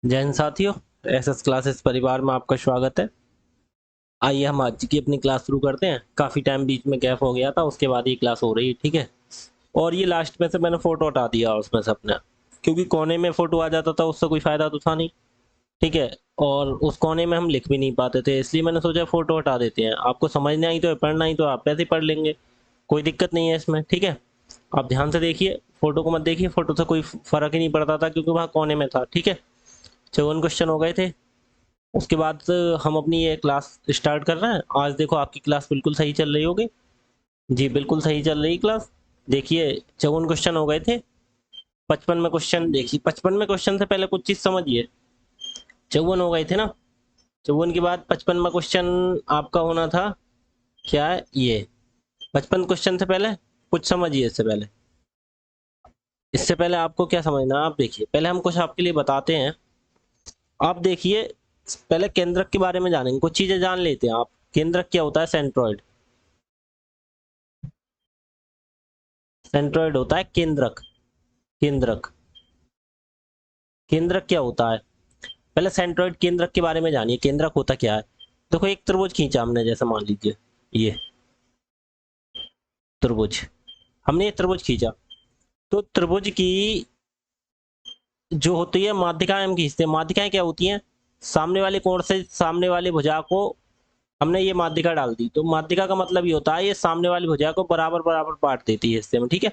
जय हिंद साथियों, SS classes परिवार में आपका स्वागत है। आइए हम आज की अपनी क्लास शुरू करते हैं। काफ़ी टाइम बीच में गैप हो गया था, उसके बाद ये क्लास हो रही है, ठीक है। और ये लास्ट में से मैंने फ़ोटो हटा दिया उसमें से अपने, क्योंकि कोने में फ़ोटो आ जाता था, उससे कोई फ़ायदा तो था नहीं, ठीक है। और उस कोने में हम लिख भी नहीं पाते थे, इसलिए मैंने सोचा फ़ोटो हटा देते हैं। आपको समझना ही तो है, पढ़ना ही तो, आप ऐसे ही पढ़ लेंगे, कोई दिक्कत नहीं है इसमें, ठीक है। आप ध्यान से देखिए, फ़ोटो को मत देखिए, फ़ोटो से कोई फ़र्क ही नहीं पड़ता था क्योंकि वहाँ कोने में था, ठीक है। 54 क्वेश्चन हो गए थे। उसके बाद हम अपनी ये क्लास स्टार्ट कर रहे हैं। आज देखो आपकी क्लास बिल्कुल सही चल रही होगी। जी बिल्कुल सही चल रही क्लास। देखिए 54 क्वेश्चन हो गए थे। 55 में क्वेश्चन देखिए, 55 में क्वेश्चन से पहले कुछ चीज समझिए। 54 हो गए थे ना, 54 के बाद 55 में क्वेश्चन आपका होना था क्या है ये। 55 क्वेश्चन से पहले कुछ समझिए। इससे पहले आपको क्या समझना है, आप देखिए, पहले हम कुछ आपके लिए बताते हैं। आप देखिए, पहले केंद्रक के बारे में जानेंगे, कुछ चीजें जान लेते हैं आप। केंद्रक क्या होता है? सेंट्रॉइड। सेंट्रॉइड होता है केंद्रक। केंद्रक। केंद्रक क्या होता है? पहले सेंट्रॉइड केंद्रक के बारे में जानिए, केंद्रक होता क्या है। देखो एक त्रिभुज खींचा हमने, जैसे मान लीजिए ये त्रिभुज, हमने ये त्रिभुज खींचा। तो त्रिभुज की जो होती है माध्यिकाएं हम खींचते हैं। माध्यिकाएं क्या होती हैं? सामने वाले कोण से सामने वाली भुजा को हमने ये माध्यिका डाल दी, तो माध्यिका का मतलब ये होता है ये सामने वाली भुजा को बराबर बराबर बांट देती है हिस्से में, ठीक है।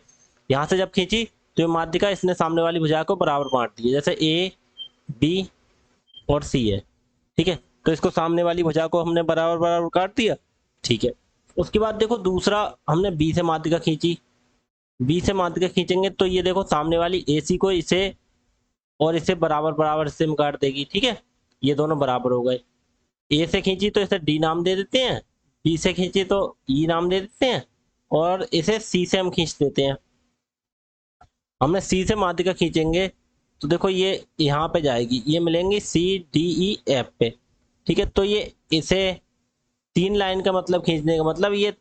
यहाँ से जब खींची तो ये माध्यिका इसने सामने वाली भुजा को बराबर बांट दी है, जैसे ए बी और सी है, ठीक है। तो इसको सामने वाली भुजा को हमने बराबर बराबर काट दिया, ठीक है। उसके बाद देखो दूसरा, हमने बी से माध्यिका खींची। बी से माध्यिका खींचेंगे तो ये देखो सामने वाली ए सी को इसे और इसे बराबर बराबर हिस्से में काट देगी, ठीक है। ये दोनों बराबर हो गए। ए से खींची तो इसे डी नाम दे देते हैं, बी से खींची तो ई नाम दे देते हैं, और इसे सी से हम खींच देते हैं। हमने सी से माध्यिका खींचेंगे तो देखो ये यहाँ पे जाएगी, ये मिलेंगी सी डी ई एफ पे, ठीक है। तो ये इसे तीन लाइन का मतलब खींचने का मतलब ये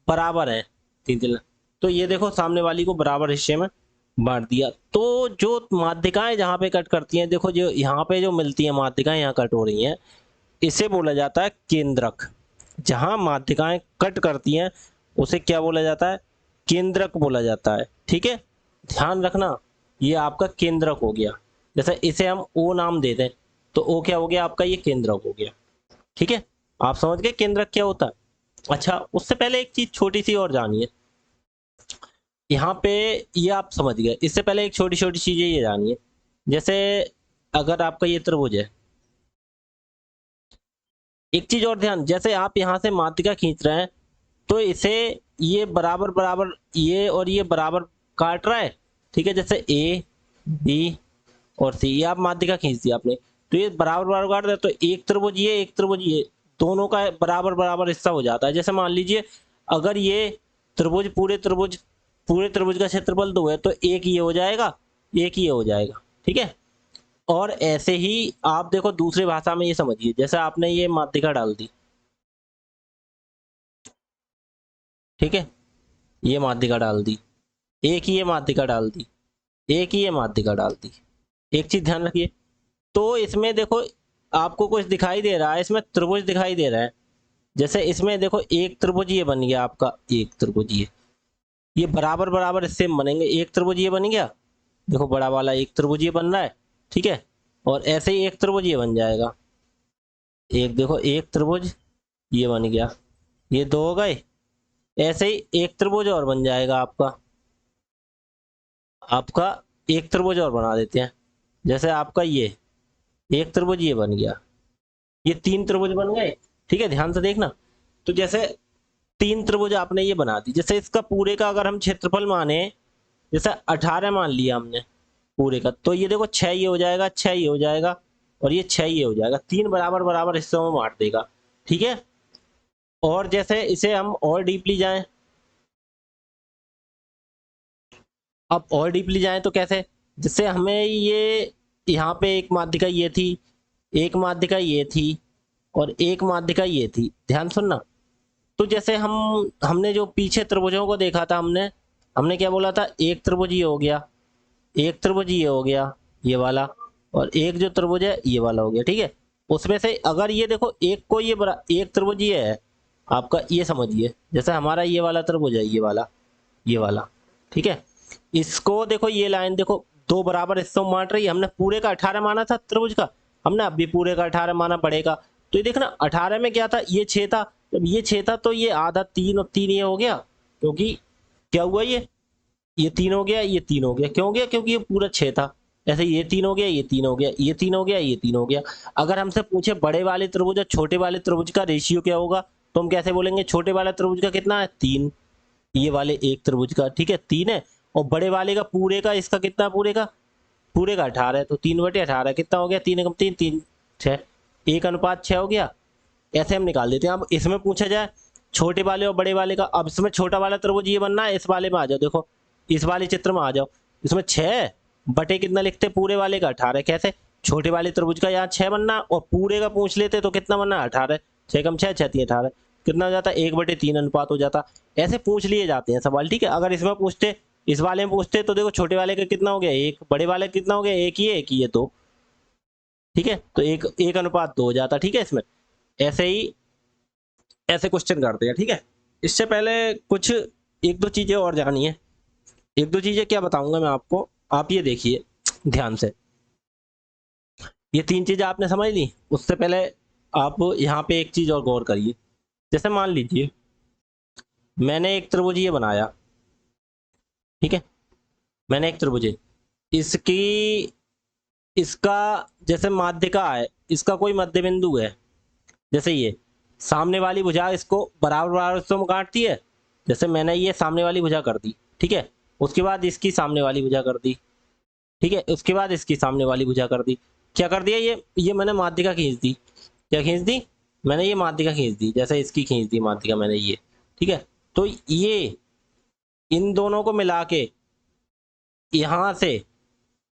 बराबर है, तीन तीन। तो ये देखो सामने वाली को बराबर हिस्से में बांट दिया। तो जो माध्यिकाएं जहाँ पे कट करती हैं, देखो जो यहाँ पे जो मिलती है माध्यिकाएं यहाँ कट हो रही हैं, इसे बोला जाता है केंद्रक। जहां माध्यिकाएं कट करती हैं उसे क्या बोला जाता है? केंद्रक बोला जाता है, ठीक है। ध्यान रखना, ये आपका केंद्रक हो गया। जैसे इसे हम ओ नाम दे दें तो ओ क्या हो गया आपका? ये केंद्रक हो गया, ठीक है। आप समझ गए केंद्रक क्या होता है। अच्छा, उससे पहले एक चीज छोटी सी और जानिए। यहाँ पे ये आप समझ गए, इससे पहले एक छोटी छोटी चीजें ये जानिए। जैसे अगर आपका ये त्रिभुज है, एक चीज और ध्यान, जैसे आप यहाँ से माध्यिका खींच रहे हैं तो इसे ये बराबर बराबर, ये और ये बराबर काट रहा है, ठीक है। जैसे ए बी और सी, ये आप माध्यिका खींच दी आपने, तो ये बराबर बराबर काट रहा है, तो एक त्रिभुज ये एक त्रिभुज ये, दोनों का बराबर बराबर हिस्सा हो जाता है। जैसे मान लीजिए अगर ये त्रिभुज पूरे त्रिभुज का क्षेत्रफल 2 है तो एक ये हो जाएगा, एक ये हो जाएगा, ठीक है। और ऐसे ही आप देखो दूसरी भाषा में ये समझिए, जैसे आपने ये माध्यिका डाल दी, ठीक है। ये माध्यिका डाल दी, एक ही ये माध्यिका डाल दी, एक ही ये माध्यिका डाल दी। एक चीज ध्यान रखिए, तो इसमें देखो आपको कुछ दिखाई दे रहा है, इसमें त्रिभुज दिखाई दे रहा है। जैसे इसमें देखो एक त्रिभुज ये बन गया आपका, एक त्रिभुज ये बराबर बराबर इससे बनेंगे। एक त्रिभुज ये बन गया, देखो बड़ा वाला एक त्रिभुज ये बन रहा है, ठीक है। और ऐसे ही एक त्रिभुज ये बन जाएगा, एक देखो एक त्रिभुज ये बन गया, ये दो हो गए। ऐसे ही एक त्रिभुज और बन जाएगा आपका, आपका एक त्रिभुज और बना देते हैं। जैसे आपका ये एक त्रिभुज ये बन गया, ये तीन त्रिभुज बन गए, ठीक है। ध्यान से देखना, तो जैसे तीन त्रिभुज आपने ये बना दी। जैसे इसका पूरे का अगर हम क्षेत्रफल माने, जैसे 18 मान लिया हमने पूरे का, तो ये देखो 6 ये हो जाएगा, 6 ये हो जाएगा, और ये 6 ये हो जाएगा। तीन बराबर बराबर हिस्सों में बांट देगा, ठीक है। और जैसे इसे हम और डीपली जाएं, अब और डीपली जाएं तो कैसे? जैसे हमें ये यहाँ पे एक माध्यिका ये थी, एक माध्यिका ये थी, और एक माध्यिका ये थी। ध्यान सुनना, तो जैसे हमने जो पीछे त्रिभुजों को देखा था, हमने हमने क्या बोला था? एक त्रिभुज ये हो गया, एक त्रिभुज ये हो गया, ये वाला, और एक जो त्रिभुज है ये वाला हो गया, ठीक है। उसमें से अगर ये देखो एक को ये बरा एक त्रिभुज ये है आपका, ये समझिए जैसे हमारा ये वाला त्रिभुज है, ये वाला, ठीक है। इसको देखो ये लाइन देखो दो बराबर हिस्सों में बांट रही है। हमने पूरे का 18 माना था त्रिभुज का, हमने अब भी पूरे का 18 माना पड़ेगा। तो ये देखना 18 में क्या था, ये 6 था। जब ये 6 था तो ये आधा 3 और 3 ये हो गया, क्योंकि क्या हुआ ये 3 हो गया, ये 3 हो गया। क्यों हो गया? क्योंकि ये पूरा 6 था। ऐसे ये 3 हो गया, ये 3 हो गया, ये 3 हो गया, ये 3 हो गया। अगर हमसे पूछे बड़े वाले त्रिभुज और छोटे वाले त्रिभुज का रेशियो क्या होगा, तो हम कैसे बोलेंगे? छोटे वाले त्रिभुज का कितना है? 3। ये वाले एक त्रिभुज का, ठीक है, 3 है। और बड़े वाले का पूरे का, इसका कितना है? पूरे का 18 है। तो 3/18 कितना हो गया? 3 एकम 3, 3 6, 1:6 हो गया। ऐसे हम निकाल देते हैं। अब इसमें पूछा जाए छोटे वाले और बड़े वाले का, अब इसमें छोटा वाला त्रिभुज ये बनना है। इस वाले में आ जाओ, देखो इस वाले चित्र में आ जाओ। इसमें 6 बटे कितना लिखते? पूरे वाले का 18। कैसे? छोटे वाले त्रिभुज का यहाँ 6 बनना और पूरे का पूछ लेते तो कितना बनना? 18। 6 कम 6, 6 3 18, कितना हो जाता? 1/3 अनुपात हो जाता। ऐसे पूछ लिए जाते हैं सवाल, ठीक है। अगर इसमें पूछते, इस वाले में पूछते तो देखो छोटे वाले का कितना हो गया? 1, बड़े वाले का कितना हो गया? 1 ही है 2, ठीक है। तो 1:2 हो जाता, ठीक है। इसमें ऐसे ही ऐसे क्वेश्चन करते हैं, ठीक है। इससे पहले कुछ एक दो चीजें और जानिए। एक दो चीजें क्या बताऊंगा मैं आपको, आप ये देखिए ध्यान से। ये 3 चीजें आपने समझ ली। उससे पहले आप यहाँ पे एक चीज और गौर करिए। जैसे मान लीजिए मैंने एक त्रिभुज ये बनाया, ठीक है। मैंने एक त्रिभुज इसकी इसका जैसे माध्यिका है, इसका कोई मध्य बिंदु है। जैसे ये सामने वाली भुजा इसको बराबर बराबर हिस्सों में काटती है। जैसे मैंने ये सामने वाली भुजा कर दी, ठीक है। उसके बाद इसकी सामने वाली भुजा कर दी, ठीक है। उसके बाद इसकी सामने वाली भुजा कर दी। क्या कर दिया? ये मैंने माध्यिका खींच दी। क्या खींच दी? मैंने ये माध्यिका खींच दी। जैसे इसकी खींच दी माध्यिका मैंने ये, ठीक है। तो ये इन दोनों को मिला के यहां से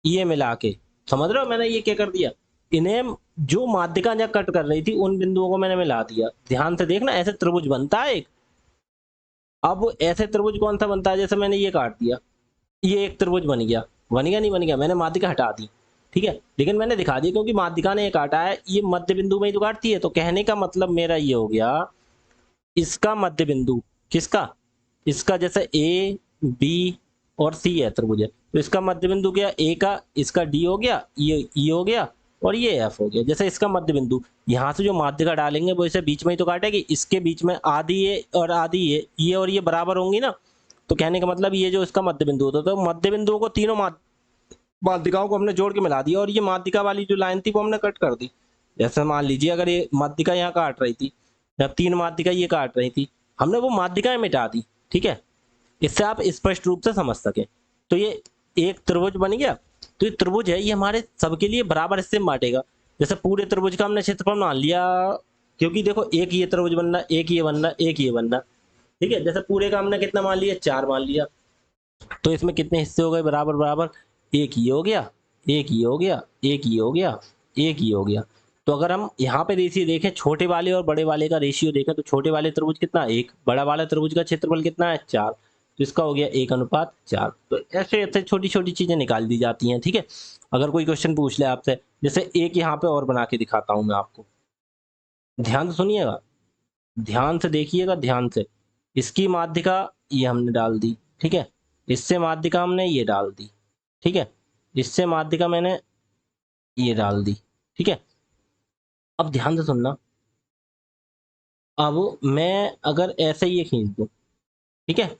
ये मिला के, समझ रहे हो मैंने ये क्या कर दिया? इन्हें जो माध्यिका जब कट कर रही थी उन बिंदुओं को मैंने मिला दिया। ध्यान से देखना, ऐसे त्रिभुज बनता है एक। अब ऐसे त्रिभुज कौन सा बनता है? जैसे मैंने ये काट दिया, ये एक त्रिभुज बन गया। बन गया नहीं बन गया? मैंने माध्यिका हटा दी, ठीक है। लेकिन मैंने दिखा दिया क्योंकि माध्यिका ने ये काटा है, ये मध्य बिंदु में ही तो काटती है। तो कहने का मतलब मेरा ये हो गया, इसका मध्य बिंदु किसका? इसका जैसे ए बी और सी है त्रिभुज है, तो इसका मध्य बिंदु क्या? ए का, इसका डी हो गया, ये ई हो गया और ये एफ हो गया। जैसे इसका मध्य बिंदु, यहाँ से जो माध्यिका डालेंगे वो इसे बीच में ही तो काटेगी। इसके बीच में आधी ये और आधी ये और ये बराबर होंगी ना। तो कहने का मतलब ये जो इसका मध्य बिंदु होता, तो मध्य बिंदुओं को तीनों माध्यिकाओं को हमने जोड़ के मिला दिया और ये माध्यिका वाली जो लाइन थी वो हमने कट कर दी। जैसे मान लीजिए अगर ये माध्यिका यहाँ काट रही थी, जब 3 माध्यिका ये काट रही थी, हमने वो माध्यिकाएं मिटा दी, ठीक है। इससे आप स्पष्ट रूप से समझ सके। तो ये एक त्रिभुज बन गया। तो ये त्रिभुज है, ये हमारे सबके लिए बराबर हिस्से में बांटेगा। जैसे पूरे त्रिभुज का हमने क्षेत्रफल मान लिया, क्योंकि देखो एक ये त्रिभुज बनना, एक ये बनना, एक ये बनना, ठीक है। जैसे पूरे का हमने कितना मान लिया? 4 मान लिया। तो इसमें कितने हिस्से हो गए? बराबर बराबर। एक ही हो गया, एक ही हो गया, एक ही हो गया, एक ही हो गया। तो अगर हम यहाँ पे रेशियो देखें, छोटे वाले और बड़े वाले का रेशियो देखें, तो छोटे वाले त्रिभुज कितना? 1, बड़ा वाला त्रिभुज का क्षेत्रफल कितना है? 4। तो इसका हो गया 1:4। तो ऐसे ऐसे छोटी छोटी चीजें निकाल दी जाती हैं, ठीक है। अगर कोई क्वेश्चन पूछ ले आपसे, जैसे एक यहाँ पे और बना के दिखाता हूं मैं आपको, ध्यान से सुनिएगा, ध्यान से देखिएगा, ध्यान से। इसकी माध्यिका ये हमने डाल दी, ठीक है। इससे माध्यिका हमने ये डाल दी, ठीक है। इससे माध्यिका मैंने ये डाल दी, ठीक है। अब ध्यान से सुनना। अब मैं अगर ऐसे ये खींच दूं, ठीक है,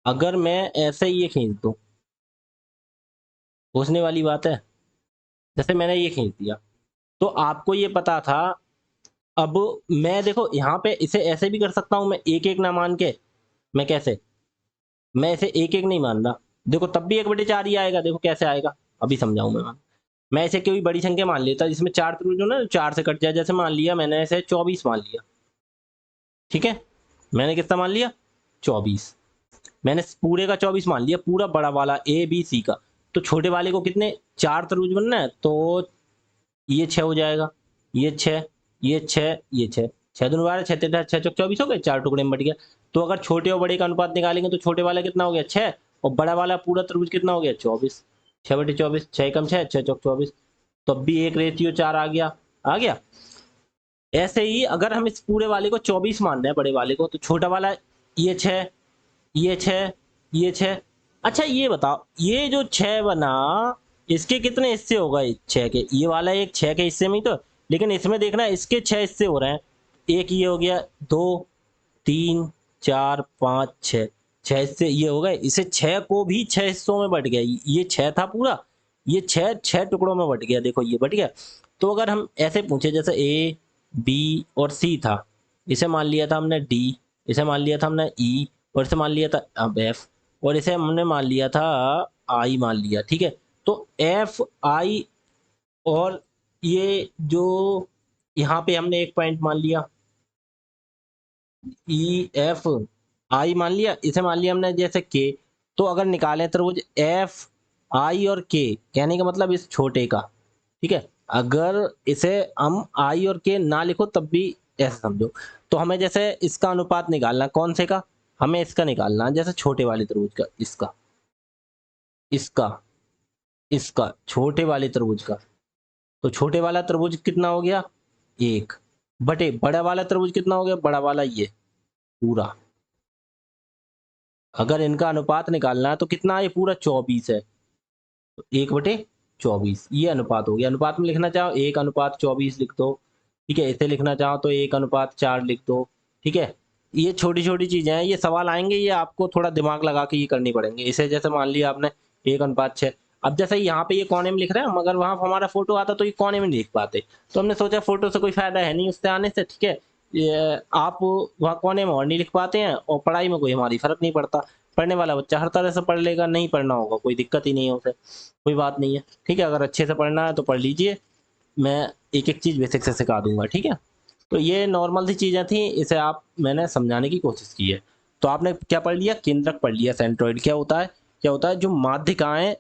अगर मैं ऐसे ये खींच दूं, पूछने वाली बात है। जैसे मैंने ये खींच दिया, तो आपको ये पता था। अब मैं देखो यहाँ पे इसे ऐसे भी कर सकता हूं, मैं एक एक ना मान के। मैं कैसे? मैं इसे एक एक नहीं मान रहा, देखो तब भी 1/4 ही आएगा। देखो कैसे आएगा, अभी समझाऊं मैं इसे कोई बड़ी संख्या मान लेता जिसमें 4 त्रिभुज हो ना, 4 से कट जाए। जैसे मान लिया मैंने इसे 24 मान लिया, ठीक है। मैंने कितना मान लिया? 24। मैंने पूरे का 24 मान लिया, पूरा बड़ा वाला ए बी सी का। तो छोटे वाले को कितने? 4 त्रिभुज बनना है, तो ये 6 हो जाएगा, ये 6, ये 6, ये 6, 6 दूनी 12, 6 3 6 चौक 24 हो गए, 4 टुकड़े में बट गया। तो अगर छोटे और बड़े का अनुपात निकालेंगे तो छोटे वाला कितना हो गया? 6, और बड़ा वाला पूरा त्रिभुज कितना हो गया? 24। 6/24, 6 × 6 6 × 24, तो अब भी एक रेशियो 4 आ गया, आ गया। ऐसे ही अगर हम इस पूरे वाले को 24 मान रहे हैं बड़े वाले को, तो छोटा वाला ये 6, ये 6, ये 6। अच्छा ये बताओ, ये जो 6 बना, इसके कितने हिस्से हो गए 6 के? ये वाला एक 6 के हिस्से में ही तो, लेकिन इसमें देखना इसके 6 हिस्से हो रहे हैं। एक ये हो गया, 2 3 4 5 6, 6 हिस्से ये हो गए। इसे 6 को भी 6 हिस्सों में बट गया, ये 6 था पूरा, ये 6 टुकड़ों में बट गया, देखो ये बट गया। तो अगर हम ऐसे पूछे जैसे ए बी और सी था, इसे मान लिया था हमने डी, इसे मान लिया था हमने ई, और इसे मान लिया था अब एफ, और इसे हमने मान लिया था आई मान लिया, ठीक है। तो एफ आई, और ये जो यहाँ पे हमने एक पॉइंट मान लिया ई एफ आई मान लिया, इसे मान लिया हमने जैसे के। तो अगर निकालें त्रिभुज एफ आई और के, कहने का मतलब इस छोटे का, ठीक है। अगर इसे हम आई और के ना लिखो तब भी ऐसे समझो। तो हमें जैसे इसका अनुपात निकालना, कौन से का? हमें इसका निकालना है, जैसे छोटे वाले तरबूज का, इसका, इसका, इसका, छोटे वाले तरबूज का। तो छोटे वाला तरबूज कितना हो गया? 1 बटे बड़ा वाला तरबूज कितना हो गया? बड़ा वाला ये पूरा। अगर इनका अनुपात निकालना है तो कितना है? ये पूरा 24 है, तो 1/24 ये अनुपात हो गया। अनुपात में लिखना चाहो 1/24 लिख दो, ठीक है। इसे लिखना चाहो तो 1/4 लिख दो, ठीक है। ये छोटी छोटी चीजें हैं, ये सवाल आएंगे, ये आपको थोड़ा दिमाग लगा के ये करनी पड़ेंगे। इसे जैसे मान लिया आपने 1/6। अब जैसे यहाँ पे ये कोने में लिख रहे हैं, मगर वहां हमारा फोटो आता तो ये कोने में नहीं लिख पाते, तो हमने सोचा फोटो से कोई फायदा है नहीं उससे आने से, ठीक है। ये आप वहाँ कोने में और नहीं लिख पाते हैं, और पढ़ाई में कोई हमारी फर्क नहीं पड़ता। पढ़ने वाला बच्चा हर तरह से पढ़ लेगा, नहीं पढ़ना होगा कोई दिक्कत ही नहीं है उसे, कोई बात नहीं है, ठीक है। अगर अच्छे से पढ़ना है तो पढ़ लीजिए, मैं एक एक चीज़ बेसिक से सिखा दूंगा, ठीक है। तो ये नॉर्मल सी चीज़ें थी, इसे आप मैंने समझाने की कोशिश की है। तो आपने क्या पढ़ लिया? केंद्रक पढ़ लिया। सेंट्रोइड क्या होता है? क्या होता है? जो माध्यिकाएं,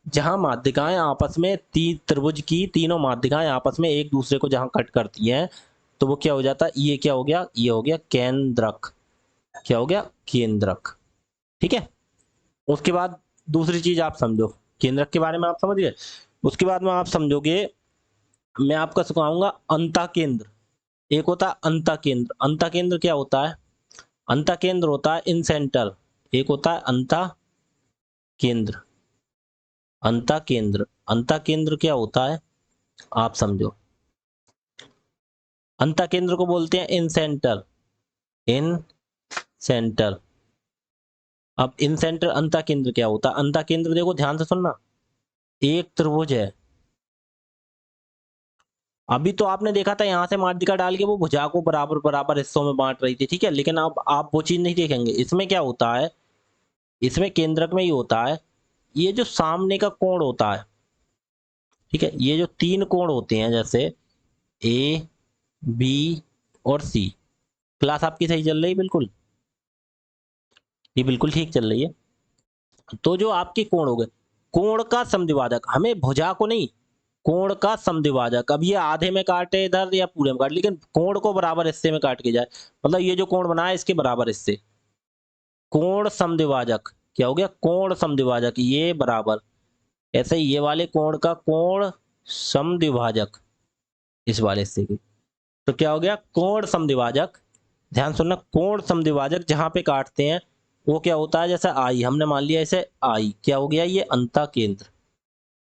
जहां माध्यिकाएं आपस में त्रिभुज की तीनों माध्यिकाएं आपस में एक दूसरे को जहां कट करती हैं, तो वो क्या हो जाता है? ये क्या हो गया? ये हो गया केंद्रक। क्या हो गया? केंद्रक, ठीक है। उसके बाद दूसरी चीज आप समझो, केंद्रक के बारे में आप समझ गए। उसके बाद में आप समझोगे, मैं आपको सिखाऊंगा अंतः केंद्र। एक होता है अंतः केंद्र। अंतः केंद्र क्या होता है? अंतः केंद्र होता है इन सेंटर। एक होता है अंतः केंद्र। अंतः केंद्र, अंतः केंद्र क्या होता है आप समझो। अंतः केंद्र को बोलते हैं इन सेंटर, इन सेंटर। अब इन सेंटर अंतः केंद्र क्या होता है? अंतः केंद्र देखो ध्यान से सुनना, एक त्रिभुज है। अभी तो आपने देखा था यहाँ से माध्यिका डाल के वो भुजा को बराबर बराबर हिस्सों में बांट रही थी, ठीक है। लेकिन अब आप वो चीज नहीं देखेंगे। इसमें क्या होता है? इसमें केंद्रक में ही होता है, ये जो सामने का कोण होता है, ठीक है, ये जो 3 कोण होते हैं, जैसे ए बी और सी। क्लास आपकी सही चल रही है? बिल्कुल, ये बिल्कुल ठीक चल रही है। तो जो आपके कोण हो गए, कोण का समद्विभाजक, हमें भुजा को नहीं, कोण का समद्विभाजक। अब ये आधे में काटे इधर या पूरे में काटे, लेकिन कोण को बराबर हिस्से में काट के जाए, मतलब ये जो कोण बना है इसके बराबर हिस्से, कोण समद्विभाजक। क्या हो गया? कोण समद्विभाजक, ये बराबर। ऐसे ही ये वाले कोण का कोण समद्विभाजक इस वाले हिस्से की, तो क्या हो गया? कोण समद्विभाजक। ध्यान सुनना, कोण समद्विभाजक जहां पे काटते हैं वो क्या होता है? जैसे आई हमने मान लिया, इसे आई क्या हो गया? ये अंतः केंद्र,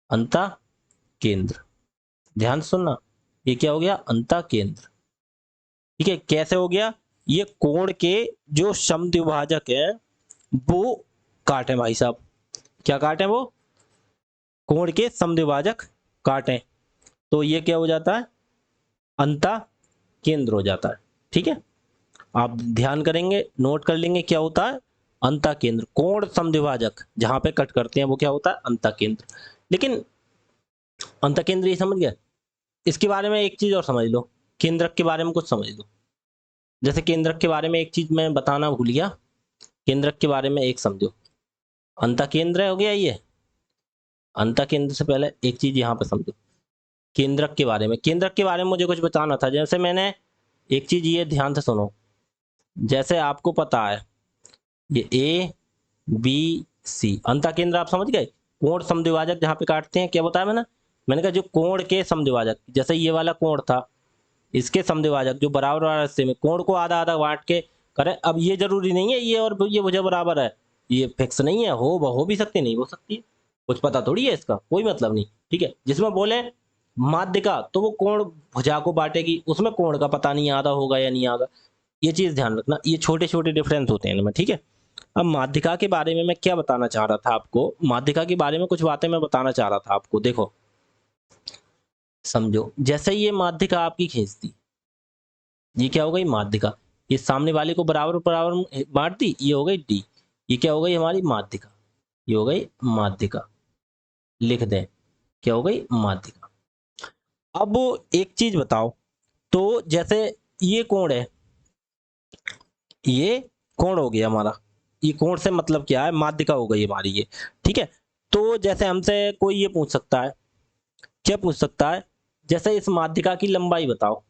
अंतः केंद्र। ध्यान सुनना, ये क्या हो गया? अंतः केंद्र, ठीक है। कैसे हो गया? ये कोण के जो समद्विभाजक है वो काटे भाई साहब, क्या काटे? वो कोण के समद्विभाजक काटे, तो ये क्या हो जाता है? अंतः केंद्र हो जाता है, ठीक है। आप ध्यान करेंगे, नोट कर लेंगे क्या होता है? अंतः केंद्र। कोण समद्विभाजक जहां पे कट करते हैं वो क्या होता है? अंतः केंद्र। लेकिन अंतः केंद्र ये समझ गए। इसके बारे में एक चीज और समझ लो, केंद्रक के बारे में कुछ समझ लो। जैसे केंद्रक के बारे में एक चीज मैं बताना भूल गया, केंद्रक के बारे में एक समझो। अंतः केंद्र हो गया ये, अंतः केंद्र से पहले एक चीज यहाँ पे समझो, केंद्रक के बारे में। केंद्रक के बारे में मुझे कुछ बताना था। जैसे मैंने एक चीज ये ध्यान से सुनो, जैसे आपको पता है ये ए बी सी अंतः केंद्र आप समझ गए, कोण समद्विभाजक जहाँ पे काटते हैं क्या बताया मैंने कहा जो कोण के समद्विभाजक, जैसे ये वाला कोण था, इसके समद्विभाजक जो बराबर वाले हिस्से में कोण को आधा आधा बांट के करें। अब ये जरूरी नहीं है ये और ये भुजा बराबर है, ये फिक्स नहीं है, हो भी सकती, नहीं हो सकती, कुछ पता थोड़ी है इसका, कोई मतलब नहीं। ठीक है, जिसमें बोले माध्यिका तो वो कोण भुजा को बांटेगी, उसमें कोण का पता नहीं आधा होगा या नहीं आगा, ये चीज ध्यान रखना, ये छोटे छोटे डिफरेंस होते हैं इनमें। ठीक है, अब माध्यिका के बारे में मैं क्या बताना चाह रहा था आपको, माध्यिका के बारे में कुछ बातें मैं बताना चाह रहा था आपको। देखो समझो, जैसे ये माध्यिका आपकी खींचती, ये क्या हो गई माध्यिका, ये सामने वाले को बराबर बराबर बांट दी, ये हो गई डी, ये क्या हो गई हमारी माध्यिका, ये हो गई माध्यिका, लिख दें क्या हो गई माध्यिका। अब एक चीज बताओ, तो जैसे ये कोण है, ये कोण हो गया हमारा, ये कोण से मतलब क्या है, माध्यिका हो गई हमारी ये। ठीक है, तो जैसे हमसे कोई ये पूछ सकता है, क्या पूछ सकता है, जैसे इस माध्यिका की लंबाई बताओ,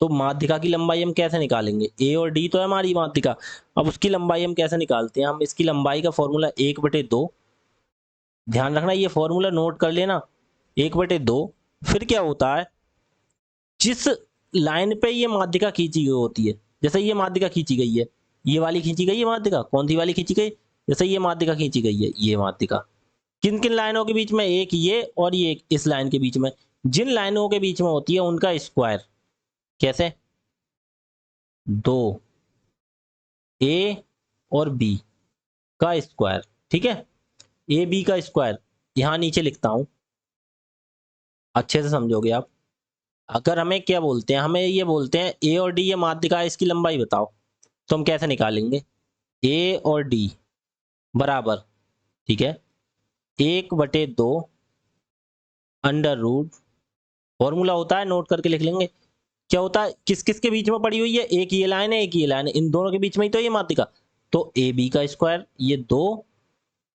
तो माध्यिका की लंबाई हम कैसे निकालेंगे, ए और डी तो है हमारी माध्यिका, अब उसकी लंबाई हम कैसे निकालते हैं, हम इसकी लंबाई का फॉर्मूला 1/2, ध्यान रखना ये फॉर्मूला नोट कर लेना, 1/2। फिर क्या होता है, जिस लाइन पे ये माध्यिका खींची गई होती है, जैसे ये माध्यिका खींची गई है, ये वाली खींची गई है माध्यिका, कौन सी वाली खींची गई, जैसे ये माध्यिका खींची गई है, ये माध्यिका किन किन लाइनों के बीच में, एक ये और ये इस लाइन के बीच में, जिन लाइनों के बीच में होती है उनका स्क्वायर, कैसे, 2 ए और बी का स्क्वायर। ठीक है, ए बी का स्क्वायर यहां नीचे लिखता हूं, अच्छे से समझोगे आप। अगर हमें क्या बोलते हैं, हमें ये बोलते हैं ए और डी ये माध्यिका है, इसकी लंबाई बताओ, तो हम कैसे निकालेंगे, ए और डी बराबर, ठीक है, 1/2 अंडर रूट, फॉर्मूला होता है नोट करके लिख लेंगे, क्या होता है, किस किस के बीच में पड़ी हुई है, एक ये लाइन है एक ये लाइन है, इन दोनों के बीच में ही तो ये माध्यिका, तो ए बी का स्क्वायर, ये 2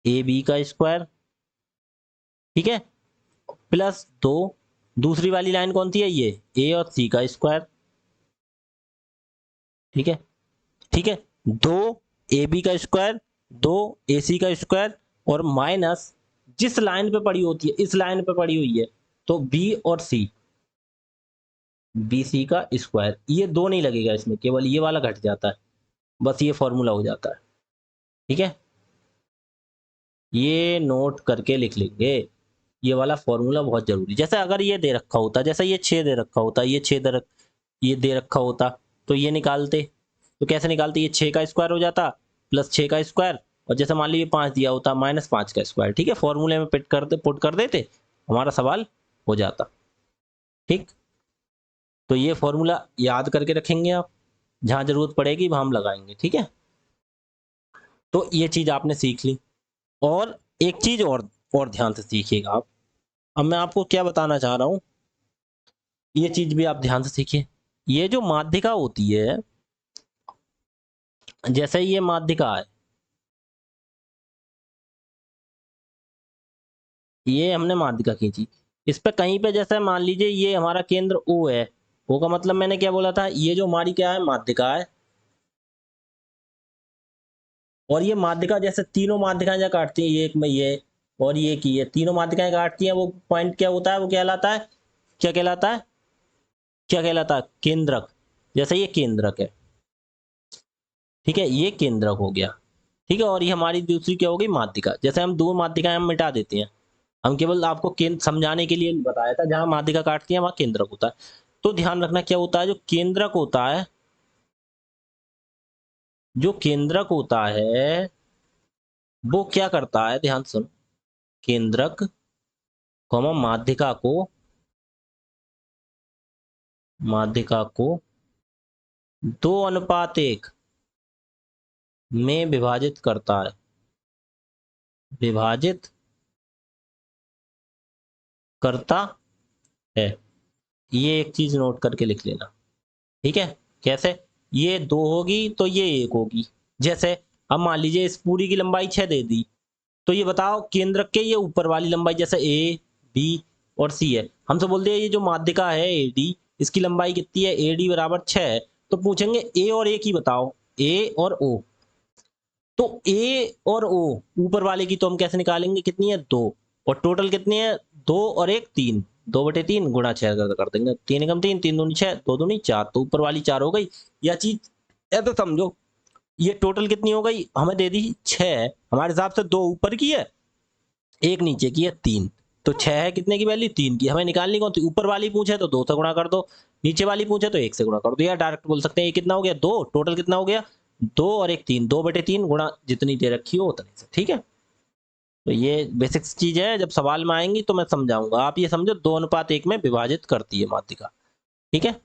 ए बी का स्क्वायर, ठीक है, प्लस 2 दूसरी वाली लाइन कौन सी है, ये ए और सी का स्क्वायर। ठीक है, ठीक है, 2 ए बी का स्क्वायर, 2 ए सी का स्क्वायर, और माइनस जिस लाइन पे पड़ी होती है, इस लाइन पे पड़ी हुई है, तो बी और सी, बी सी का स्क्वायर, ये 2 नहीं लगेगा इसमें, केवल ये वाला घट जाता है, बस ये फॉर्मूला हो जाता है। ठीक है, ये नोट करके लिख लेंगे, ये वाला फॉर्मूला बहुत जरूरी, जैसे अगर ये दे रखा होता, जैसे ये 6 दे रखा होता, ये दे रखा होता, तो ये निकालते, तो कैसे निकालते, ये 6 का स्क्वायर हो जाता प्लस 6 का स्क्वायर, और जैसे मान लीजिए 5 दिया होता -5 का स्क्वायर। ठीक है, फॉर्मूले में पुट कर देते, हमारा सवाल हो जाता। ठीक, तो ये फॉर्मूला याद करके रखेंगे आप, जहां जरूरत पड़ेगी वहां हम लगाएंगे। ठीक है, तो ये चीज आपने सीख ली, और एक चीज और ध्यान से सीखिएगा आप, अब मैं आपको क्या बताना चाह रहा हूं, ये चीज भी आप ध्यान से सीखिए। ये जो माध्यिका होती है, जैसे ये माध्यिका है, ये हमने माध्यिका खींची, इस पे कहीं पे जैसे मान लीजिए ये हमारा केंद्र ओ है, ओ का मतलब मैंने क्या बोला था, ये जो हमारी क्या है माध्यिका है, और ये माध्यिका जैसे तीनों माध्यिकाएं जो काटती हैं, ये एक में ये और ये की, ये तीनों माध्यिकाएं काटती हैं, वो पॉइंट क्या होता है, वो कहलाता है, क्या कहलाता है, क्या कहलाता है, केंद्रक। जैसे ये केंद्रक है, ठीक है, ये केंद्रक हो गया। ठीक है, और ये हमारी दूसरी क्या होगी माध्यिका, जैसे हम 2 माध्यिकाएं हम मिटा देते हैं, हम केवल आपको केंद्र समझाने के लिए बताया था, जहां माध्यिका काटती है वहां केंद्रक होता है। तो ध्यान रखना क्या होता है, जो केंद्रक होता है, जो केंद्रक होता है वो क्या करता है, ध्यान सुनो, केंद्रक माध्यिका को 2:1 में विभाजित करता है, विभाजित करता है, ये एक चीज नोट करके लिख लेना। ठीक है, कैसे, ये 2 होगी तो ये 1 होगी, जैसे अब मान लीजिए इस पूरी की लंबाई 6 दे दी, तो ये बताओ केंद्रक के ये ऊपर वाली लंबाई जैसे ए बी और सी है, हमसे बोल दिया ये जो माध्यिका है ए डी, इसकी लंबाई कितनी है, ए डी बराबर 6 है, तो पूछेंगे ए और ए की बताओ, ए और ओ, तो ए और ओ ऊपर वाले की तो हम कैसे निकालेंगे, कितनी है 2, और टोटल कितनी है 2 और 1 3, 2/3 गुणा 6 कर देंगे, 3 एकम 3, 3 दूनी 6, 2 दूनी 4, तो ऊपर वाली 4 हो गई। यह चीज है तो समझो, ये टोटल कितनी हो गई, हमें दे दी 6, हमारे हिसाब से 2 ऊपर की है 1 नीचे की है 3, तो 6 है कितने की वैल्यू 3 की, हमें निकालनी कौन थी, ऊपर वाली पूछे तो 2 से गुणा कर दो, नीचे वाली पूछे तो 1 से गुणा कर दो, या डायरेक्ट बोल सकते हैं ये कितना हो गया 2, टोटल कितना हो गया 2 और 1 3, 2/3 गुणा जितनी दे रखी हो उतने से, ठीक है। तो ये बेसिक्स चीज है, जब सवाल में आएंगी तो मैं समझाऊंगा, आप ये समझो 2:1 में विभाजित करती है माध्यिका, ठीक है।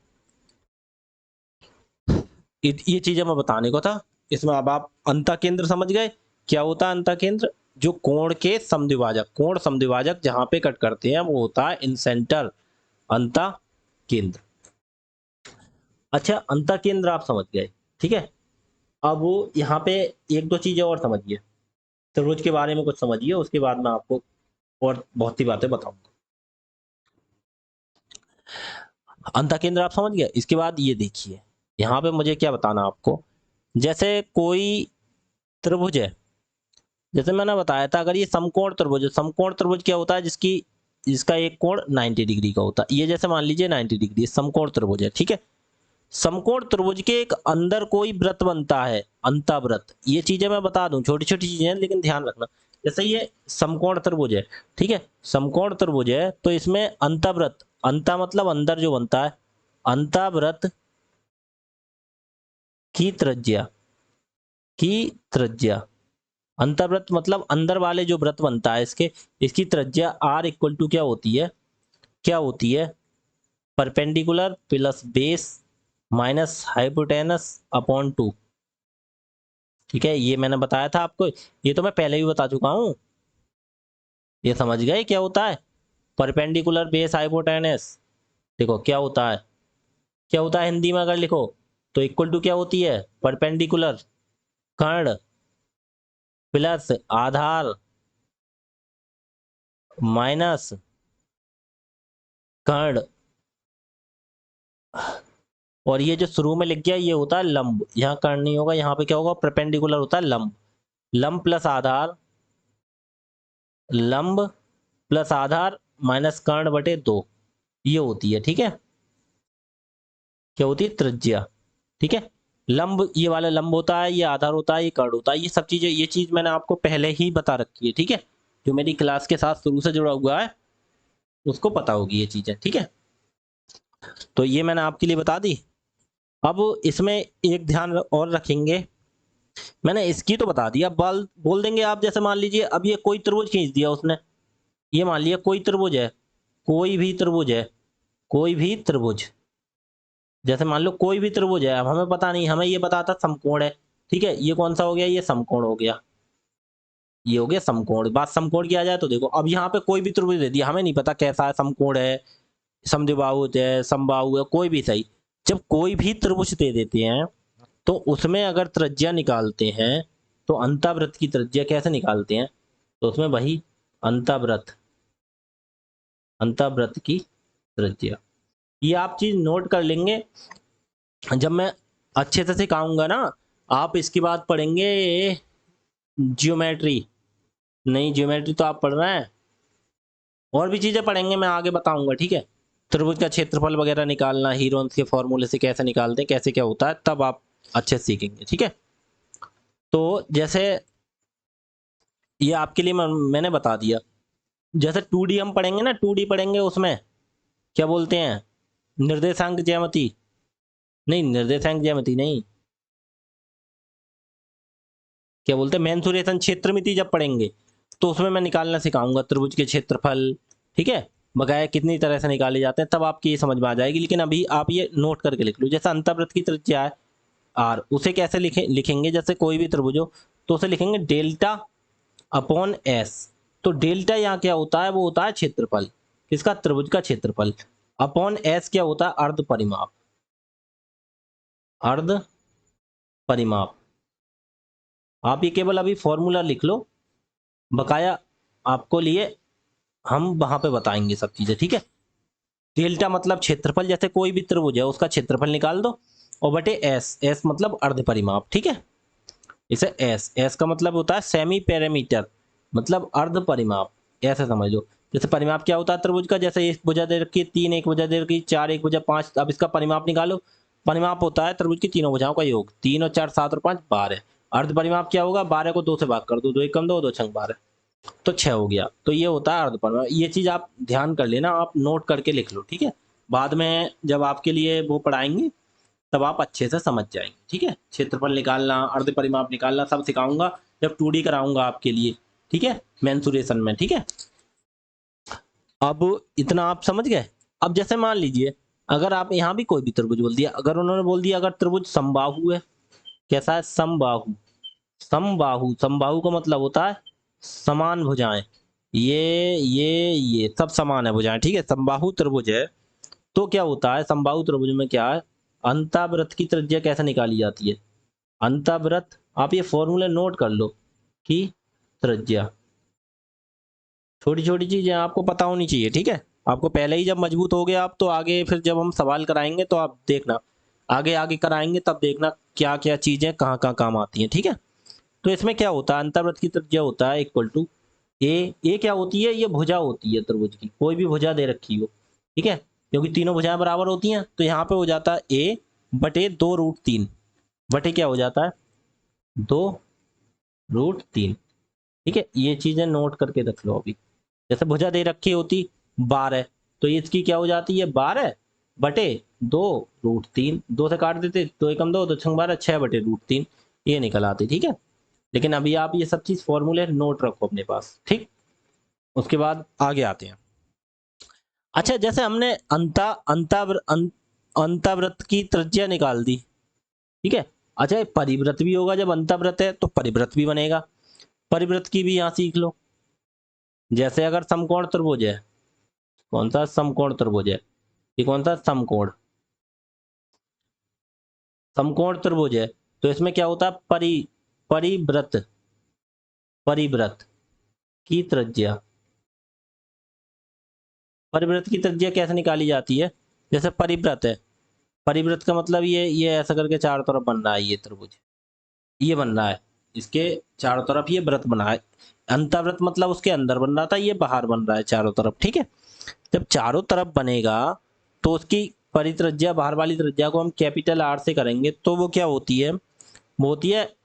ये चीजें मैं बताने को था। इसमें अब आप अंतः केंद्र समझ गए, क्या होता है अंतः केंद्र, जो कोण के समद्विभाजक, कोण समद्विभाजक जहां पे कट करते हैं वो होता है इन सेंटर अंतः केंद्र। अच्छा, अंतः केंद्र आप समझ गए, ठीक है। अब वो यहाँ पे एक दो चीजें और समझिए, त्रिभुज के बारे में कुछ समझिए, उसके बाद मैं आपको और बहुत सी बातें बताऊंगा। अंतः केंद्र आप समझ गए, इसके बाद ये देखिए यहाँ पे मुझे क्या बताना आपको, जैसे कोई त्रिभुज है, जैसे मैंने बताया था अगर ये समकोण त्रिभुज, समकोण त्रिभुज क्या होता है, जिसका एक कोण 90 डिग्री का होता है, ये जैसे मान लीजिए 90 डिग्री समकोण त्रिभुज है, ठीक है। समकोण त्रिभुज के एक अंदर कोई वृत्त बनता है, अंतःवृत्त, ये चीजें मैं बता दूं, छोटी छोटी चीजें हैं लेकिन ध्यान रखना। जैसे ये समकोण त्रिभुज है, ठीक है, समकोण त्रिभुज है तो इसमें अंतःवृत्त, अंता मतलब अंदर जो बनता है, अंतःवृत्त की त्रिज्या, की त्रिज्या, अंतर्वृत्त मतलब अंदर वाले जो वृत्त बनता है इसके, इसकी त्रिज्या r इक्वल टू क्या होती है, क्या होती है, perpendicular plus base minus hypotenuse upon 2, ठीक है। ये मैंने बताया था आपको, ये तो मैं पहले भी बता चुका हूं, ये समझ गए क्या होता है परपेंडिकुलर बेस हाइपोटेनस। देखो क्या होता है, क्या होता है हिंदी में अगर लिखो तो इक्वल टू क्या होती है, परपेंडिकुलर कर्ण प्लस आधार माइनस कर्ण, और ये जो शुरू में लिख गया ये होता है लंब, यहाँ कर्ण नहीं होगा, यहाँ पे क्या होगा परपेंडिकुलर होता है लंब, लंब प्लस आधार, लंब प्लस आधार माइनस कर्ण बटे 2, ये होती है, ठीक है, क्या होती है त्रिज्या, ठीक है। लंब ये वाला लंब होता है, ये आधार होता है, ये कर्ण होता है, ये सब चीजें, ये चीज मैंने आपको पहले ही बता रखी है, ठीक है, जो मेरी क्लास के साथ शुरू से जुड़ा हुआ है उसको पता होगी ये चीजें, ठीक है। तो ये मैंने आपके लिए बता दी। अब इसमें एक ध्यान और रखेंगे, मैंने इसकी तो बता दिया, बोल देंगे आप, जैसे मान लीजिए अब ये कोई त्रिभुज खींच दिया उसने, ये मान लिया कोई त्रिभुज है, कोई भी त्रिभुज है, कोई भी त्रिभुज, जैसे मान लो कोई भी त्रिभुज है, अब हमें पता नहीं, हमें ये पता था समकोण है, ठीक है, ये कौन सा हो गया, ये समकोण हो गया, ये हो गया समकोण, बात समकोण की आ जाए तो देखो अब यहाँ पे कोई भी त्रिभुज दे दिया, हमें नहीं पता कैसा है, समकोण है, समद्विबाहु है, समबाहु है, कोई भी सही, जब कोई भी त्रिभुज दे देते हैं तो उसमें अगर त्रिज्या निकालते हैं तो अंतःवृत्त की त्रिज्या कैसे निकालते हैं, तो उसमें वही अंतःवृत्त, अंतःवृत्त की त्रिज्या, ये आप चीज नोट कर लेंगे, जब मैं अच्छे से सिखाऊंगा ना, आप इसके बाद पढ़ेंगे जियोमेट्री, नहीं जियोमेट्री तो आप पढ़ रहे हैं, और भी चीजें पढ़ेंगे मैं आगे बताऊंगा, ठीक है। त्रिभुज का क्षेत्रफल वगैरह निकालना, हीरोन्स के फॉर्मूले से कैसे निकालते हैं, कैसे क्या होता है, तब आप अच्छे से सीखेंगे, ठीक है। तो जैसे ये आपके लिए मैंने बता दिया, जैसे 2D हम पढ़ेंगे ना, 2D पढ़ेंगे, उसमें क्या बोलते हैं, निर्देशांक ज्यामिति, नहीं निर्देशांक ज्यामिति नहीं, क्या बोलते हैं मेंसुरेशन क्षेत्रमिति जब पढ़ेंगे तो उसमें मैं निकालना सिखाऊंगा त्रिभुज के क्षेत्रफल, ठीक है, बकाया कितनी तरह से निकाले जाते हैं, तब आपकी ये समझ में आ जाएगी। लेकिन अभी आप ये नोट करके लिख लो, जैसे अंतःवृत्त की त्रिज्या है आर, उसे कैसे लिखेंगे, जैसे कोई भी त्रिभुज हो तो उसे लिखेंगे डेल्टा अपॉन एस, तो डेल्टा यहाँ क्या होता है, वो होता है क्षेत्रफल, किसका, त्रिभुज का क्षेत्रफल, अपॉन एस क्या होता है, अर्ध परिमाप, अर्ध परिमाप, आप ये केवल अभी फॉर्मूला लिख लो, बकाया आपको लिए हम वहां पे बताएंगे सब चीजें, ठीक है। डेल्टा मतलब क्षेत्रफल, जैसे कोई भी त्रिभुज है उसका क्षेत्रफल निकाल दो, और बटे एस, एस मतलब अर्ध परिमाप, ठीक है। इसे एस, एस का मतलब होता है सेमी पैरामीटर, मतलब अर्ध परिमाप, ऐसे समझ लो। जैसे परिमाप क्या होता है त्रिभुज का, जैसे एक भुजा दे रखी है, 3 एक भुजा दे रखी है, 4 एक भुजा 5, अब इसका परिमाप निकालो। परिमाप होता है त्रिभुज की तीनों भुजाओं का योग, 3 और 4 7 और 5 12। अर्ध परिमाप क्या होगा, 12 को 2 से भाग कर दो, 2 एक कम 2, 2 छंग 12, तो 6 हो गया। तो ये होता है अर्ध परिमाप। ये चीज आप ध्यान कर लेना, आप नोट करके लिख लो, ठीक है। बाद में जब आपके लिए वो पढ़ाएंगे तब आप अच्छे से समझ जाएंगे, ठीक है। क्षेत्रफल निकालना, अर्ध परिमाप निकालना सब सिखाऊंगा जब 2D कराऊंगा आपके लिए, ठीक है, मेंसुरेशन में, ठीक है। अब इतना आप समझ गए। अब जैसे मान लीजिए अगर आप यहाँ भी कोई भी त्रिभुज बोल दिया, अगर उन्होंने बोल दिया अगर त्रिभुज समबाहु है, कैसा है, समबाहु। समबाहु, समबाहु का मतलब होता है समान भुजाएं, ये सब समान है भुजाएं, ठीक है। समबाहु त्रिभुज है तो क्या होता है, समबाहु त्रिभुज में क्या है, अंतःवृत्त की त्रिज्या कैसे निकाली जाती है। अंतःवृत्त, आप ये फॉर्मूले नोट कर लो कि त्रिज्या, छोटी छोटी चीजें आपको पता होनी चाहिए, ठीक है। आपको पहले ही जब मजबूत हो गया आप, तो आगे फिर जब हम सवाल कराएंगे तो आप देखना, आगे आगे कराएंगे तब देखना क्या क्या चीजें कहाँ कहाँ काम आती हैं, ठीक है। तो इसमें क्या होता है, अंतर्वृत्त की त्रिज्या होता है इक्वल टू ए क्या होती है, ये भुजा होती है त्रिभुज की, कोई भी भुजा दे रखी हो, ठीक है, क्योंकि तीनों भुजाएं बराबर होती हैं, तो यहाँ पे हो जाता है ए बटे 2√3, बटे क्या हो जाता है 2√3, ठीक है। ये चीजें नोट करके रख लो अभी। जैसे भुजा दे रखी होती 12, तो ये इसकी क्या हो जाती है 12 बटे 2√3, 2 से काट देते, 2 एकम 2, 2 छंग 12, 6/√3, ये निकल आती, ठीक है। लेकिन अभी आप ये सब चीज फॉर्मूले नोट रखो अपने पास, ठीक। उसके बाद आगे आते हैं। अच्छा, जैसे हमने अंतावृत्त की त्रिज्या निकाल दी, ठीक है। अच्छा, ये परिवृत्त भी होगा, जब अंतावृत्त है तो परिवृत्त भी बनेगा, परिवृत्त की भी यहाँ सीख लो। जैसे अगर समकोण त्रिभुज है, कौन सा समकोण त्रिभुज है, ये कौन सा समकोण, समकोण त्रिभुज है, तो इसमें क्या होता है परिवृत्त, परिवृत्त की त्रिज्या, परिवृत्त की त्रिज्या कैसे निकाली जाती है। जैसे परिवृत्त है, परिवृत्त का मतलब ये ऐसा करके चारों तरफ बन रहा है, ये त्रिभुज ये बन रहा है, इसके चारों तरफ ये व्रत बना है। अंतःव्रत मतलब उसके अंदर बन रहा था, ये बाहर बन रहा है चारों तरफ, ठीक है। जब चारों तरफ बनेगा तो उसकी परित्रिज्या, बाहर वाली त्रिज्या को हम कैपिटल आर से करेंगे तो वो क्या होती है, वो होती है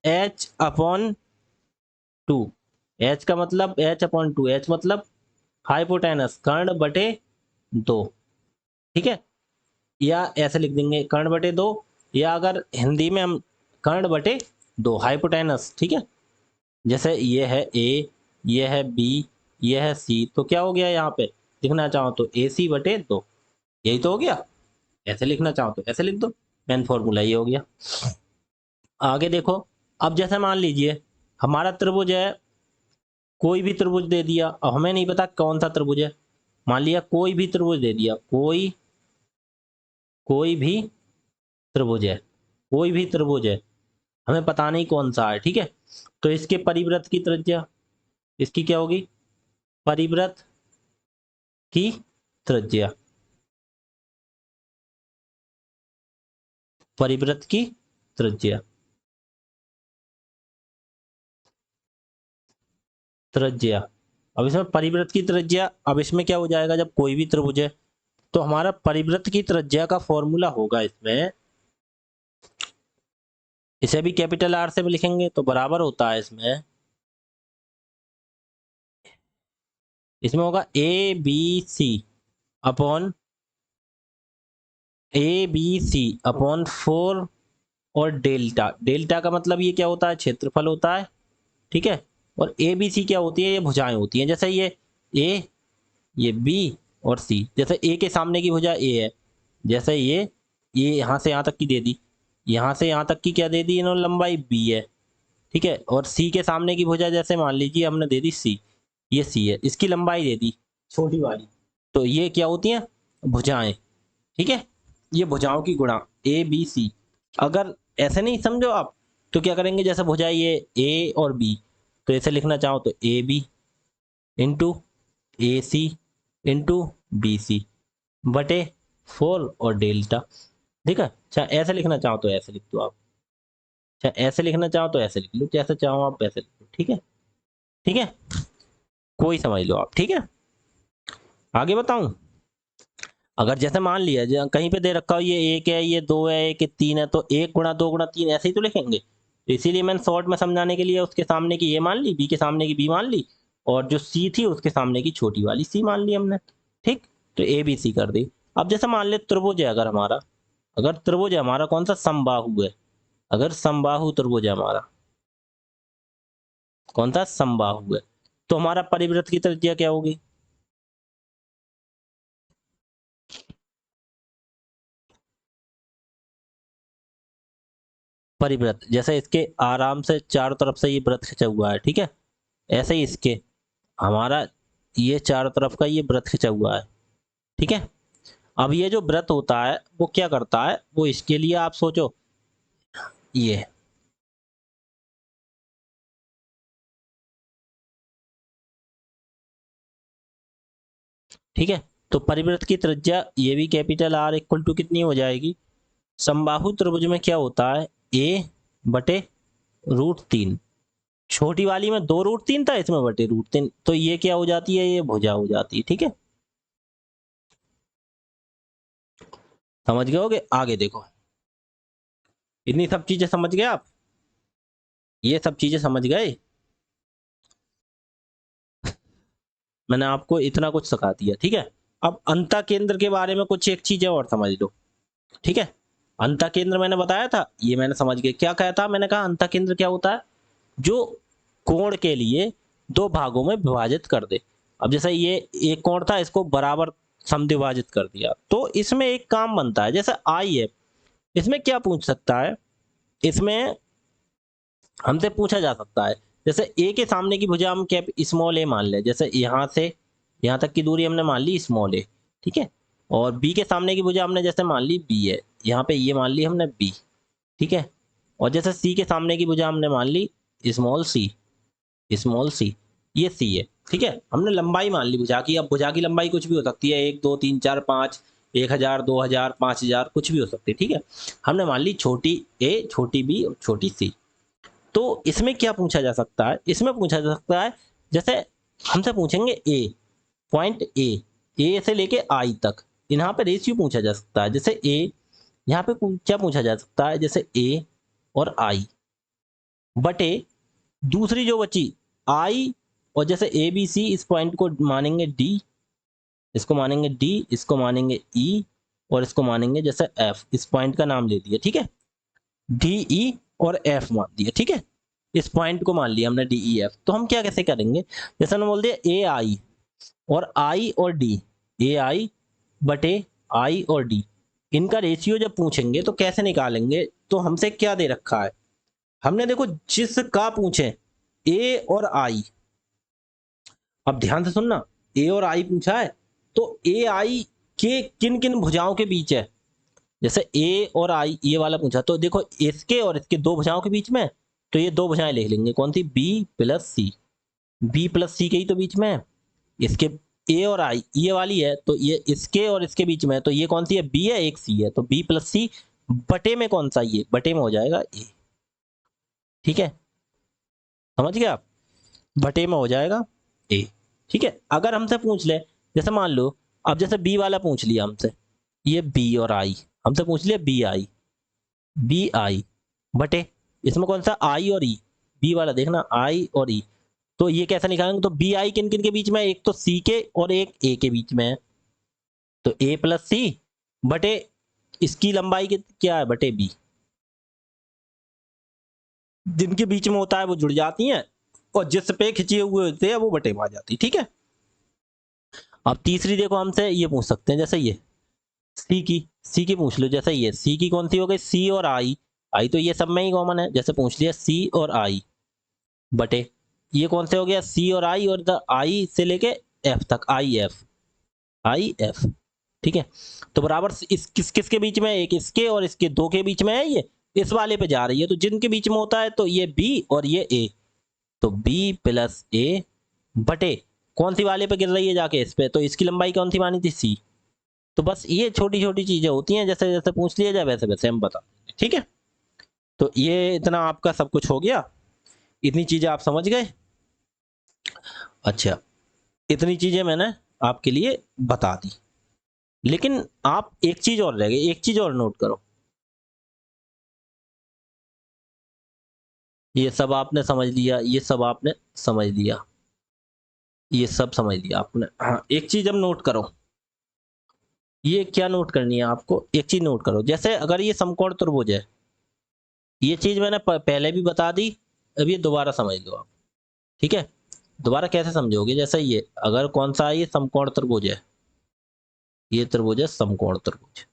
H/2। एच का मतलब H/2, एच मतलब हाइपोटेनस, कर्ण बटे 2, ठीक है। या ऐसे लिख देंगे कर्ण बटे 2, या अगर हिंदी में हम कर्ण बटे 2 हाइपोटेनस, ठीक है। जैसे ये है ए, ये है बी, ये है सी, तो क्या हो गया यहाँ पे, लिखना चाहो तो AC/2, यही तो हो गया। ऐसे लिखना चाहो तो ऐसे लिख दो, मेन फॉर्मूला ये हो गया। आगे देखो, अब जैसे मान लीजिए हमारा त्रिभुज है, कोई भी त्रिभुज दे दिया, अब हमें नहीं पता कौन सा त्रिभुज है, मान लिया कोई भी त्रिभुज दे दिया, कोई भी त्रिभुज है, कोई भी त्रिभुज है, हमें पता नहीं कौन सा है, ठीक है। तो इसके परिवृत्त की त्रिज्या, इसकी क्या होगी, परिवृत्त की त्रिज्या, परिवृत्त की त्रिज्या, त्रिज्या। अब इसमें परिवृत्त की त्रिज्या, अब इसमें क्या हो जाएगा, जब कोई भी त्रिभुज है तो हमारा परिवृत्त की त्रिज्या का फॉर्मूला होगा इसमें, इसे भी कैपिटल आर से भी लिखेंगे तो बराबर होता है इसमें, इसमें होगा अपॉन A B C/4, और डेल्टा, डेल्टा का मतलब ये क्या होता है, क्षेत्रफल होता है, ठीक है। और ABC क्या होती है, ये भुजाएं होती हैं, जैसे ये A, ये B और C। जैसे A के सामने की भुजा A है, जैसे ये यहाँ से यहाँ तक की दे दी, यहाँ से यहाँ तक की क्या दे दी इन्होंने, लंबाई B है, ठीक है। और C के सामने की भुजा जैसे मान लीजिए हमने दे दी C, ये C है, इसकी लंबाई दे दी छोटी वाली, तो ये क्या होती हैं, भुजाएं, ठीक है। ये भुजाओं की गुणा ABC। अगर ऐसे नहीं समझो आप तो क्या करेंगे, जैसे भुजा ये A और B, तो ऐसे लिखना चाहो तो AB into AC into BC बटे 4 और डेल्टा, ठीक है। अच्छा, ऐसे लिखना चाहो तो ऐसे लिख दो आप, चाहे ऐसे लिखना चाहो तो ऐसे लिख लो, जैसे चाहो आप वैसे लिख लो। ठीक है, ठीक है, कोई समझ लो आप। ठीक है, आगे बताऊं। अगर जैसे मान लिया कहीं पे दे रखा हो ये एक है, ये दो है, एक तीन है, तो एक गुणा दो गुणा तीन ऐसे ही तो लिखेंगे। तो इसीलिए मैंने शॉर्ट में समझाने के लिए उसके सामने की ए मान ली, बी के सामने की बी मान ली, और जो सी थी उसके सामने की छोटी वाली सी मान ली हमने। ठीक, तो ए बी सी कर दी। अब जैसे मान ले त्रिभुज है अगर हमारा, अगर त्रिभुज है हमारा कौन सा, समबाहु है। अगर समबाहु त्रिभुज है हमारा, कौन सा, समबाहु है, तो हमारा परिवृत्त की त्रिज्या क्या होगी। परिवृत्त जैसे इसके आराम से चारों तरफ से ये वृत्त खिंचा हुआ है, ठीक है, ऐसे ही इसके हमारा ये चारों तरफ का ये वृत्त खिंचा हुआ है। ठीक है, अब ये जो वृत्त होता है वो क्या करता है, वो इसके लिए आप सोचो ये, ठीक है, तो परिवृत्त की त्रिज्या ये भी कैपिटल आर इक्वल टू कितनी हो जाएगी, समबाहु त्रिभुज में क्या होता है, ए बटे रूट तीन। छोटी वाली में दो रूट तीन था, इसमें बटे रूट तीन, तो ये क्या हो जाती है, ये भुजा हो जाती है। ठीक है, समझ गए होगे। आगे देखो, इतनी सब चीजें समझ गए आप, ये सब चीजें समझ गए, मैंने आपको इतना कुछ सिखा दिया। ठीक है, अब अंतः केंद्र के बारे में कुछ एक चीजें और समझ लो। ठीक है, अंतः केंद्र मैंने बताया था, ये मैंने समझ गया क्या कहा था, मैंने कहा अंतः केंद्र क्या होता है, जो कोण के लिए दो भागों में विभाजित कर दे। अब जैसे ये एक कोण था, इसको बराबर समद्विभाजित कर दिया, तो इसमें एक काम बनता है, जैसे आई है, इसमें क्या पूछ सकता है, इसमें हमसे पूछा जा सकता है, जैसे ए के सामने की भुजा हम कैप स्मॉल ए मान ले, जैसे यहाँ से यहाँ तक की दूरी हमने मान ली स्मॉल ए, ठीक है, और बी के सामने की भुजा हमने जैसे मान ली बी है, यहाँ पे ये मान ली हमने बी, ठीक है, और जैसे सी के सामने की भुजा हमने मान ली स्मॉल सी, स्मॉल सी, ये सी है। ठीक है, हमने लंबाई मान ली भुजा की, अब भुजा की लंबाई कुछ भी हो सकती है, एक दो तीन चार पाँच, 1000 2000 5000 कुछ भी हो सकती है। ठीक है, हमने मान ली छोटी ए छोटी बी और छोटी सी। तो इसमें क्या पूछा जा सकता है, इसमें पूछा जा सकता है, जैसे हमसे पूछेंगे ए पॉइंट ए से लेके आई तक, यहाँ पे रेशियो पूछा जा सकता है, जैसे ए यहाँ पे क्या पूछा जा सकता है, जैसे ए और आई बटे दूसरी जो बची आई, और जैसे ए बी सी इस पॉइंट को मानेंगे डी, इसको मानेंगे डी, इसको मानेंगे ई, और इसको मानेंगे जैसे एफ, इस पॉइंट का नाम ले दिया। ठीक है, डी ई और एफ मान दिया। ठीक है, इस पॉइंट को मान लिया हमने डी ई एफ। तो हम क्या कैसे करेंगे, जैसे हमने बोल दिया ए आई और डी, ए आई बटे आई और डी, इनका रेशियो जब पूछेंगे तो कैसे निकालेंगे, तो हमसे क्या दे रखा है, हमने देखो जिसका पूछे ए और आई, अब ध्यान से सुनना, ए और आई पूछा है, तो ए आई के किन किन भुजाओं के बीच है, जैसे ए और आई ये वाला पूछा, तो देखो इसके और इसके दो भुजाओं के बीच में, तो ये दो भुजाएं लिख लेंगे, कौन सी, बी प्लस सी, बी प्लस सी के ही तो बीच में है, इसके ए और आई ये वाली है, तो ये इसके और इसके बीच में है, तो ये कौन सी है, बी है, एक सी है, तो बी प्लस सी बटे में कौन सा, ये बटे में हो जाएगा ए। ठीक है, समझ गए आप, बटे में हो जाएगा ए। ठीक है, अगर हमसे पूछ ले, जैसे मान लो अब जैसे बी वाला पूछ लिया हमसे, ये बी और आई हमसे पूछ लिया, बी आई बटे इसमें कौन सा, आई और ई, बी वाला देखना आई और ई, तो ये कैसे निकालेंगे, तो बी आई किन किन के बीच में है, एक तो सी के और एक ए के बीच में है, तो ए प्लस सी बटे इसकी लंबाई क्या है, बटे बी, जिनके बीच में होता है वो जुड़ जाती हैं, और जिस पे खिंचे हुए होते हैं वो बटे में आ जाती है। ठीक है, अब तीसरी देखो हमसे ये पूछ सकते हैं, जैसे ये सी की पूछ लो, जैसे ये सी की कौन सी हो गई, सी और आई, आई तो ये सब में ही कॉमन है, जैसे पूछ लिया सी और आई बटे ये कौन से हो गया, सी और आई, और इधर आई से लेके एफ तक, आई एफ। ठीक है, तो बराबर इस किस के बीच में, एक इसके और इसके दो के बीच में है, ये इस वाले पे जा रही है, तो जिनके बीच में होता है तो ये बी और ये ए, तो बी प्लस ए बटे कौन सी वाले पे गिर रही है जाके, इस पे, तो इसकी लंबाई कौन सी मानी थी, सी। तो बस ये छोटी छोटी चीजें होती हैं, जैसे जैसे पूछ लिया जाए वैसे वैसे हम बता। ठीक है, तो ये इतना आपका सब कुछ हो गया, इतनी चीजें आप समझ गए। अच्छा, इतनी चीजें मैंने आपके लिए बता दी, लेकिन आप एक चीज और रह गई, एक चीज और नोट करो। ये सब आपने समझ लिया, ये सब आपने समझ लिया, ये सब समझ लिया आपने। हाँ, एक चीज अब नोट करो। ये क्या नोट करनी है आपको, एक चीज नोट करो। जैसे अगर ये समकोण त्रिभुज है, ये चीज मैंने पहले भी बता दी, अब ये दोबारा समझ लो आप। ठीक है, दोबारा कैसे समझोगे? जैसे ये अगर कौन सा है, ये समकोण त्रिभुज है, ये त्रिभुज है समकोण त्रिभुज,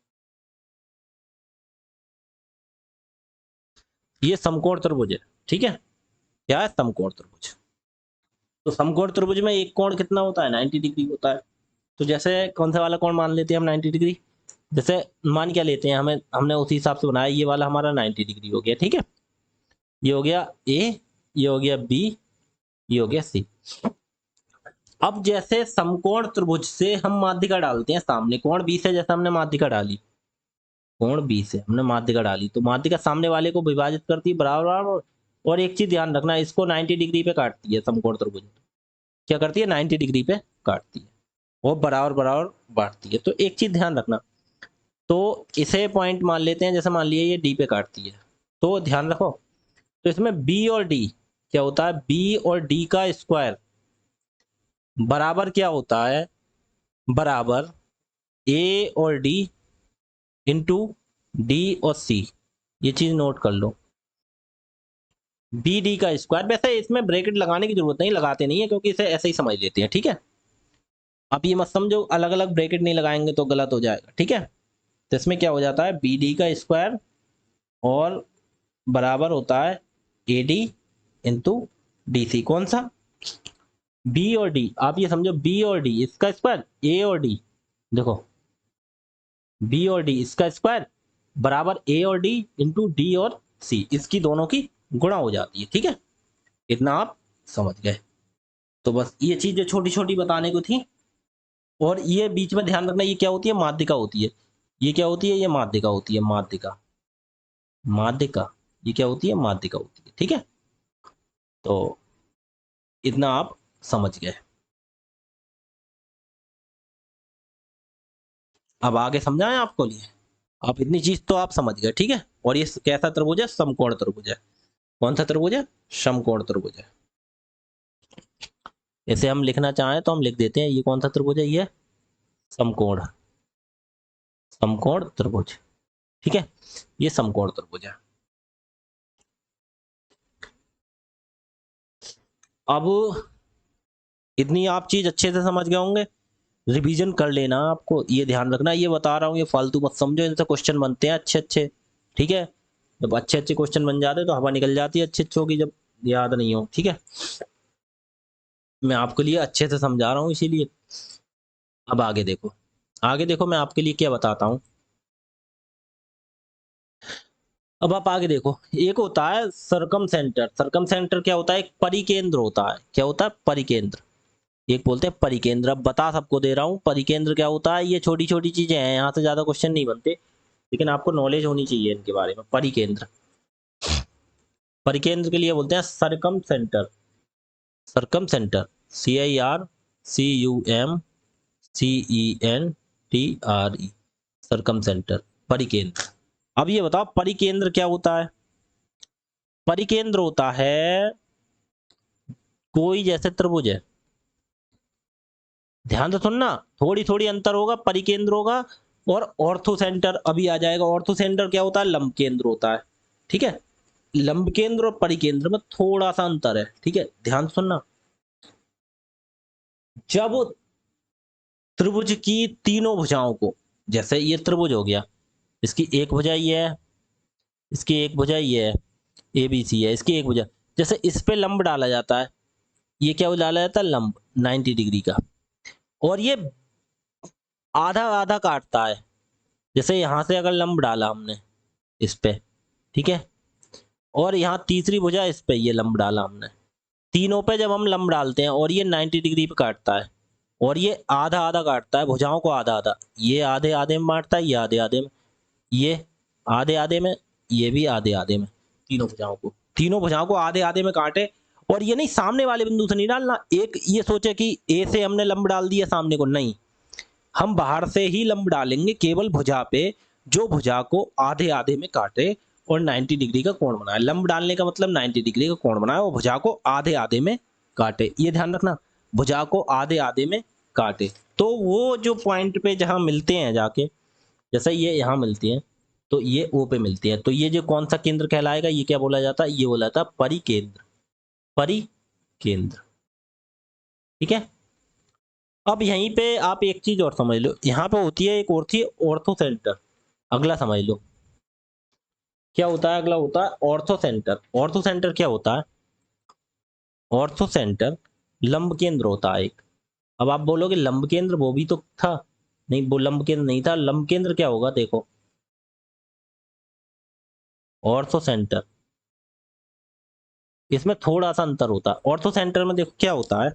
ये समकोण त्रिभुज है। ठीक है, क्या है? समकोण त्रिभुज। तो समकोण त्रिभुज में एक कोण कितना होता है? 90 डिग्री होता है। तो जैसे कौन सा वाला कोण मान लेते हैं हम 90 डिग्री? जैसे मान क्या लेते हैं, हमें हमने उसी हिसाब से बनाया, ये वाला हमारा 90 डिग्री हो गया। ठीक है, ये हो गया ए, ये हो गया बी, ये हो गया सी। अब जैसे समकोण त्रिभुज से हम माध्यिका डालते हैं सामने, कोण बी से जैसे हमने माध्यिका डाली, कोण बी से हमने माध्यिका डाली, तो माध्यिका सामने वाले को विभाजित करती है बराबर बराबर। और एक चीज ध्यान रखना, इसको 90 डिग्री पे काटती है समकोण त्रिभुज। क्या करती है? 90 डिग्री पे काटती है और बराबर बराबर बांटती है। तो एक चीज ध्यान रखना, तो इसे पॉइंट मान लेते हैं, जैसे मान लिया ये डी पे काटती है, तो ध्यान रखो। तो इसमें बी और डी क्या होता है? बी और डी का स्क्वायर बराबर क्या होता है? बराबर ए और डी इंटू डी और सी। ये चीज नोट कर लो, बी डी का स्क्वायर। वैसे इसमें ब्रैकेट लगाने की जरूरत नहीं, लगाते नहीं है, क्योंकि इसे ऐसे ही समझ लेते हैं। ठीक है, आप ये मत समझो अलग अलग ब्रैकेट नहीं लगाएंगे तो गलत हो जाएगा। ठीक है, तो इसमें क्या हो जाता है? बी डी का स्क्वायर और बराबर होता है A D into D C. कौन सा? बी और डी। आप ये समझो, बी और डी इसका स्क्वायर, ए और डी, देखो बी और डी इसका स्क्वायर बराबर ए और डी इंटू डी और सी, इसकी दोनों की गुणा हो जाती है। ठीक है, इतना आप समझ गए। तो बस ये चीजें छोटी छोटी बताने को थी। और ये बीच में ध्यान रखना, ये क्या होती है? माध्यिका होती है। ये क्या होती है? ये माध्यिका होती है, माध्यिका, माध्यिका। ये क्या होती है? माध्यिका होती है। ठीक है, तो इतना आप समझ गए। अब आगे समझाएं आपको लिए, आप इतनी चीज तो आप समझ गए। ठीक है, और ये कैसा त्रिभुज है? समकोण त्रिभुज है। कौन सा त्रिभुज है? समकोण त्रिभुज है। इसे हम लिखना चाहें तो हम लिख देते हैं, ये कौन सा त्रिभुज है? ये समकोण, समकोण त्रिभुज। ठीक है, ये समकोण त्रिभुज है। अब इतनी आप चीज अच्छे से समझ गए होंगे, रिवीजन कर लेना आपको, ये ध्यान रखना। ये बता रहा हूँ, ये फालतू मत समझो, इनसे क्वेश्चन बनते हैं अच्छे अच्छे। ठीक है, जब अच्छे अच्छे क्वेश्चन बन जाते हैं तो हवा निकल जाती है अच्छे अच्छों की, जब याद नहीं हो। ठीक है, मैं आपके लिए अच्छे से समझा रहा हूँ इसीलिए। अब आगे देखो, आगे देखो मैं आपके लिए क्या बताता हूँ। अब आप आगे देखो, एक होता है सरकम सेंटर। सरकम सेंटर क्या होता है? एक परिकेंद्र होता है। क्या होता है? परिकेंद्र। एक बोलते हैं परिकेंद्र। अब बता सबको दे रहा हूँ, परिकेंद्र क्या होता है। ये छोटी छोटी चीजें हैं, यहाँ से ज्यादा क्वेश्चन नहीं बनते, लेकिन आपको नॉलेज होनी चाहिए इनके बारे में। परिकेंद्र, परिकेंद्र के लिए बोलते हैं circumcentre. Circumcentre, CIRCUMCENTRE, circumcentre, परिकेंद्र। अब ये बताओ परिकेंद्र क्या होता है? परिकेंद्र होता है कोई जैसे त्रिभुज है, ध्यान से सुनना, थोड़ी थोड़ी अंतर होगा। परिकेंद्र होगा और ऑर्थो सेंटर अभी आ जाएगा। ऑर्थो सेंटर क्या होता है? लंब केंद्र होता है। ठीक है, लंब केंद्र और परिकेंद्र में थोड़ा सा अंतर है। ठीक है, ध्यान से सुनना। जब त्रिभुज की तीनों भुजाओं को, जैसे ये त्रिभुज हो गया, इसकी एक भुजा ये है, इसकी एक भुजा ये है, ABC है, इसकी एक भुजा, जैसे इस पे लंब डाला जाता है, ये क्या डाला जाता है? लंब 90 डिग्री का। और ये आधा आधा काटता है। जैसे यहां से अगर लंब डाला हमने इस पे, ठीक है, और यहाँ तीसरी भुजा इस पे ये लंब डाला हमने, तीनों पे जब हम लंब डालते हैं और ये 90 डिग्री पे काटता है, और ये आधा आधा काटता है, भुजाओं को आधा आधा, ये आधे आधे में बांटता है, ये आधे आधे में, ये आधे आधे में, ये भी आधे आधे में। तीनों भुजाओं को आधे आधे में काटे, और ये नहीं सामने वाले बिंदु से नहीं डालना, एक ये सोचे कि ए से हमने लंब डाल दिया सामने को, नहीं, हम बाहर से ही लंब डालेंगे केवल भुजा पे, जो भुजा को आधे आधे में काटे और 90 डिग्री का कोण बनाए। लंब डालने का मतलब 90 डिग्री का कोण बनाए और भुजा को आधे आधे में काटे, ये ध्यान रखना, भुजा को आधे आधे में काटे। तो वो जो पॉइंट पे जहां मिलते हैं जाके, जैसे ये यहाँ मिलती हैं तो ये ओ पे मिलती है, तो ये जो कौन सा केंद्र कहलाएगा, ये क्या बोला जाता है, ये बोला जाता है परिकेंद्र, परिकेंद्र। ठीक है, अब यहीं पे आप एक चीज और समझ लो, यहाँ पे होती है एक और थी ऑर्थो सेंटर, अगला समझ लो क्या होता है, अगला होता है ऑर्थो सेंटर। ऑर्थो सेंटर क्या होता है, ऑर्थो सेंटर लंब केंद्र होता है एक। अब आप बोलोगे लंब केंद्र वो भी तो था, नहीं वो लंब केंद्र नहीं था, लंब केंद्र क्या होगा, देखो ऑर्थो सेंटर, इसमें थोड़ा सा अंतर होता है। ऑर्थो सेंटर में देखो क्या होता है,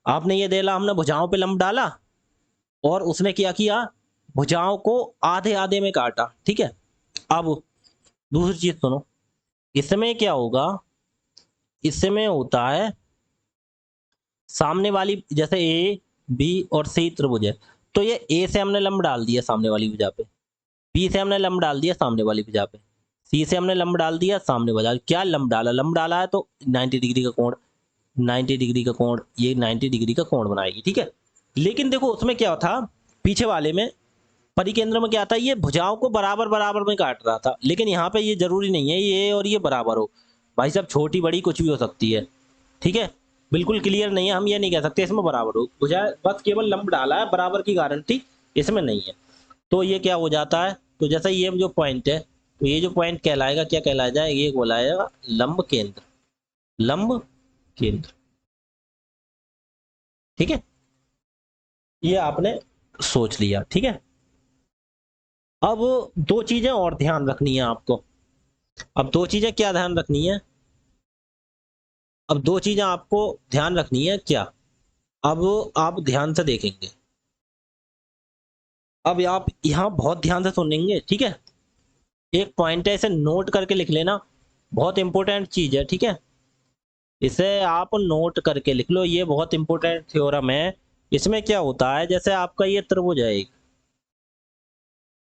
आपने ये देखा हमने भुजाओं पे लंब डाला और उसने क्या किया, भुजाओं को आधे आधे में काटा, ठीक है। अब दूसरी चीज सुनो, इसमें क्या होगा, इसमें होता है सामने वाली, जैसे ए बी और सी त्रिभुज है, तो ये ए से हमने लंब डाल दिया सामने वाली भुजा पे, बी से हमने लंब डाल दिया सामने वाली भुजा पे, सी से हमने लंब डाल दिया सामने वाला, क्या लंब डाला, लंब डाला है तो 90 डिग्री का कोण, 90 डिग्री का कोण, ये 90 डिग्री का कोण बनाएगी, ठीक है। लेकिन देखो उसमें क्या था, पीछे वाले में परिकेंद्र में क्या था, ये भुजाओं को बराबर बराबर में काट रहा था, लेकिन यहाँ पे ये जरूरी नहीं है ये और ये बराबर हो, भाई साहब छोटी बड़ी कुछ भी हो सकती है, ठीक है, बिल्कुल क्लियर नहीं है, हम ये नहीं कह सकते इसमें बराबर हो, भुजा बस केवल लंब डाला है, बराबर की गारंटी इसमें नहीं है। तो ये क्या हो जाता है, तो जैसा ये जो पॉइंट है, तो ये जो पॉइंट कहलाएगा, क्या कहलाया जाए, ये बोला जाएगा लंब केंद्र, लंब केंद्र, ठीक है, ये आपने सोच लिया, ठीक है। अब दो चीजें और ध्यान रखनी है आपको, अब दो चीजें क्या ध्यान रखनी है, अब दो चीजें आपको ध्यान रखनी है क्या, अब आप ध्यान से देखेंगे, अब आप यहाँ बहुत ध्यान से सुनेंगे, ठीक है। एक पॉइंट है, इसे नोट करके लिख लेना, बहुत इंपॉर्टेंट चीज है, ठीक है, इसे आप नोट करके लिख लो, ये बहुत इंपॉर्टेंट थ्योरम है। इसमें क्या होता है, जैसे आपका ये त्रिभुज है एक,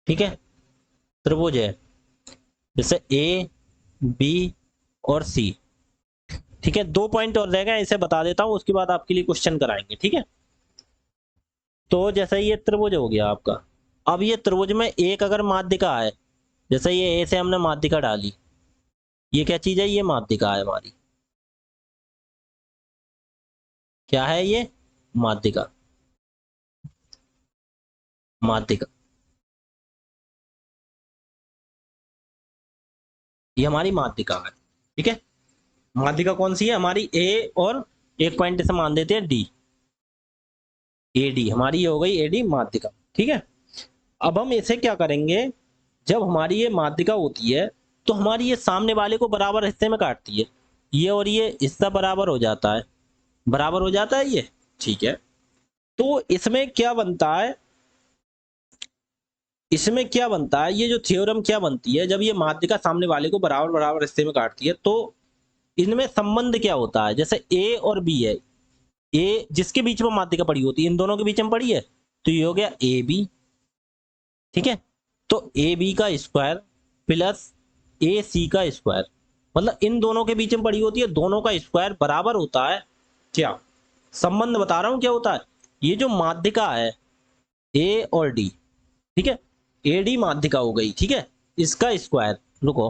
ठीक है, त्रिभुज है, जैसे ए बी और सी, ठीक है, दो पॉइंट और रह गए, इसे बता देता हूं, उसके बाद आपके लिए क्वेश्चन कराएंगे, ठीक है। तो जैसे ये त्रिभुज हो गया आपका, अब ये त्रिभुज में एक अगर माध्यिका है, जैसे ये ए से हमने माध्यिका डाली, ये क्या चीज है, ये माध्यिका है हमारी, क्या है ये, माध्यिका, माध्यिका, ये हमारी माध्यिका है, ठीक है। माध्यिका कौन सी है हमारी, ए और एक पॉइंट से मान देते हैं डी, ए डी हमारी ये हो गई, ए डी माध्यिका, ठीक है। अब हम इसे क्या करेंगे, जब हमारी ये माध्यिका होती है तो हमारी ये सामने वाले को बराबर हिस्से में काटती है, ये और ये हिस्सा बराबर हो जाता है, बराबर हो जाता है ये, ठीक है। तो इसमें क्या बनता है, इसमें क्या बनता है, ये जो थ्योरम क्या बनती है, जब ये माध्यिका सामने वाले को बराबर बराबर हिस्से में काटती है तो इनमें संबंध क्या होता है, जैसे ए और बी है, ए जिसके बीच में माध्यिका पड़ी होती है, इन दोनों के बीच में पड़ी है, तो ये हो गया ए बी, ठीक है। तो ए बी का स्क्वायर प्लस ए सी का स्क्वायर, मतलब इन दोनों के बीच में पड़ी होती है, दोनों का स्क्वायर बराबर होता है क्या, संबंध बता रहा हूं क्या होता है, ये जो माध्यिका है ए और डी, ठीक है, ए डी माध्यिका हो गई, ठीक है, इसका स्क्वायर, रुको,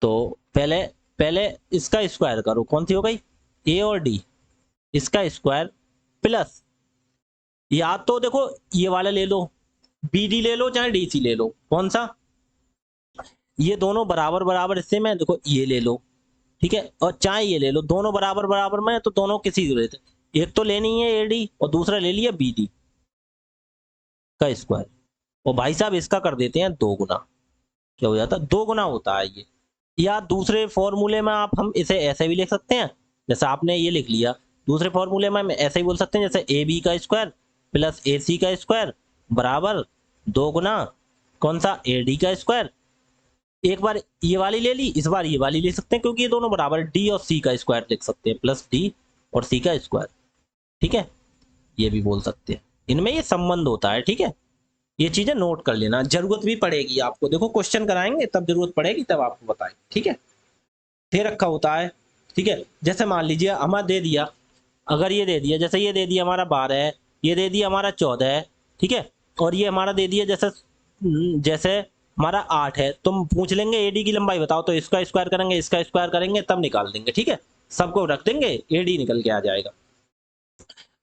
तो पहले पहले इसका स्क्वायर करो, कौन सी हो गई, ए और डी, इसका स्क्वायर प्लस, या तो देखो ये वाला ले लो, बी डी ले लो चाहे डी सी ले लो, कौन सा, ये दोनों बराबर बराबर हिस्से में, देखो ये ले लो, ठीक है, और चाहे ये ले लो, दोनों बराबर बराबर में, तो दोनों किसी को लेते, एक तो लेनी है एडी और दूसरा ले लिया बी डी का स्क्वायर, और भाई साहब इसका कर देते हैं दो गुना, क्या हो जाता है, दो गुना होता है ये। या दूसरे फॉर्मूले में आप हम इसे ऐसे भी लिख सकते हैं, जैसे आपने ये लिख लिया, दूसरे फॉर्मूले में हम ऐसे ही बोल सकते हैं, जैसे ए बी का स्क्वायर प्लस ए सी का स्क्वायर बराबर दो गुना कौन सा, ए डी का स्क्वायर, एक बार ये वाली ले ली, इस बार ये वाली ले सकते हैं, क्योंकि ये दोनों बराबर, डी और सी का स्क्वायर लिख सकते हैं, प्लस डी और सी का स्क्वायर। ठीक है, ये भी बोल सकते हैं, इनमें ये संबंध होता है। ठीक है, ये चीजें नोट कर लेना, जरूरत भी पड़ेगी आपको, देखो क्वेश्चन कराएंगे तब जरूरत पड़ेगी, तब आपको बताएंगे। ठीक है, दे रखा होता है। ठीक है, जैसे मान लीजिए हमें दे दिया, अगर ये दे दिया, जैसे ये दे दिया हमारा 12 है, ये दे दिया हमारा 14 है। ठीक है, और ये हमारा दे दिया जैसे जैसे हमारा 8 है, तुम पूछ लेंगे एडी की लंबाई बताओ, तो इसका स्क्वायर करेंगे, इसका स्क्वायर करेंगे, तब निकाल देंगे। ठीक है, सबको रख देंगे, एडी निकल के आ जाएगा।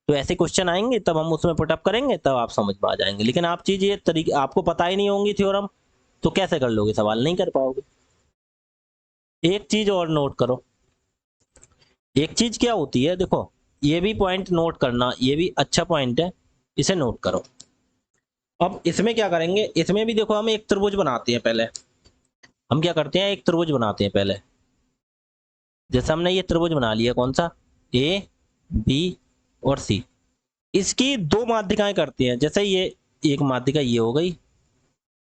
तो ऐसे क्वेश्चन आएंगे तब हम उसमें पुटअप करेंगे, तब आप समझ में आ जाएंगे। लेकिन आप चीज ये तरीके आपको पता ही नहीं होंगी थ्योरम, तो कैसे कर लोगे, सवाल नहीं कर पाओगे। एक चीज और नोट करो, एक चीज क्या होती है, देखो ये भी पॉइंट नोट करना, ये भी अच्छा पॉइंट है, इसे नोट करो। अब इसमें क्या करेंगे, इसमें भी देखो हम एक त्रिभुज बनाते हैं पहले। हम क्या करते हैं, एक त्रिभुज बनाते हैं पहले। जैसे हमने ये त्रिभुज बना लिया, कौन सा, ए बी और सी, इसकी दो माध्यिकाएं करते हैं। जैसे ये एक माध्यिका ये हो गई,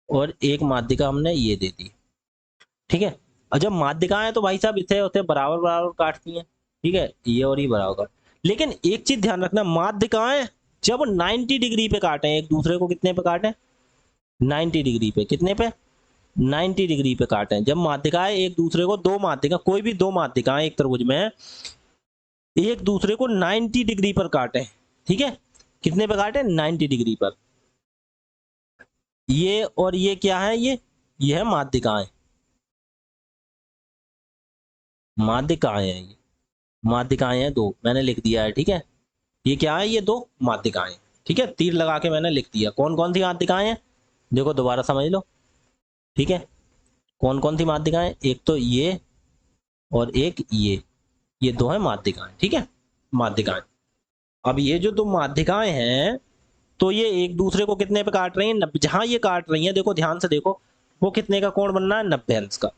और एक माध्यिका हमने ये दे दी। ठीक है, और जब माध्यिकाएं तो भाई साहब इसे उसे बराबर बराबर काटती हैं। ठीक है, ये और ये बराबर, लेकिन एक चीज ध्यान रखना, माध्यिकाएं जब 90 डिग्री पे काटें, एक दूसरे को कितने पे काटें, 90 डिग्री पे, कितने पे, 90 डिग्री पे काटें। जब माध्यिकाएं एक दूसरे को, दो माध्यिका, कोई भी दो माध्यिकाएं एक त्रिभुज में एक दूसरे को 90 डिग्री पर काटें। ठीक है, कितने पे काटें, 90 डिग्री पर। ये और ये क्या है, ये है माध्यिकाएं, माध्यिकाएं हैं ये, माध्यिकाएं हैं दो, मैंने लिख दिया है। ठीक है, ये क्या है, ये दो माध्यिकाएं। ठीक है, तीर लगा के मैंने लिख दिया, कौन कौन सी माध्यिकाएं हैं, देखो दोबारा समझ लो। ठीक है, कौन कौन सी माध्यिकाएं, एक तो ये और एक ये दो है माध्यिकाएं। ठीक है, माध्यिकाएं। अब ये जो दो माध्यिकाएं हैं, तो ये एक दूसरे को कितने पे काट रही हैं, 90। जहां ये काट रही हैं, देखो ध्यान से देखो, वो कितने का कोण बनना है, 90 अंश का।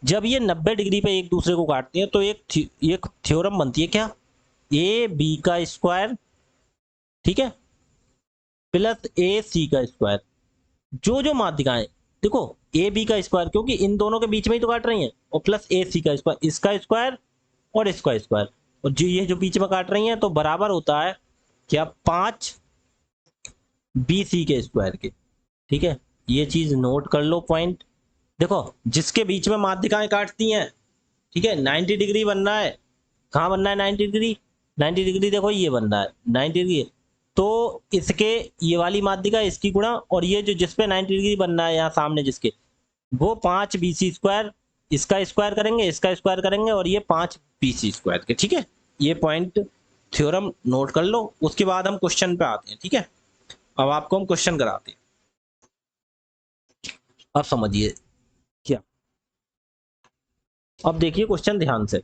जब ये 90 डिग्री पे एक दूसरे को काटती है, तो एक थ्योरम बनती है, क्या, ए बी का स्क्वायर, ठीक है, प्लस ए सी का स्क्वायर। जो जो माध्यिकाएं, देखो ए बी का स्क्वायर, क्योंकि इन दोनों के बीच में ही तो काट रही हैं, और प्लस ए सी का स्क्वायर, इसका स्क्वायर और इसका स्क्वायर, और जो ये जो बीच में काट रही हैं, तो बराबर होता है क्या, 5 बी सी के स्क्वायर के। ठीक है, ये चीज नोट कर लो पॉइंट। देखो जिसके बीच में माध्यिकाएं काटती हैं, ठीक है, 90 डिग्री बनना है, कहाँ बनना है 90 डिग्री, 90 डिग्री देखो ये बनना है 90 डिग्री, तो इसके ये वाली माध्यिका इसकी गुणा, और ये जो जिसपे 90 डिग्री बनना है यहाँ सामने जिसके, वो 5 बी सी स्क्वायर, इसका स्क्वायर करेंगे, इसका स्क्वायर करेंगे, और ये 5 बी सी स्क्वायर के। ठीक है, ये पॉइंट थ्योरम नोट कर लो, उसके बाद हम क्वेश्चन पे आते हैं। ठीक है, अब आपको हम क्वेश्चन कराते हैं, अब समझिए क्या। अब देखिए क्वेश्चन ध्यान से,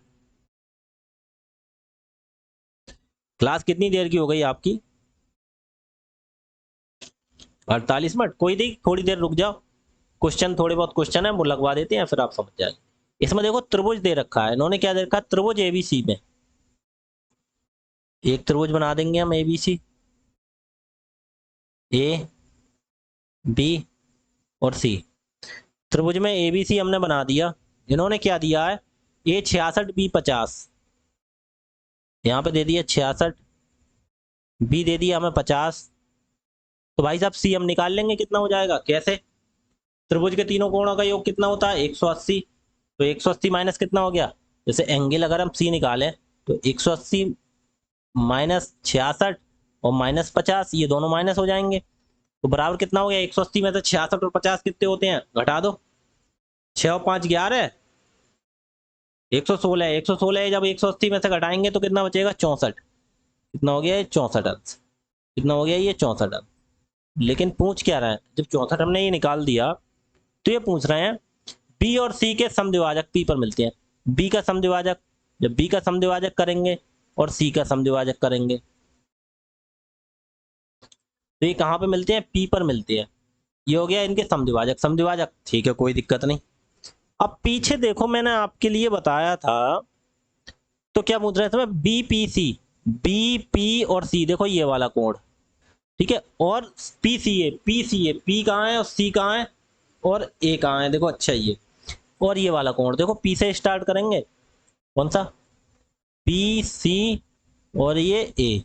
क्लास कितनी देर की हो गई आपकी, 48 मिनट। कोई नहीं, थोड़ी देर रुक जाओ, क्वेश्चन थोड़े बहुत क्वेश्चन है वो लगवा देते हैं, फिर आप समझ जाएंगे। इसमें देखो त्रिभुज दे रखा है, इन्होंने क्या दे रखा है, त्रिभुज एबीसी में, एक त्रिभुज बना देंगे हम एबीसी, ए बी और सी। त्रिभुज में एबीसी हमने बना दिया, इन्होंने क्या दिया है, ए 66 बी 50, यहाँ पे दे दिया 66, बी दे दिया हमें 50। तो भाई साहब सी हम निकाल लेंगे, कितना हो जाएगा, कैसे, त्रिभुज के तीनों कोणों का योग कितना होता है, 180, तो 180 माइनस कितना हो गया, जैसे एंगल अगर हम सी निकालें, तो 180 माइनस 66 और माइनस 50, ये दोनों माइनस हो जाएंगे, तो बराबर कितना हो गया, 180 में से 66 और 50 कितने होते हैं, घटा दो, 6 और 5 11, 116, 116 है, जब 180 में से घटाएंगे तो कितना बचेगा, 64, कितना हो गया, 64 अंश, कितना हो गया, ये 64 अंश। लेकिन पूछ क्या रहा है, जब 64 हमने ये निकाल दिया, तो ये पूछ रहे हैं बी और सी के समद्विभाजक पी पर मिलते हैं। बी का समद्विभाजक, जब बी का समद्विभाजक करेंगे और सी का समद्विभाजक करेंगे, तो ये कहाँ पे मिलते हैं, पी पर मिलते हैं। ये हो गया इनके समद्विभाजक, समद्विभाजक, ठीक है, कोई दिक्कत नहीं। अब पीछे देखो मैंने आपके लिए बताया था, तो क्या पूछ रहे थे, B P C, B P और सी, देखो ये वाला कोण, ठीक है, और P C A, P C A, P कहाँ है और सी कहाँ है और ए कहाँ है, देखो अच्छा ये और ये वाला कोण देखो पी से स्टार्ट करेंगे, कौन सा, पी सी, और ये ए,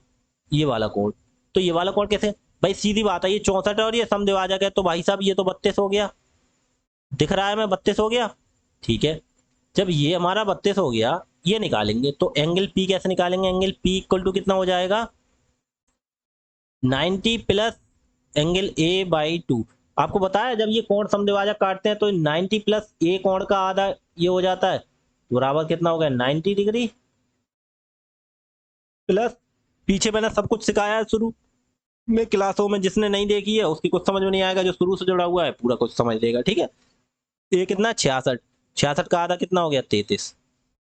ये वाला कोण। तो ये वाला कोण कैसे, भाई सीधी बात है, ये 64 है और ये समद्विभाजक है, तो भाई साहब ये तो 32 हो गया, दिख रहा है मैं 32 हो गया। ठीक है, जब ये हमारा 32 हो गया, ये निकालेंगे तो एंगल पी कैसे निकालेंगे, एंगल पी इक्वल टू कितना हो जाएगा, 90 प्लस एंगल ए बाई 2। आपको बताया जब ये कोण समद्विभाजक काटते हैं तो 90 प्लस ए कोण का आधा ये हो जाता है, तो बराबर कितना हो गया 90 डिग्री, प्लस पीछे मैंने सब कुछ सिखाया है शुरू में क्लासों में, जिसने नहीं देखी है उसकी कुछ समझ में नहीं आएगा, जो शुरू से जुड़ा हुआ है पूरा कुछ समझ लेगा। ठीक है, ये कितना 66, 66 का आधा कितना हो गया 33,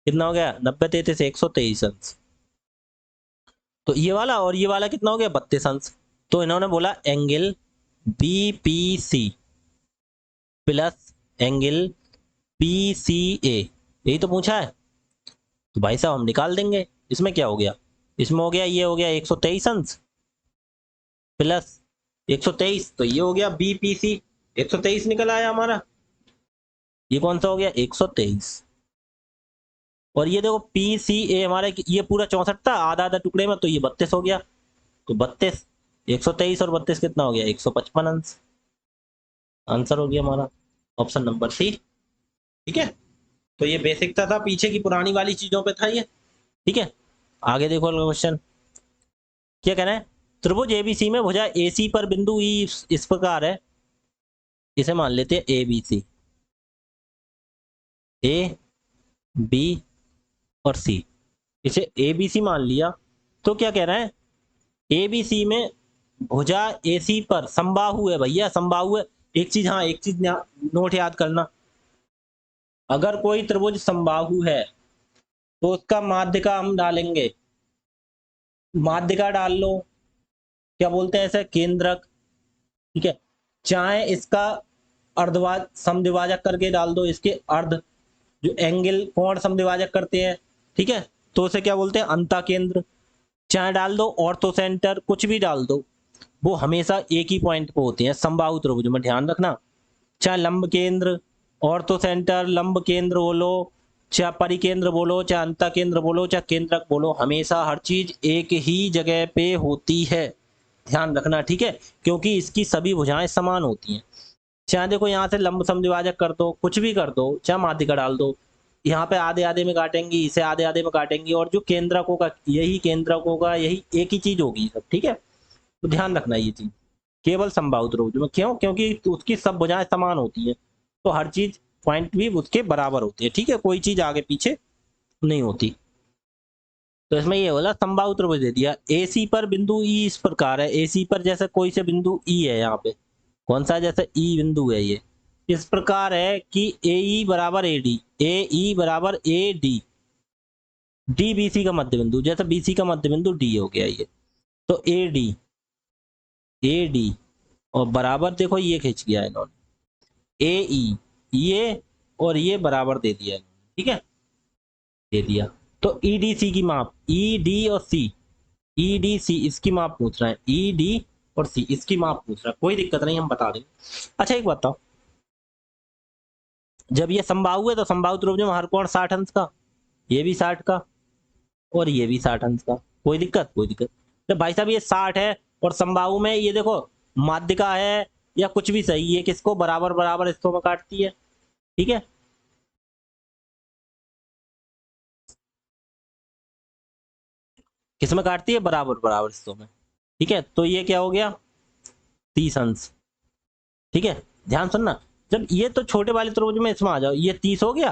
कितना हो गया 90 33 123 अंश। तो ये वाला और ये वाला कितना हो गया 32 अंश। तो इन्होंने बोला angle B P C plus angle P C A, यही तो पूछा है। तो भाई साहब हम निकाल देंगे, इसमें क्या हो गया, इसमें हो गया ये हो गया 123 अंश प्लस 123, तो ये हो गया बी पी सी, 123 निकल आया हमारा, ये कौन सा हो गया 123। और ये देखो पी सी ए हमारे ये पूरा 64 था आधा आधा टुकड़े में, तो ये 32 हो गया, तो 32 123 और 32 कितना हो गया 155 अंश। आंसर हो गया हमारा ऑप्शन नंबर सी। ठीक है, तो ये बेसिक था पीछे की पुरानी वाली चीजों पे था ये। ठीक है, आगे देखो क्वेश्चन क्या कह रहे हैं, त्रिभुज एबीसी में भुजा एसी पर बिंदु ई इस प्रकार है, इसे मान लेते हैं एबीसी, ए बी और सी, इसे एबीसी मान लिया। तो क्या कह रहे हैं, एबीसी में भुजा एसी पर समबाहु है, भैया समबाहु है। एक चीज, हाँ एक चीज नोट याद करना, अगर कोई त्रिभुज समबाहु है तो उसका माध्यिका हम डालेंगे, माध्यिका डाल लो, क्या बोलते हैं ऐसे, केंद्रक। ठीक है, चाहे इसका अर्धवाद समद्विभाजक करके डाल दो, इसके अर्ध जो एंगल कोण समद्विभाजक करते हैं, ठीक है, तो उसे क्या बोलते हैं अंता केंद्र। चाहे डाल दो ऑर्थो सेंटर, कुछ भी डाल दो, वो हमेशा एक ही पॉइंट पे होते हैं समबाहु त्रिभुज में, ध्यान रखना। चाहे लंब केंद्र, ऑर्थो सेंटर, लंब केंद्र बोलो, चाहे परिकेंद्र बोलो, चाहे अंता केंद्र बोलो, चाहे केंद्रक बोलो, हमेशा हर चीज एक ही जगह पे होती है, ध्यान रखना। ठीक है, क्योंकि इसकी सभी भुजाएं समान होती हैं। चाहे देखो यहाँ से लंब समद्विभाजक कर दो, कुछ भी कर दो, चाहे माध्यिका डाल दो, यहाँ पे आधे आधे में काटेंगी, इसे आधे आधे में काटेंगी, और जो केंद्रकों का यही केंद्रकों का यही एक ही चीज होगी सब। ठीक है, तो ध्यान रखना ये चीज, केवल समबाहु त्रिभुज में क्यों, क्योंकि उसकी सब भुजाएं समान होती हैं, तो हर चीज पॉइंट भी उसके बराबर होती है। ठीक है, कोई चीज आगे पीछे नहीं होती। तो इसमें ये बोला समबाहु त्रिभुज दे दिया, एसी पर बिंदु ई इस प्रकार है, एसी पर जैसे कोई से बिंदु ई है, यहाँ पे कौन सा, जैसे ई बिंदु है, ये इस प्रकार है कि ए ई बराबर ए डी, ए ई बराबर A D, D B C का मध्य बिंदु, जैसे बी सी का मध्य बिंदु डी हो गया ये, तो ए डी, ए डी और बराबर देखो ये खींच गया इन्होंने ए ई, ये और ये बराबर दे दिया इन्होंने। ठीक है, दे दिया, तो ई डी सी की माप, ई डी और सी, ई डी सी इसकी माप पूछ रहे हैं, ई डी और सी इसकी माप पूछ रहा है, कोई दिक्कत नहीं हम बता देंगे। अच्छा एक बताओ, जब ये समबाहु है तो समबाहु त्रिभुज में हर कोण 60 अंश का, ये भी 60 का और ये भी 60 अंश का, कोई दिक्कत, कोई दिक्कत। तो भाई साहब ये 60 है और समबाहु में ये देखो माध्यिका है या कुछ भी सही, ये किसको बराबर बराबर हिस्सों में काटती है। ठीक है, किसमें काटती है, बराबर बराबर हिस्सों में। ठीक है, तो ये क्या हो गया 30 अंश। ठीक है, ध्यान सुनना, जब ये तो छोटे वाले त्रिभुज में इसमें आ जाओ, ये 30 हो गया।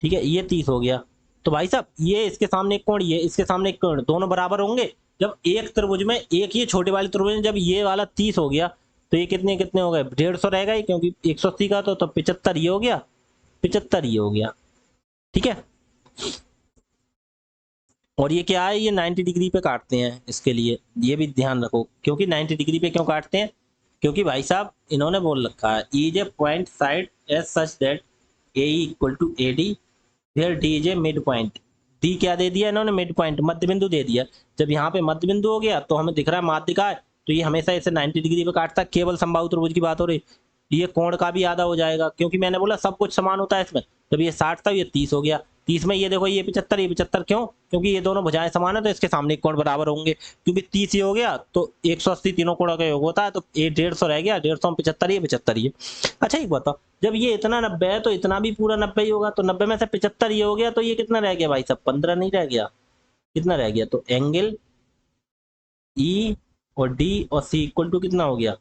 ठीक है, ये 30 हो गया, तो भाई साहब ये इसके सामने एक कोण, ये इसके सामने एक कोण, दोनों बराबर होंगे। जब एक त्रिभुज में, एक ही छोटे वाले त्रिभुज में जब ये वाला 30 हो गया, तो ये कितने कितने हो गए 150 रहेगा ही, क्योंकि 180 का तो 75 ये हो गया, 75 ये हो गया। ठीक है, और ये क्या है, ये 90 डिग्री पे काटते हैं, इसके लिए ये भी ध्यान रखो, क्योंकि 90 डिग्री पे क्यों काटते हैं, क्योंकि भाई साहब इन्होंने बोल रखा है is a point side as such that A equal to A D where D is a mid point. D क्या दे दिया इन्होंने, मिड पॉइंट, मध्य बिंदु दे दिया। जब यहाँ पे मध्य बिंदु हो गया तो हमें दिख रहा है माध्यिका है, तो ये हमेशा इसे 90 डिग्री पे काटता है, केवल समबाहु त्रिभुज की बात हो रही। ये कोण का भी आधा हो जाएगा, क्योंकि मैंने बोला सब कुछ समान होता है इसमें। जब ये 60 था, ये 30 हो गया। 30 में ये देखो ये 75, ये 75 क्यों? क्योंकि ये दोनों भुजाएं समान है, तो इसके सामने कोण बराबर होंगे। क्योंकि 30 ये हो गया तो 180 तीनों कोणों का योग होता है, तो ये 150 रह गया। 150 में 75, ये 75 ये। अच्छा एक बताओ, जब ये इतना 90 है तो इतना भी पूरा 90 ही होगा। तो 90 में से 75 ये हो गया, तो ये कितना रह गया भाई साहब? 15 नहीं रह गया? कितना रह गया? तो एंगल ई और डी और सी इक्वल टू कितना हो गया?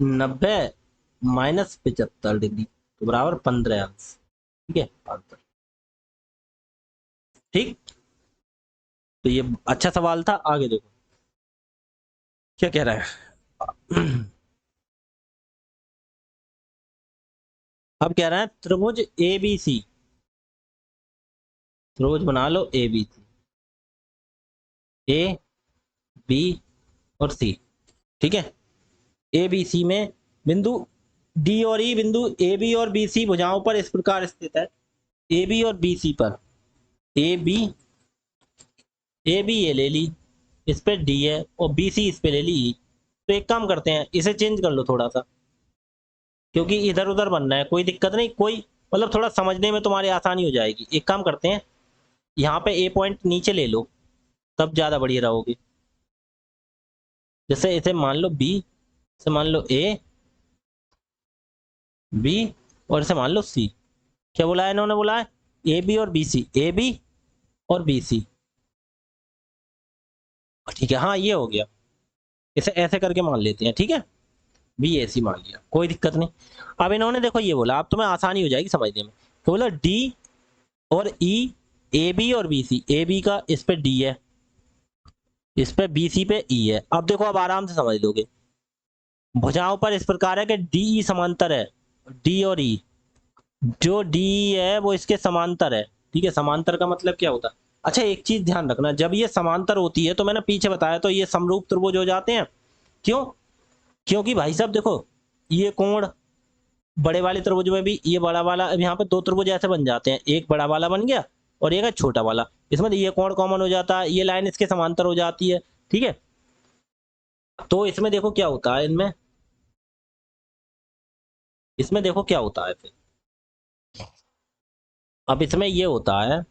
90 माइनस 75 डिग्री, तो बराबर 15 अंश। ठीक है, आंसर। ठीक, तो ये अच्छा सवाल था। आगे देखो क्या कह रहा है। अब कह रहा है त्रिभुज ए बी सी। त्रिभुज बना लो A B C, A B और सी। ठीक है, ए बी सी में बिंदु डी और ई, बिंदु ए बी और बी सी भुजाओं पर इस प्रकार स्थित है। ए बी और बी सी पर, ए बी ये ले ली, इस पे डी है, और बी सी इस पे ले ली ई। तो एक काम करते हैं, इसे चेंज कर लो थोड़ा सा, क्योंकि इधर उधर बनना है। कोई दिक्कत नहीं, कोई मतलब थोड़ा समझने में तुम्हारी आसानी हो जाएगी। एक काम करते हैं, यहाँ पे ए पॉइंट नीचे ले लो, तब ज्यादा बढ़िया रहोगे। जैसे इसे मान लो बी, इसे मान लो ए बी, और इसे मान लो सी। क्या बोला है इन्होंने? बोला है ए बी और बी सी, ए बी और बी सी। ठीक है, हाँ ये हो गया। इसे ऐसे करके मान लेते हैं, ठीक है। बी ए सी मान लिया, कोई दिक्कत नहीं। अब इन्होंने देखो ये बोला, अब तुम्हें आसानी हो जाएगी समझने में। तो बोला डी और ई, ए बी और बी सी। ए बी का इस पे डी है, इस पे बी सी पे ई है। अब देखो, अब आराम से समझ लोगे। भुजाओं पर इस प्रकार है कि डी ई समांतर है। डी और ई, जो डी है वो इसके समांतर है। ठीक है, समांतर का मतलब क्या होता है? अच्छा एक चीज ध्यान रखना, जब ये समांतर होती है तो मैंने पीछे बताया, तो ये समरूप त्रिभुज हो जाते हैं। क्यों? क्योंकि भाई साहब देखो, ये कोण बड़े वाले त्रिभुज में भी, ये बड़ा वाला, अब यहाँ पे दो त्रिभुज ऐसे बन जाते हैं, एक बड़ा वाला बन गया और एक है छोटा वाला। इसमें ये कोण कॉमन हो जाता है, ये लाइन इसके समांतर हो जाती है। ठीक है, तो इसमें देखो क्या होता है, इनमें इसमें देखो क्या होता है फिर। अब इसमें ये होता है,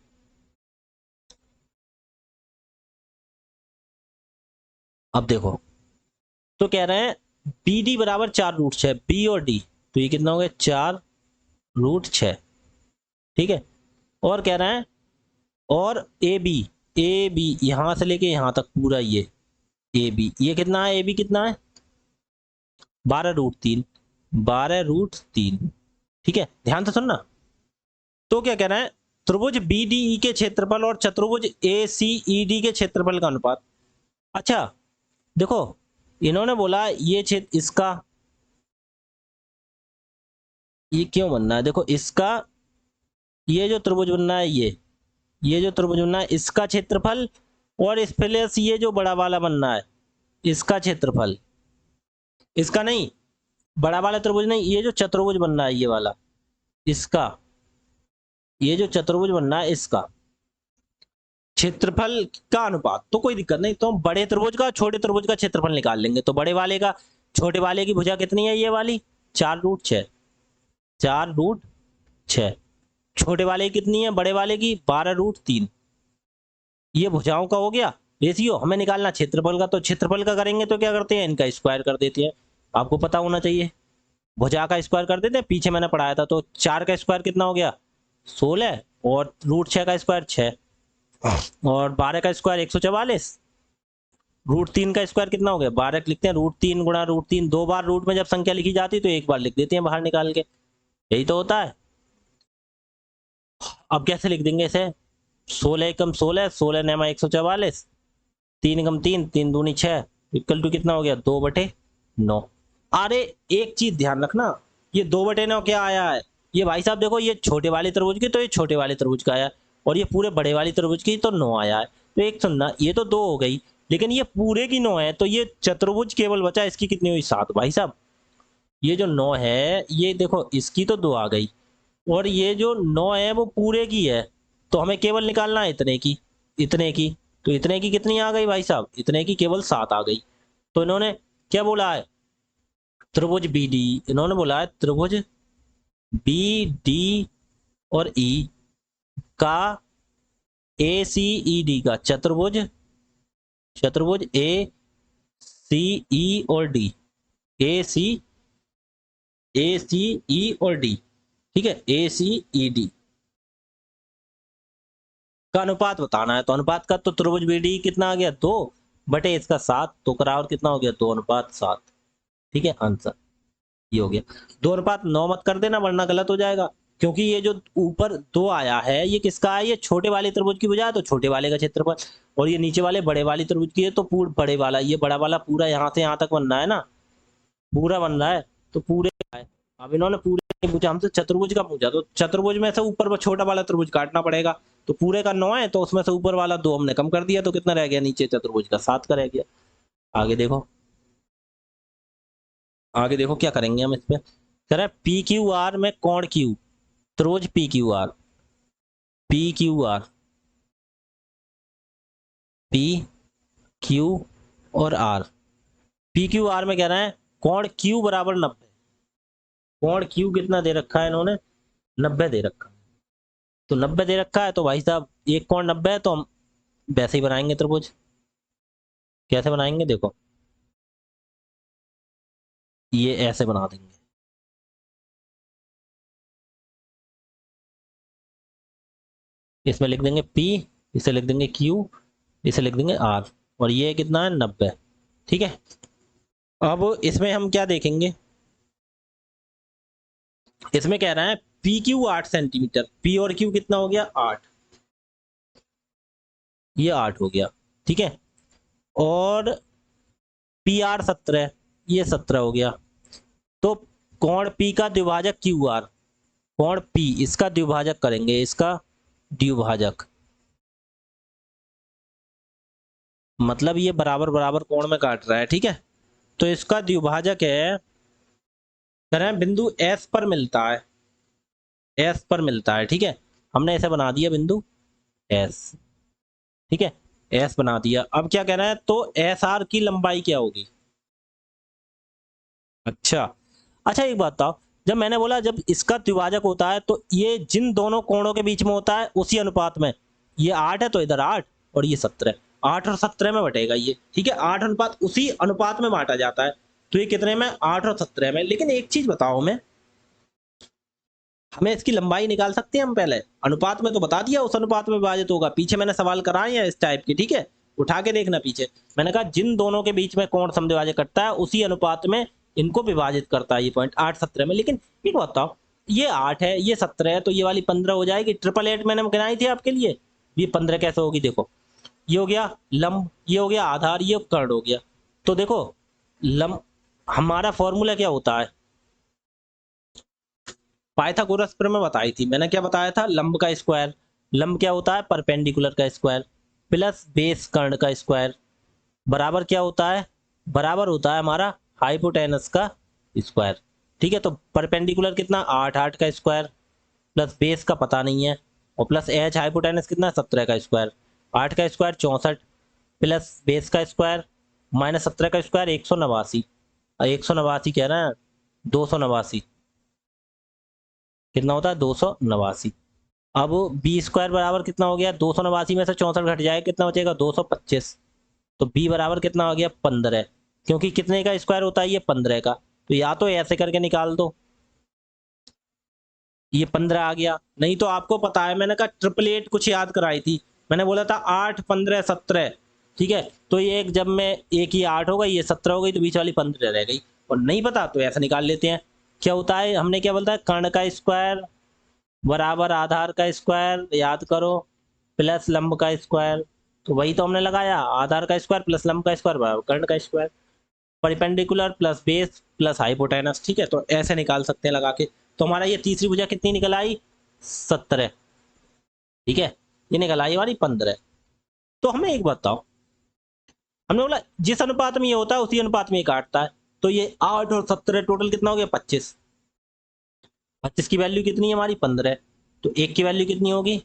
अब देखो, तो कह रहे हैं बी डी बराबर 4√6, बी और डी, तो ये कितना हो गया? 4√6। ठीक है, और कह रहे हैं, और ए बी यहां से लेके यहां तक पूरा ये ए बी, ये कितना है? ए बी कितना है? 12√3, 12√3। ठीक है, ध्यान से सुनना। तो क्या कह रहे हैं? त्रिभुज बी डी ई के क्षेत्रफल और चतुर्भुज ए सी ई डी के क्षेत्रफल का अनुपात। अच्छा देखो, इन्होंने बोला ये क्षेत्र इसका, ये क्यों बनना है? देखो इसका, ये जो त्रिभुज बनना है, ये जो त्रिभुज बनना है, इसका क्षेत्रफल, और इस प्लस ये जो बड़ा वाला बनना है, इसका क्षेत्रफल। इसका नहीं, बड़ा वाला त्रिभुज नहीं, ये जो चतुर्भुज बनना है ये वाला, इसका, ये जो चतुर्भुज बनना है इसका क्षेत्रफल का अनुपात। तो कोई दिक्कत नहीं, तो हम बड़े त्रिभुज का छोटे त्रिभुज का क्षेत्रफल निकाल लेंगे। तो बड़े वाले का छोटे वाले की भुजा कितनी है? ये वाली 4√6, 4√6। छोटे वाले की कितनी है? बड़े वाले की 12√3। ये भुजाओं का हो गया रेशियो। हमें निकालना क्षेत्रफल का, तो क्षेत्रफल का करेंगे तो क्या करते हैं? इनका स्क्वायर कर देते हैं। आपको पता होना चाहिए, भुजा का स्क्वायर कर देते हैं, पीछे मैंने पढ़ाया था। तो 4 का स्क्वायर कितना हो गया? 16, और √6 का स्क्वायर 6, और 12 का स्क्वायर 144। √3 का स्क्वायर कितना हो गया? 12 लिखते हैं, √3 गुणा √3। 2 बार रूट में जब संख्या लिखी जाती है तो एक बार लिख देते हैं बाहर निकाल के, यही तो होता है। अब कैसे लिख देंगे इसे? 16 एकम 16, 16 नेमा 144, 3 एकम 3, 3 दूनी 6, इक्वल टू कितना हो गया? 2/9। अरे एक चीज ध्यान रखना, ये 2/9 क्या आया है? ये भाई साहब देखो, ये छोटे वाले त्रिभुज की, तो ये छोटे वाले त्रिभुज का आया, और ये पूरे बड़े वाले त्रिभुज की तो 9 आया है। तो एक सुनना, ये तो 2 हो गई, लेकिन ये पूरे की 9 है, तो ये चतुर्भुज केवल बचा, इसकी कितनी हुई? 7 भाई साहब। ये जो 9 है, ये देखो इसकी तो 2 आ गई, और ये जो 9 है वो पूरे की है, तो हमें केवल निकालना है इतने की, इतने की। तो इतने की कितनी आ गई भाई साहब? इतने की केवल 7 आ गई। तो इन्होंने क्या बोला है? त्रिभुज बी डी, इन्होंने बोला है त्रिभुज बी डी और ई का ए सी ई डी का चतुर्भुज, चतुर्भुज ए सी ई और डी, ए सी ई और डी, ठीक है, ए सी ई डी का अनुपात बताना है। तो अनुपात का तो त्रिभुज बीडी कितना आ गया 2 बटे इसका 7, तो करार कितना हो गया 2:7, ठीक है आंसर ये हो गया। 2:9 मत कर देना वरना गलत हो जाएगा, क्योंकि ये जो ऊपर 2 आया है ये किसका है, ये छोटे वाले त्रिभुज की भुजा है तो छोटे वाले का क्षेत्रफल, और ये नीचे वाले बड़े वाले त्रिभुज की है तो पूरा बड़े वाला, ये बड़ा वाला पूरा यहाँ से यहाँ तक बन रहा है ना, पूरा बन रहा है तो पूरे का है। अब इन्होंने पूरे नहीं पूछा हमसे, चतुर्भुज का पूछा, तो चतुर्भुज में से ऊपर वो छोटा वाला त्रिभुज काटना पड़ेगा, तो पूरे का 9 है तो उसमें से ऊपर वाला 2 हमने कम कर दिया, तो कितना रह गया नीचे चतुर्भुज का 7 का रह गया। आगे देखो, आगे देखो क्या करेंगे हम इस पे, कह रहे पी क्यू आर में कोण क्यू, त्रिभुज P Q R, P Q R, P Q और आर, पी क्यू आर में कह रहे हैं कोण क्यू बराबर 90, कोण क्यू कितना दे रखा है इन्होंने 90 दे रखा है, तो 90 दे रखा है तो भाई साहब एक कोण 90 है तो हम वैसे ही बनाएंगे त्रिभुज। कैसे बनाएंगे देखो, ये ऐसे बना देंगे, इसमें लिख देंगे P, इसे लिख देंगे Q, इसे लिख देंगे R, और ये कितना है 90, ठीक है। अब इसमें हम क्या देखेंगे, इसमें कह रहा है पी क्यू 8 सेंटीमीटर, P और Q कितना हो गया 8, ये 8 हो गया, ठीक है, और पी आर 17, ये 17 हो गया, तो कोण P का द्विभाजक क्यू आर, कोण P इसका द्विभाजक करेंगे, इसका द्विभाजक मतलब ये बराबर बराबर कोण में काट रहा है, ठीक है, तो इसका द्विभाजक है, कह रहे हैं बिंदु S पर मिलता है, S पर मिलता है, ठीक है, हमने ऐसे बना दिया बिंदु S, ठीक है, S बना दिया। अब क्या कह रहा है, तो एस आर की लंबाई क्या होगी, अच्छा अच्छा एक बात बताओ, जब मैंने बोला जब इसका द्विभाजक होता है तो ये जिन दोनों कोणों के बीच में होता है उसी अनुपात में, ये 8 है तो इधर 8 और ये 17, 8 और 17 में बटेगा ये, ठीक है, 8 अनुपात उसी अनुपात में बांटा जाता है, तो ये कितने में 8 और 17 में। लेकिन एक चीज बताओ हमें इसकी लंबाई निकाल सकते हैं हम, पहले अनुपात में तो बता दिया उस अनुपात में विभाजित होगा, पीछे मैंने सवाल कराए हैं इस टाइप के, ठीक है, उठा के देखना पीछे, मैंने कहा जिन दोनों के बीच में कोण समद्विभाजक करता है उसी अनुपात में इनको विभाजित करता है ये पॉइंट 8 17 में। लेकिन एक बताओ, ये 8 है ये 17 है तो ये वाली 15 हो जाएगी, 888 मैंने गिनाई थी आपके लिए, ये 15 कैसे होगी, देखो ये हो गया लंब, ये हो गया आधार, ये कर्ण हो गया, तो देखो लंब हमारा फॉर्मूला क्या होता है, पाइथागोरस पर मैं बताई थी, मैंने क्या बताया था, लंब का स्क्वायर, लंब क्या होता है परपेंडिकुलर का स्क्वायर, प्लस बेस कर्ण का स्क्वायर, बराबर क्या होता है, बराबर होता है हमारा हाइपोटेनस का स्क्वायर, ठीक है, तो परपेंडिकुलर कितना 8 8 का स्क्वायर, प्लस बेस का पता नहीं है, और प्लस एच हाइपोटेनस कितना 17 का स्क्वायर, 8 का स्क्वायर 64, प्लस बेस का स्क्वायर माइनस 17 का स्क्वायर 189, 189 कह रहे हैं 289, कितना होता है 289। अब बी स्क्वायर बराबर कितना हो गया, 289 में से 64 घट जाए कितना बचेगा 225, तो बी बराबर कितना हो गया 15, क्योंकि कितने का स्क्वायर होता है ये 15 का, तो या तो ऐसे करके निकाल दो, ये 15 आ गया, नहीं तो आपको पता है मैंने कहा 888 कुछ याद कराई थी, मैंने बोला था 8 15 17, ठीक है, तो ये एक जब मैं एक ही 8 हो गई ये 17 हो गई तो बीच वाली 15 रह गई, और नहीं पता तो ऐसा निकाल लेते हैं, क्या होता है हमने क्या बोलता है कर्ण का स्क्वायर बराबर आधार का स्क्वायर, याद करो, प्लस लंब का स्क्वायर, तो वही तो हमने लगाया, आधार का स्क्वायर प्लस लंब का स्क्वायर बराबर कर्ण का square, perpendicular plus base plus hypotenuse, ठीक है, तो ऐसे निकाल सकते हैं लगा के, तो हमारा ये तीसरी भुजा कितनी निकल आई 17, ठीक है, ये निकल आई हमारी 15। तो हमें एक बताओ, हमने बोला जिस अनुपात में ये होता है उसी अनुपात में ये काटता है, तो ये 8 और 17 टोटल कितना हो गया 25, 25 की वैल्यू कितनी है हमारी 15, तो एक की वैल्यू कितनी होगी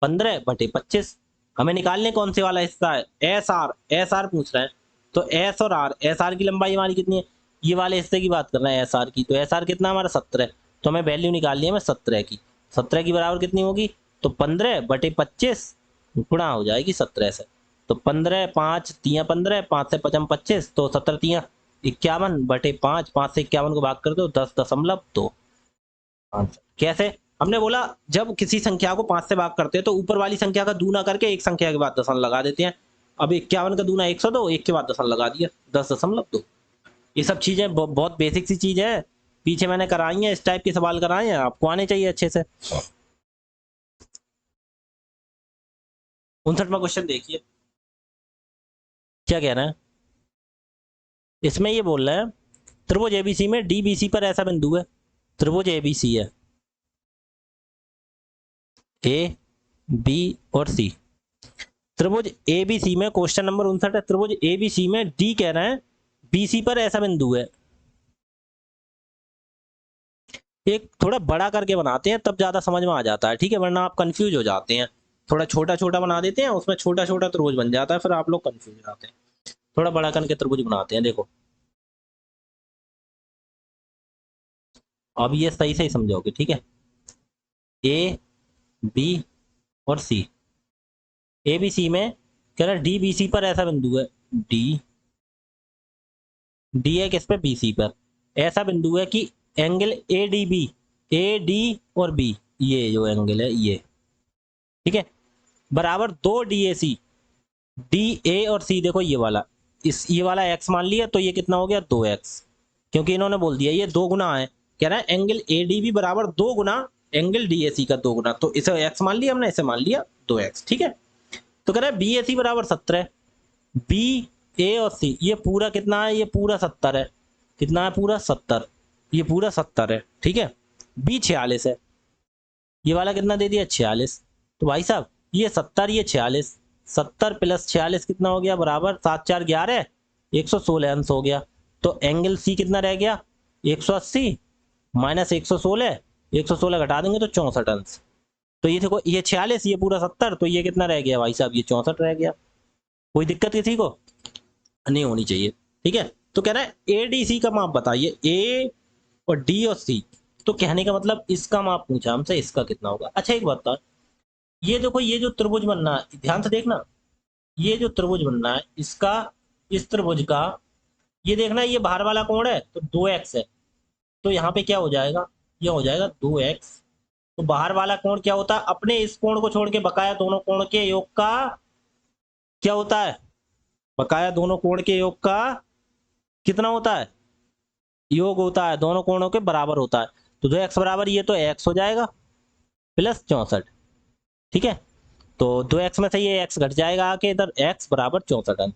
15 बटे 25, हमें निकालने कौन से वाला हिस्सा है एस आर, एस आर पूछ रहे हैं, तो एस और आर, एस आर की लंबाई हमारी कितनी है, ये वाले हिस्से की बात कर रहे हैं एस आर की। तो एस आर कितना हमारा 17, तो हमें वैल्यू निकालनी है हमें 17 की। 17 की बराबर कितनी होगी, तो 15/25 गुणा हो जाएगी 17 से। तो 15, 5 तिया 15, 5 से 5 25, तो 17 तिया 51/5, 5 से 51 को भाग कर दो 10.2 आंसर। कैसे, हमने बोला जब किसी संख्या को 5 से भाग करते हैं तो ऊपर वाली संख्या का दूना करके एक संख्या के बाद दशमलव लगा देते हैं। अब 51 का दूना 102, एक के बाद दशमलव लगा दिया 10.2। ये सब चीजें बहुत बेसिक सी चीज है, पीछे मैंने कराई है, इस टाइप के सवाल कराए हैं, आपको आने चाहिए अच्छे से। 59वां क्वेश्चन देखिए क्या कह रहा है। इसमें ये बोल रहा है त्रिभुज एबीसी में डीबीसी पर ऐसा बिंदु है, त्रिभुज एबीसी है ए बी और सी। त्रिभुज एबीसी में क्वेश्चन नंबर 59 है, त्रिभुज एबीसी में डी कह रहे हैं बीसी पर ऐसा बिंदु है। एक थोड़ा बड़ा करके बनाते हैं तब ज्यादा समझ में आ जाता है, ठीक है, वरना आप कंफ्यूज हो जाते हैं। थोड़ा छोटा छोटा बना देते हैं, उसमें छोटा छोटा त्रिभुज बन जाता है, फिर आप लोग कंफ्यूज हो जाते हैं। थोड़ा बड़ा करके त्रिभुज बनाते हैं। देखो अब ये सही सही समझोगे, ठीक है। ए बी और सी, ए बी सी में कह रहा है डी बी सी पर ऐसा बिंदु है, डी डी है किस पे, बी सी पर। ऐसा बिंदु है कि angle A D B, A D और बी, ये जो एंगल है ये, ठीक है, बराबर 2 D A C. D A और सी देखो ये वाला, इस ये वाला एक्स मान लिया तो ये कितना हो गया 2x, क्योंकि इन्होंने बोल दिया ये 2 गुना है। कह रहा है एंगल ए डी बी बराबर 2 गुना एंगल डी ए सी का 2 गुना, तो इसे एक्स मान लिया हमने, इसे मान लिया 2x, ठीक है। तो कह रहा है बी ए सी बराबर 17, बी ए और सी ये पूरा कितना है, ये पूरा 70 है। कितना है, पूरा 70, ये पूरा 70 है, ठीक है। बी 46 है, ये वाला कितना दे दिया 46। तो भाई साहब ये 70 ये 46, 70 + 46 कितना हो गया, बराबर 7 4 11 116 अंश हो गया। तो एंगल सी कितना रह गया 180 माइनस 116, 116 घटा देंगे तो 64 अंश। तो ये देखो ये 46 ये पूरा 70, तो ये कितना रह गया भाई साहब, ये 64 रह गया। कोई दिक्कत किसी को नहीं होनी चाहिए, ठीक है। तो कह रहा है एडीसी का माप बताइए, ए और डी और सी। तो कहने का मतलब इसका माप पूछा हमसे, इसका कितना होगा। अच्छा एक बात बता, ये देखो ये जो त्रिभुज बनना है ध्यान से देखना, ये जो त्रिभुज बनना है इसका, इस त्रिभुज का, ये देखना ये बाहर वाला कोण है तो 2x है, तो यहाँ पे क्या हो जाएगा, ये हो जाएगा 2x। तो बाहर वाला कोण क्या होता है, अपने इस कोण को छोड़ के बकाया दोनों कोण के योग का क्या होता है, बकाया दोनों कोण के योग का कितना होता है, योग होता है, दोनों कोणों के बराबर होता है। तो 2x बराबर ये तो x हो जाएगा प्लस 64, ठीक है। तो 2x में से ये x घट जाएगा आके इधर, x बराबर 64 अंश।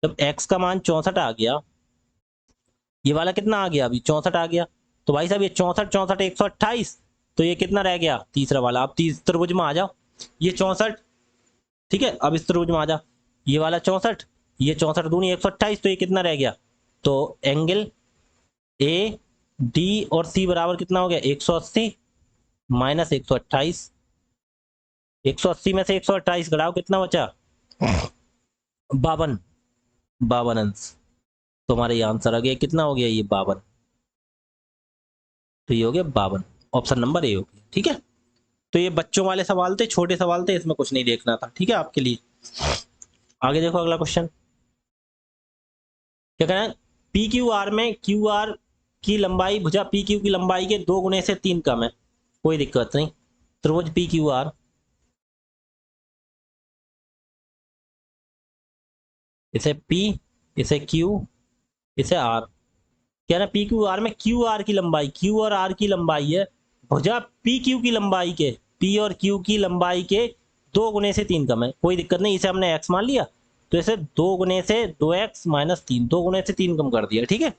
जब x का मान 64 आ गया, ये वाला कितना आ गया अभी 64 आ गया, तो भाई साहब ये 64 64 128, तो ये कितना रह गया तीसरा वाला। अब त्रिभुज में आ जाओ, ये 64, ठीक है, अब इस त्रिभुज में आ जा, ये वाला 64, ये 64 दूनी 128, तो ये कितना रह गया, तो एंगल ए डी और सी बराबर कितना हो गया 180 माइनस 128, 180 में से 128 घटाओ कितना बचा 52, 52 अंश। तो हमारा ये आंसर आ गया, कितना हो गया ये 52, तो ये हो गया 52, ऑप्शन नंबर ए हो गया, ठीक है। तो ये बच्चों वाले सवाल थे, छोटे सवाल थे, इसमें कुछ नहीं देखना था, ठीक है आपके लिए। आगे देखो अगला क्वेश्चन क्या कहना है, पी क्यू आर में क्यू आर की लंबाई भुजा पी क्यू की लंबाई के 2 गुने से 3 कम है, कोई दिक्कत नहीं। त्रिभुज पी क्यू आर, इसे P, इसे Q, इसे R। क्या ना पी क्यू आर में क्यू आर की लंबाई, Q और R की लंबाई है भुजा पी क्यू की लंबाई के, P और Q की लंबाई के 2 गुने से 3 कम है, कोई दिक्कत नहीं। इसे हमने x मान लिया, तो इसे 2 गुने से 2x माइनस 3, 2 गुने से 3 कम कर दिया, ठीक है।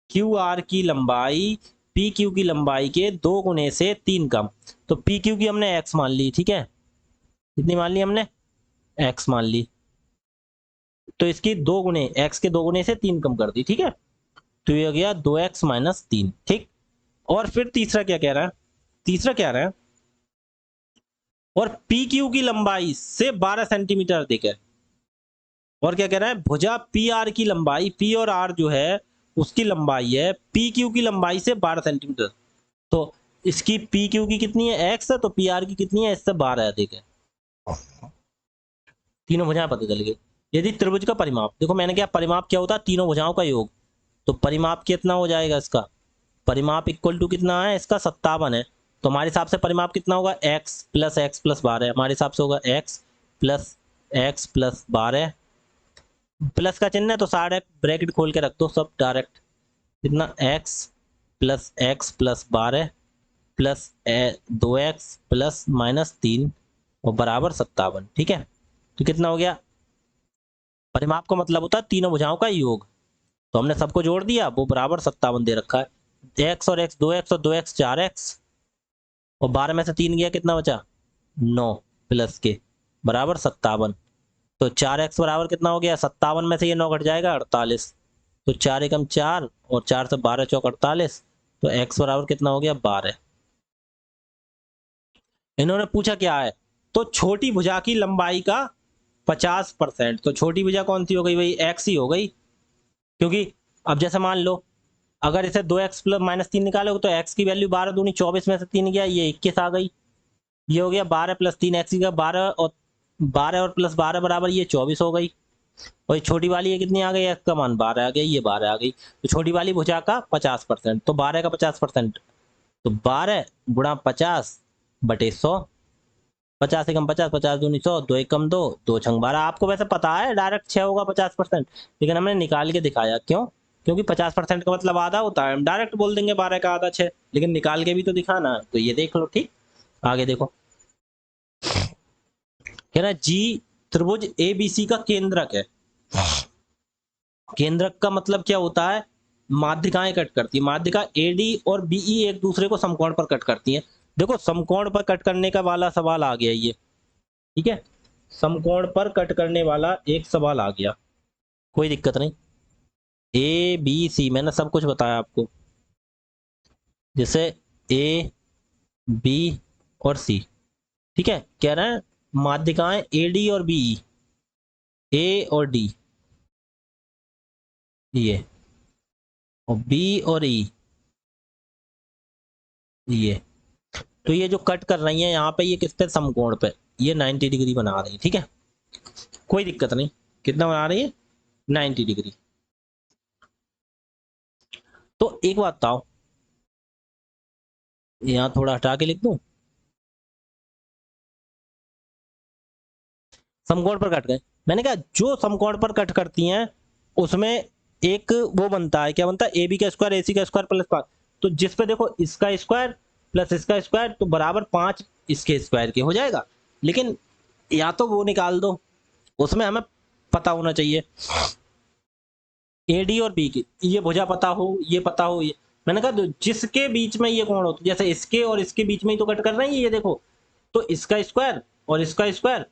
क्यू आर की लंबाई पी क्यू की लंबाई के 2 गुने से 3 कम, तो पी क्यू की हमने x मान ली, ठीक है, कितनी मान ली हमने x मान ली, तो इसकी 2 गुने x के 2 गुने से 3 कम कर दी, ठीक है। तो ये हो गया 2x माइनस 3, ठीक। और फिर तीसरा क्या कह रहा है, तीसरा क्या रहा है, और पी क्यू की लंबाई से 12 सेंटीमीटर अधिक है। और क्या कह रहा है, भुजा पी आर की लंबाई, पी और आर जो है उसकी लंबाई है पी क्यू की लंबाई से 12 सेंटीमीटर, तो इसकी पी क्यू की कितनी है एक्स, तो पी आर की कितनी है, इससे 12 अधिक है। तीनों भुजाएं पता चल गई। यदि त्रिभुज का परिमाप, देखो मैंने क्या, परिमाप क्या होता है, तीनों भुजाओं का योग, तो परिमाप कितना हो जाएगा इसका, परिमाप इक्वल टू कितना है इसका 57 है, तो हमारे हिसाब से परिमाप कितना होगा, x प्लस 12, हमारे हिसाब से होगा x प्लस 12, प्लस का चिन्ह है तो सारे ब्रैकेट खोल के रख दो सब डायरेक्ट, कितना x plus 12 plus 2x plus -3 और बराबर 57, ठीक है। तो कितना हो गया, परिमाप का मतलब होता है तीनों भुजाओं का योग, तो हमने सबको जोड़ दिया, वो बराबर 57 दे रखा है। x और x 2x और 2x 4x, और 12 में से 3 गया, कितना बचा 9 प्लस के बराबर 57, तो 4x बराबर कितना हो गया, 57 में से ये 9 घट जाएगा 48, तो 4 एकम 4 और 4 से 12 चौक 48, तो x बराबर कितना हो गया 12। इन्होंने पूछा क्या है, तो छोटी भुजा की लंबाई का 50%, तो छोटी भुजा कौन सी हो गई भाई, x ही हो गई, क्योंकि अब जैसे मान लो अगर इसे 2x प्लस -3 निकालोगे तो x की वैल्यू 12 दूनी 24 में से 3 गया, ये 21 आ गई, ये हो गया 12 प्लस 3 x का 12 और प्लस 12 बराबर ये 24 हो गई, और ये छोटी वाली ये कितनी आ गई, x का मान 12 आ गया, ये 12 आ गई, तो छोटी वाली भुजा का 50%, तो 12 का 50%, तो 12 गुणा 50 बटे 100, 50 एकम 50, 50 दूनी 100, 2 एकम 2, 2 छंग 12, आपको वैसे पता है डायरेक्ट 6 होगा 50%, लेकिन हमने निकाल के दिखाया, क्यों, क्योंकि 50% का मतलब आधा होता है, हम डायरेक्ट बोल देंगे 12 का आधा 6, लेकिन निकाल के भी तो दिखाना, तो ये देख लो, ठीक। आगे देखो, कह रहा है जी त्रिभुज एबीसी का केंद्रक है, केंद्रक का मतलब क्या होता है, माध्यिकाएं कट करती है, माध्यिका एडी और बीई एक दूसरे को समकोण पर कट करती हैं, देखो समकोण पर कट करने का वाला सवाल आ गया ये, ठीक है, समकोण पर कट करने वाला एक सवाल आ गया, कोई दिक्कत नहीं, ए बी सी मैंने सब कुछ बताया आपको, जैसे ए बी और सी, ठीक है, कह रहे हैं माध्यिकाएं ए डी और बी, ए और डी ये, और बी और ई ये, तो ये जो कट कर रही है यहाँ पे, ये किस पे, समकोण पे, ये 90 डिग्री बना रही है, ठीक है, कोई दिक्कत नहीं, कितना बना रही है 90 डिग्री। तो एक बात बताओ, यहाँ थोड़ा हटा के लिख दूं, समकोण पर कट गए, मैंने कहा जो समकोण पर कट करती हैं उसमें एक वो बनता है, क्या बनता है, ए बी का स्क्वायर ए सी का स्क्वायर प्लस 5, तो जिस पे देखो इसका स्क्वायर प्लस इसका स्क्वायर तो बराबर 5 इसके स्क्वायर के हो जाएगा, लेकिन या तो वो निकाल दो, उसमें हमें पता होना चाहिए ए डी और बी की, ये भुजा पता हो, ये पता हो, ये मैंने कहा तो जिसके बीच में ये कोण होता है, जैसे इसके और इसके बीच में ही तो कट कर रहे हैं, ये देखो, तो इसका स्क्वायर और इसका स्क्वायर,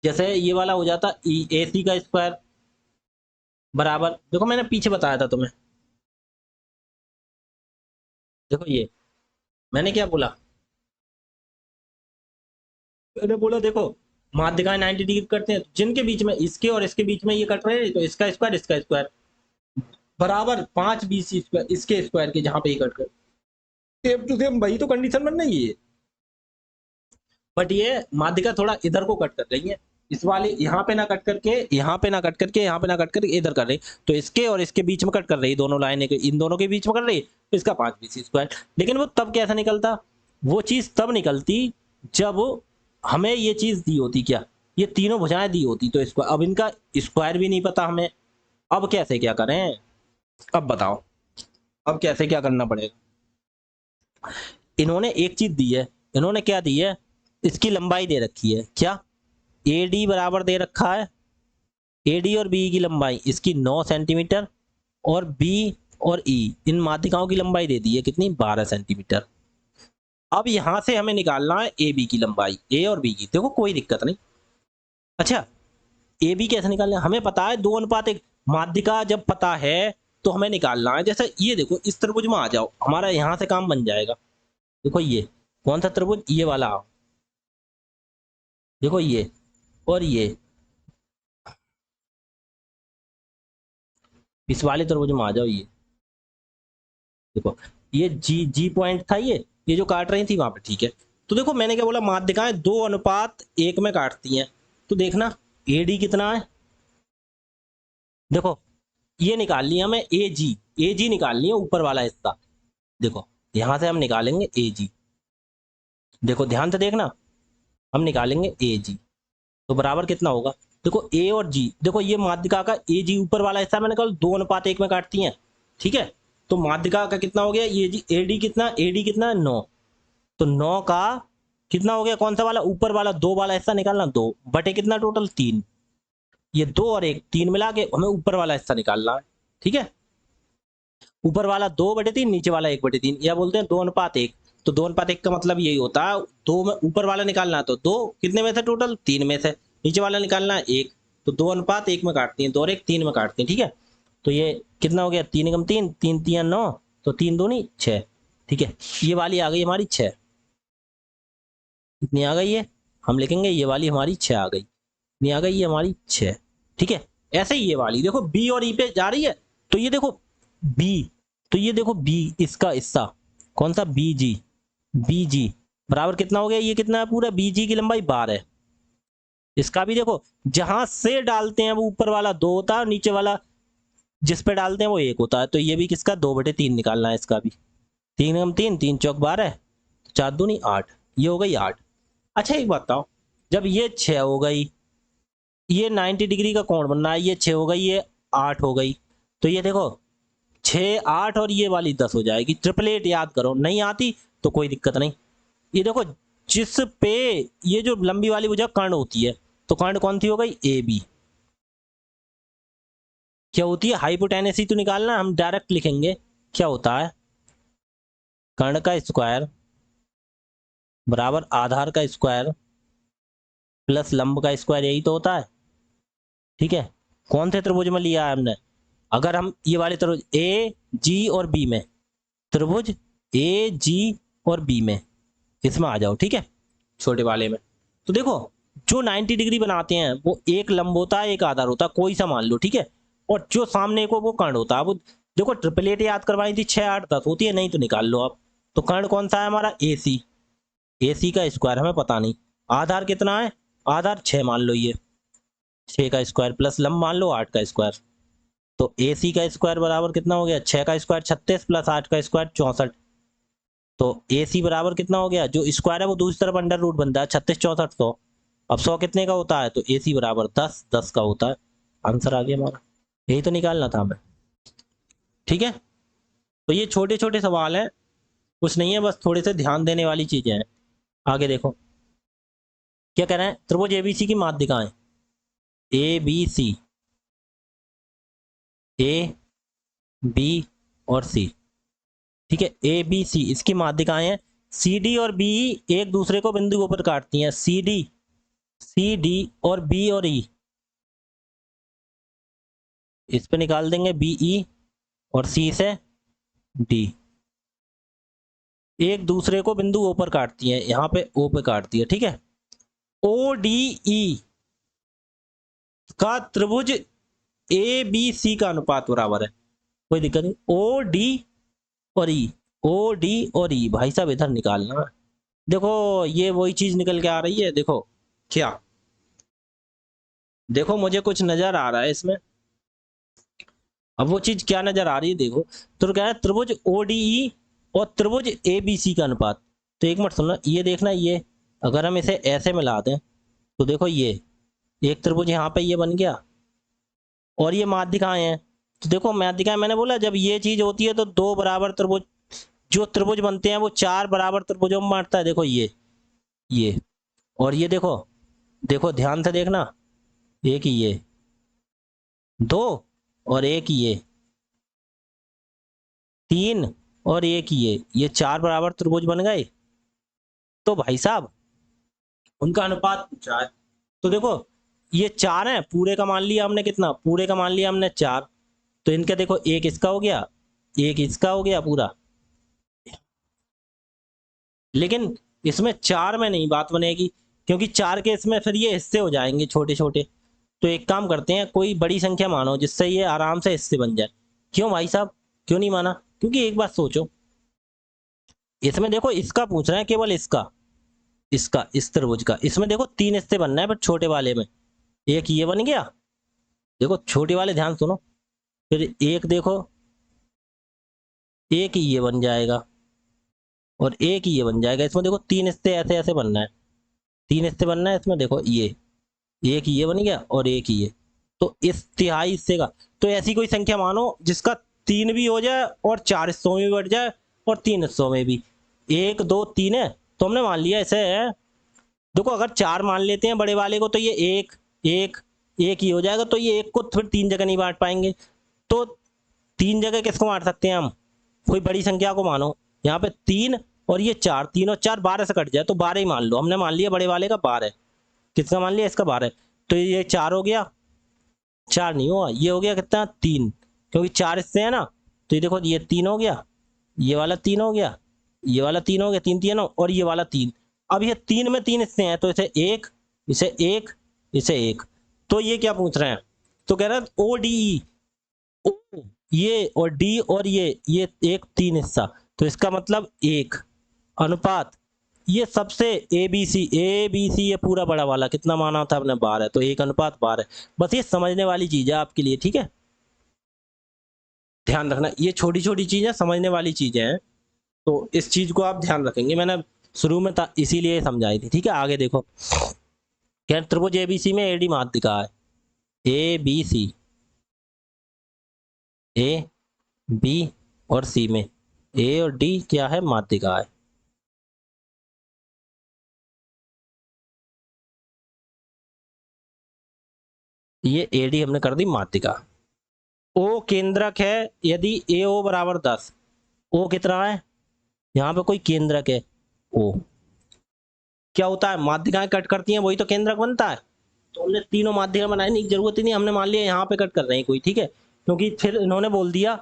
जैसे ये वाला हो जाता ए सी का स्क्वायर बराबर, देखो मैंने पीछे बताया था तुम्हें, देखो ये मैंने क्या बोला, मैंने बोला देखो माध्यिकाएं 90 डिग्री करते हैं, जिनके बीच में इसके और इसके बीच में ये कट रहे हैं, तो इसका स्क्वायर बराबर 5 बी सी स्क्वायर इसके स्क्वायर के, जहां पे ये कट कर, सेम टू सेम वही तो कंडीशन बन रही है, बट ये माध्यिका थोड़ा इधर को कट कर रही है, इस वाले यहाँ पे ना कट करके, यहाँ पे ना कट करके, यहाँ पे ना कट करके इधर कर रही, तो इसके और इसके बीच में कट कर रही, दोनों लाइनें इन दोनों के बीच में कर रही, तो इसका 5 बी सी स्क्वायर, लेकिन वो तब कैसा निकलता, वो चीज तब निकलती जब हमें ये चीज दी होती, क्या, ये तीनों भुजाएं दी होती, तो इसको अब इनका स्क्वायर भी नहीं पता हमें, अब कैसे क्या करें, अब बताओ, अब कैसे क्या करना पड़ेगा, इन्होंने एक चीज दी है, इन्होंने क्या दी है, इसकी लंबाई दे रखी है, क्या, ए डी बराबर दे रखा है, ए डी और बी की लंबाई इसकी 9 सेंटीमीटर, और बी और ई इन माध्यिकाओं की लंबाई दे दी है कितनी, 12 सेंटीमीटर, अब यहां से हमें निकालना है ए बी की लंबाई, ए और बी की, देखो कोई दिक्कत नहीं, अच्छा ए बी कैसे निकालना है, हमें पता है 2:1, माध्यिका जब पता है तो हमें निकालना है, जैसे ये देखो इस त्रिभुज में आ जाओ, हमारा यहां से काम बन जाएगा, देखो ये कौन सा त्रिभुज, ये वाला आओ, देखो ये और ये, इस वाले त्रिभुज में आ जाओ। ये देखो, ये जी जी पॉइंट था, ये जो काट रही थी वहां पे, ठीक है। तो देखो मैंने क्या बोला, माध्यिकाएं 2:1 में काटती हैं। तो देखना एडी कितना है, देखो ये निकाल लिया हमें ए जी निकालनी है, ऊपर वाला हिस्सा। देखो यहां से हम निकालेंगे ए जी, देखो ध्यान से देखना, हम निकालेंगे ए जी, तो बराबर कितना होगा। देखो ए और जी, देखो ये माध्यिका का ए जी ऊपर वाला हिस्सा मैंने कहा 2:1 में काटती हैं, ठीक है। तो माध्यिका का कितना हो गया, ये जी एडी कितना, एडी कितना 9, तो 9 का कितना हो गया, कौन सा वाला, ऊपर वाला 2 वाला हिस्सा निकालना, 2 बटे कितना टोटल 3, ये 2 और 1 3 मिला के हमें ऊपर वाला हिस्सा निकालना है, ठीक है। ऊपर वाला 2/3, नीचे वाला 1/3, या बोलते हैं 2:1। तो 2:1 का मतलब यही होता है, दो में ऊपर वाला निकालना है तो 2 कितने में से, टोटल 3 में से, नीचे वाला निकालना है 1, तो 2:1 में काटती हैं, 2 और 1 3 में काटती हैं, ठीक है। तो ये कितना हो गया, 3 एकम 3, 3 3 9, तो 3 दूनी 6, ठीक है। ये वाली आ गई हमारी 6, इतनी आ गई है, हम लिखेंगे ये वाली हमारी 6 आ गई, इतनी आ गई ये हमारी 6, ठीक है। ऐसे ही ये वाली देखो बी और ई पे जा रही है, तो ये देखो बी, तो ये देखो बी इसका हिस्सा कौन सा, बी जी बराबर कितना हो गया, ये कितना है पूरा, बी जी की लंबाई 12 है। इसका भी देखो जहां से डालते हैं वो ऊपर वाला 2 होता है और नीचे वाला जिस पे डालते हैं वो 1 होता है, तो ये भी किसका 2/3 निकालना है इसका भी, 3 एकम 3, 3 चौक 12, 4 दूनी 8, ये हो गई 8। अच्छा एक बात बताओ, जब ये 6 हो गई, ये 90 डिग्री का कोण बनना है, ये 6 हो गई, ये 8 हो गई, तो ये देखो 6 8 और ये वाली 10 हो जाएगी। ट्रिपलेट याद करो, नहीं आती तो कोई दिक्कत नहीं। ये देखो जिस पे ये जो लंबी वाली भुजा कर्ण होती है, तो कर्ण कौन सी हो गई, ए बी। क्या होती है, हाइपोटेनेसी तो निकालना, हम डायरेक्ट लिखेंगे क्या होता है, कर्ण का स्क्वायर बराबर आधार का स्क्वायर प्लस लंब का स्क्वायर, यही तो होता है, ठीक है। कौन से त्रिभुज में लिया है हमने, अगर हम ये वाले त्रिभुज ए जी और बी में, त्रिभुज ए जी और बी में, इसमें आ जाओ, ठीक है, छोटे वाले में। तो देखो जो 90 डिग्री बनाते हैं वो एक लंब होता है, एक आधार होता है, कोई सा मान लो, ठीक है। और जो सामने को वो कर्ण होता है, वो देखो ट्रिपलेट याद करवाई थी, 6 8 10 होती है, नहीं तो निकाल लो आप। तो कर्ण कौन सा है हमारा, ए सी का स्क्वायर हमें पता नहीं, आधार कितना है, आधार 6 मान लो, ये 6 का स्क्वायर प्लस लंब मान लो 8 का स्क्वायर, तो ए सी का स्क्वायर बराबर कितना हो गया, 6 का स्क्वायर 36 प्लस 8 का स्क्वायर 64, तो ए सी बराबर कितना हो गया, जो स्क्वायर है वो दूसरी तरफ अंडर रूट बनता है, 36 64 100, अब 100 कितने का होता है, तो ए सी बराबर 10 10 का होता है, आंसर आ गया हमारा, यही तो निकालना था हमें, ठीक है। तो ये छोटे छोटे सवाल हैं, कुछ नहीं है, बस थोड़े से ध्यान देने वाली चीजें हैं। आगे देखो क्या कह रहे हैं, त्रिभुज एबीसी की माध्यिकाएं, A B C, A B और सी, ठीक है, ए बी सी इसकी माध्यिकाएं हैं। सी डी और बी एक दूसरे को बिंदुओं पर काटती हैं, सी डी और बी और ई, इस पे निकाल देंगे बी ई, और सी से डी, एक दूसरे को बिंदु ओ पर काटती हैं, यहां पे ओ पे काटती है, ठीक है। ओ डी ई का त्रिभुज ए बी सी का अनुपात बराबर है, कोई दिक्कत नहीं, ओ डी और ई, ओ डी और ई भाई साहब इधर निकालना। देखो ये वही चीज निकल के आ रही है, देखो क्या, देखो मुझे कुछ नजर आ रहा है इसमें, अब वो चीज क्या नजर आ रही है देखो। तो क्या है, त्रिभुज ओडीई और त्रिभुज एबीसी का अनुपात, तो एक मिनट सुनना, ये देखना, ये अगर हम इसे ऐसे मिला दें तो देखो ये एक त्रिभुज यहाँ पे ये बन गया, और ये माध्यिकाएं हैं, तो देखो माध्यिकाएं मैंने बोला जब ये चीज होती है तो 2 बराबर त्रिभुज, जो त्रिभुज बनते हैं वो 4 बराबर त्रिभुजों में बांटता है, देखो ये और ये देखो, देखो ध्यान से देखना, एक ये 2 और एक ये 3 और एक ये 4 बराबर त्रिभुज बन गए। तो भाई साहब उनका अनुपात पूछा है, तो देखो ये 4 है, पूरे का मान लिया हमने, कितना पूरे का मान लिया हमने 4, तो इनका देखो एक इसका हो गया, एक इसका हो गया पूरा, लेकिन इसमें 4 में नहीं बात बनेगी, क्योंकि 4 के इसमें फिर ये हिस्से हो जाएंगे छोटे छोटे। तो एक काम करते हैं, कोई बड़ी संख्या मानो जिससे ये आराम से हिस्से बन जाए, क्यों भाई साहब, क्यों नहीं माना? क्योंकि एक बात सोचो, इसमें देखो इसका पूछ रहे हैं, केवल इसका, इसका इस त्रिभुज का, इसमें देखो तीन हिस्से बनना है, पर छोटे वाले में एक ये बन गया। देखो छोटे वाले ध्यान सुनो, फिर एक देखो, एक ये बन जाएगा और एक ये बन जाएगा। इसमें देखो तीन हिस्से ऐसे ऐसे बनना है, तीन हिस्से बनना है इसमें। देखो ये एक ये बन गया और एक ये, तो इस तिहाई हिस्से का, तो ऐसी कोई संख्या मानो जिसका तीन भी हो जाए और चार हिस्सों में भी बढ़ जाए और तीन हिस्सों में भी। एक दो तीन है, तो हमने मान लिया ऐसे है। देखो अगर चार मान लेते हैं बड़े वाले को, तो ये एक एक एक ही हो जाएगा, तो ये एक को फिर तीन जगह नहीं बांट पाएंगे। तो तीन जगह किसको बांट सकते हैं हम? कोई बड़ी संख्या को मानो, यहाँ पे तीन और ये चार, तीन और चार 12 से कट जाए तो 12 ही मान लो। हमने मान लिया बड़े वाले का 12, किसका मान लिया? इसका 12। तो ये चार हो गया, चार नहीं हुआ, ये हो गया कितना? तीन, क्योंकि चार हिस्से है ना। तो ये देखो ये तीन हो गया, ये वाला तीन हो गया, ये वाला तीन हो गया, तीन तीन और ये वाला तीन। अब ये तीन में तीन हिस्से हैं, तो इसे एक, इसे एक, इसे एक। तो ये क्या पूछ रहे हैं? तो कह रहा है ओ डी ई, ओ ये और डी और ये एक तीन हिस्सा, तो इसका मतलब एक अनुपात ये सबसे ए बी सी ये पूरा बड़ा वाला कितना माना था अपने? 12, तो एक अनुपात 12। बस ये समझने वाली चीज है आपके लिए, ठीक है? ध्यान रखना, ये छोटी छोटी चीजें समझने वाली चीजें हैं, तो इस चीज को आप ध्यान रखेंगे। मैंने शुरू में इसीलिए समझाई थी, ठीक है? आगे देखो, क्या त्रिभुज एबीसी में एडी माध्यिका है, A B C, A B और सी में ए और डी क्या है? माध्यिका है। ये एडी हमने कर दी माध्यिका। ओ केंद्रक है, यदि ए ओ बराबर 10, ओ कितना है? यहाँ पे कोई केंद्रक है ओ, क्या होता है? माध्यिकाएं कट करती हैं, वही तो केंद्रक बनता है। तो हमने तीनों माध्यिका बनाने की जरूरत ही नहीं, हमने मान लिया यहाँ पे कट कर रहे हैं कोई, ठीक है? क्योंकि फिर इन्होंने बोल दिया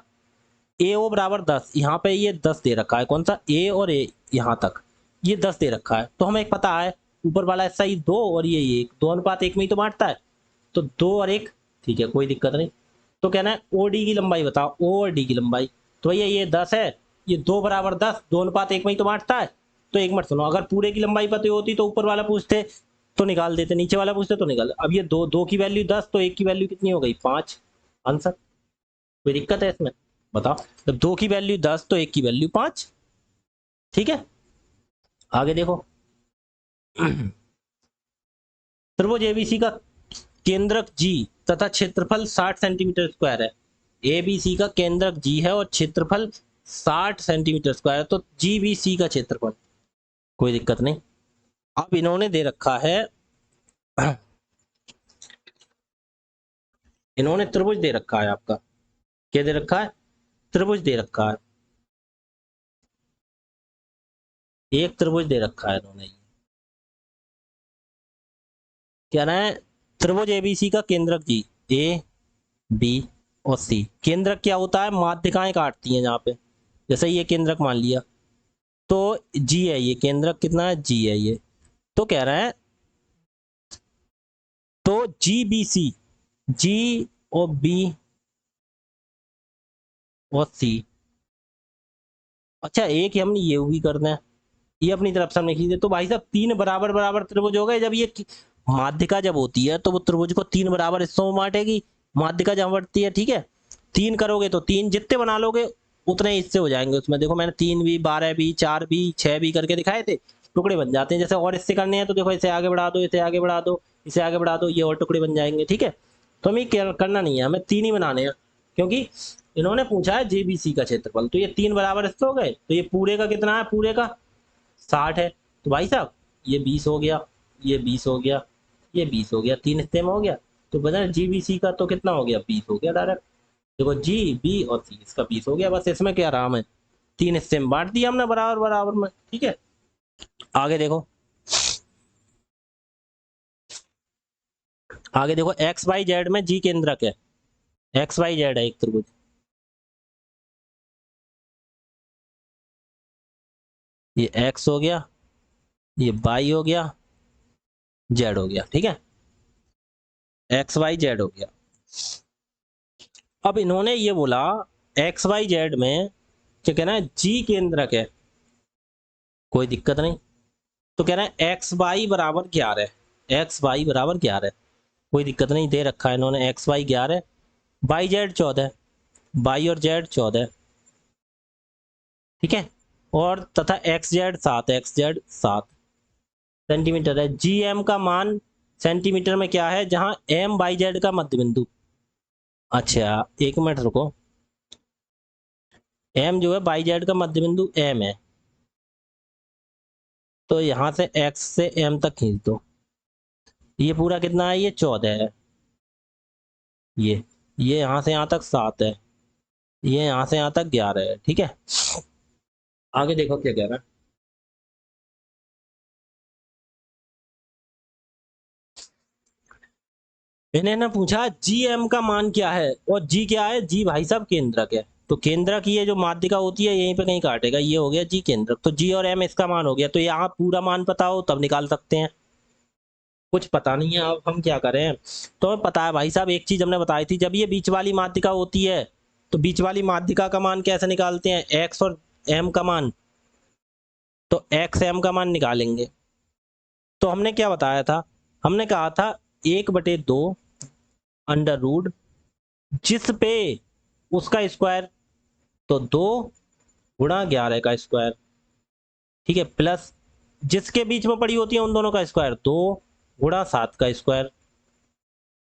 ए ओ बराबर 10, यहाँ पे ये 10 दे रखा है, कौन सा? ए और ए, यहाँ तक ये 10 दे रखा है। तो हमें एक पता है ऊपर वाला हिस्सा ही दो और ये एक, दो अनुपात एक में ही तो बांटता है, तो दो और एक, ठीक है, कोई दिक्कत नहीं। तो कहना है ओ डी की लंबाई बताओ, ओ और डी की लंबाई। तो भैया ये 10 है, ये दो बराबर 10, दो अनुपात एक में ही तो बांटता है। तो एक मिनट सुनो, अगर पूरे की लंबाई पता होती तो ऊपर वाला पूछते तो निकाल देते, नीचे वाला पूछते तो निकाल। अब ये दो, दो की वैल्यू 10, तो एक की वैल्यू कितनी हो गई? 5। आंसर। कोई दिक्कत है इसमें? बताओ, जब दो की वैल्यू 10 तो एक की वैल्यू 5, ठीक है? आगे देखो, त्रिभुज एबीसी का केंद्रक जी तथा क्षेत्रफल 60 सेंटीमीटर स्क्वायर है। एबीसी का केंद्रक जी है और क्षेत्रफल 60 सेंटीमीटर स्क्वायर है, तो जीबीसी का क्षेत्रफल। कोई दिक्कत नहीं। अब इन्होंने दे रखा है, इन्होंने त्रिभुज दे रखा है आपका, क्या दे रखा है? त्रिभुज दे रखा है, एक त्रिभुज दे रखा है इन्होंने। क्या ना है? त्रिभुज एबीसी का केंद्रक जी, ए बी और सी। केंद्रक क्या होता है? माध्यिकाएं काटती हैं जहां पे, जैसे ये केंद्रक मान लिया, तो जी है ये केंद्रक, कितना है? जी है ये। तो कह रहे हैं, तो जी बी सी, जी और बी और सी। अच्छा एक ही हमने ये भी कर दें, ये अपनी तरफ से हमने खींचे, तो भाई साहब तीन बराबर बराबर त्रिभुज हो गए। जब ये माध्यिका जब होती है तो वो त्रिभुज को तीन बराबर हिस्सों में बांटेगी, माध्यिका जब बढ़ती है, ठीक है? तीन करोगे तो तीन जितने बना लोगे उतने हिस्से हो जाएंगे उसमें। देखो मैंने 3 भी, 12 भी, 4 भी, 6 भी करके दिखाए थे, टुकड़े बन जाते हैं। जैसे और हिस्से करने हैं तो देखो इसे आगे बढ़ा दो, इसे आगे बढ़ा दो, इसे आगे बढ़ा दो, ये और टुकड़े बन जाएंगे, ठीक है? तो हमें करना नहीं है, हमें तीन ही बनाने हैं, क्योंकि इन्होंने पूछा है जेबीसी का क्षेत्रफल। तो ये तीन बराबर हिस्से हो गए, तो ये पूरे का कितना है? पूरे का 60 है। तो भाई साहब ये 20 हो गया, ये 20 हो गया, ये 20 हो गया, तीन हिस्से में हो गया। तो बता जीबीसी का तो कितना हो गया? 20 हो गया डायरेक्ट। देखो जी बी और सी, इसका 20 हो गया। बस इसमें क्या आराम है, तीन हिस्से में बांट दिया हमने बराबर बराबर में, ठीक है? आगे देखो, आगे देखो, एक्स वाई जेड में जी केंद्रक है, एक्स वाई जेड है एक त्रिभुज। ये एक्स हो गया, ये वाई हो गया, जेड हो गया, ठीक है? एक्स वाई जेड हो गया। अब इन्होंने ये बोला एक्स वाई जेड में क्या कहना है, जी केंद्रक है, कोई दिक्कत नहीं। तो कह रहा है एक्स वाई बराबर 11, एक्स वाई बराबर 11, कोई दिक्कत नहीं, दे रखा है इन्होंने X Y 11, Y Z 14, Y और जेड 14, ठीक है। और तथा X Z 7, X Z 7 centimetre है। जी एम का मान सेंटीमीटर में क्या है, जहां एम वाई जेड का मध्य बिंदु। अच्छा एक मिनट रुको, एम जो है वाई जेड का मध्य बिंदु एम है, तो यहां से एक्स से एम तक खींच दो। ये पूरा कितना है, ये 14 है। ये यहां से यहां तक 7 है, ये यहां से यहां तक 11 है, ठीक है। आगे देखो क्या कह रहा है। इन्हें ना पूछा जी एम का मान क्या है, और जी क्या है, जी भाई साहब केंद्रक है। तो केंद्रक ये जो माध्यिका होती है यहीं पे कहीं काटेगा, ये हो गया जी केंद्रक, तो जी और एम इसका मान हो गया। तो यहाँ पूरा मान पता हो तब निकाल सकते हैं, कुछ पता नहीं है अब हम क्या करें। तो हमें पता है भाई साहब, एक चीज हमने बताई थी, जब ये बीच वाली माध्यिका होती है तो बीच वाली माध्यिका का मान कैसे निकालते हैं, एक्स और एम का मान, तो एक्स एम का मान निकालेंगे। तो हमने क्या बताया था, हमने कहा था 1/2 अंडर रूट जिस पे उसका स्क्वायर, तो 2 × 11 का स्क्वायर, ठीक है, प्लस जिसके बीच में पड़ी होती है उन दोनों का स्क्वायर, 2 × 7 का स्क्वायर,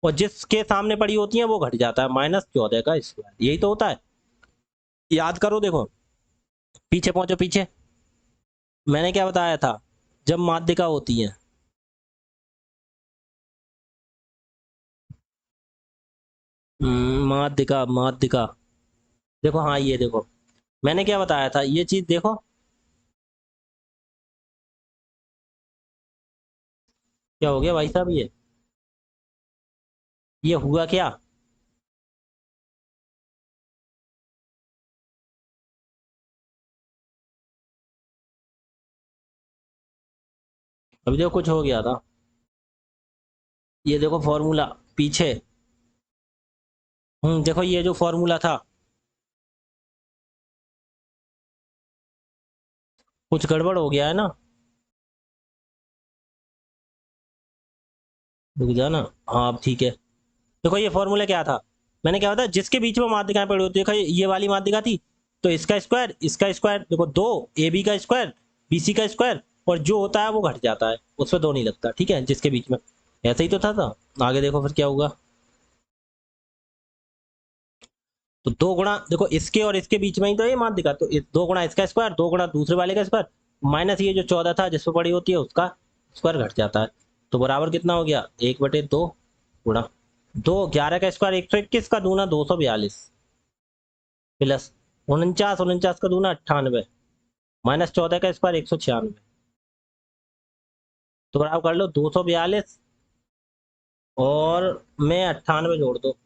और जिसके सामने पड़ी होती है वो घट जाता है, -14 का स्क्वायर। यही तो होता है, याद करो। देखो पीछे पहुंचो पीछे, मैंने क्या बताया था, जब माध्यिका होती है, माध्यिका माध्यिका, देखो हाँ ये देखो, मैंने क्या बताया था, ये चीज देखो, क्या हो गया भाई साहब, ये हुआ क्या, अभी देखो कुछ हो गया था, ये देखो फॉर्मूला पीछे, देखो ये जो फॉर्मूला था, कुछ गड़बड़ हो गया है ना, रुक जा ना। हाँ अब ठीक है। देखो ये फॉर्मूला क्या था, मैंने क्या बताया, जिसके बीच में माध्यिकाएं पड़ी होती है, देखो ये वाली माध्यिका थी, तो इसका स्क्वायर देखो, 2 AB का स्क्वायर, BC का स्क्वायर, और जो होता है वो घट जाता है, उसमें 2 नहीं लगता, ठीक है, जिसके बीच में। ऐसा ही तो था। आगे देखो फिर क्या होगा, तो 2 गुणा, देखो इसके और इसके बीच में ही तो ये माध्यिका, तो 2 गुणा इसका स्क्वायर, 2 गुणा दूसरे वाले का स्क्वायर, माइनस ये जो 14 था जिसमें पड़ी होती है उसका स्क्वायर घट जाता है, तो बराबर कितना हो गया, 1/2 गुणा 2, 11 का स्क्वायर 121 का दूना 242, प्लस 49, 49 का दूना 98, -14 का स्क्वायर 196, तो बराबर कर लो 242 और में 98 जोड़ दो,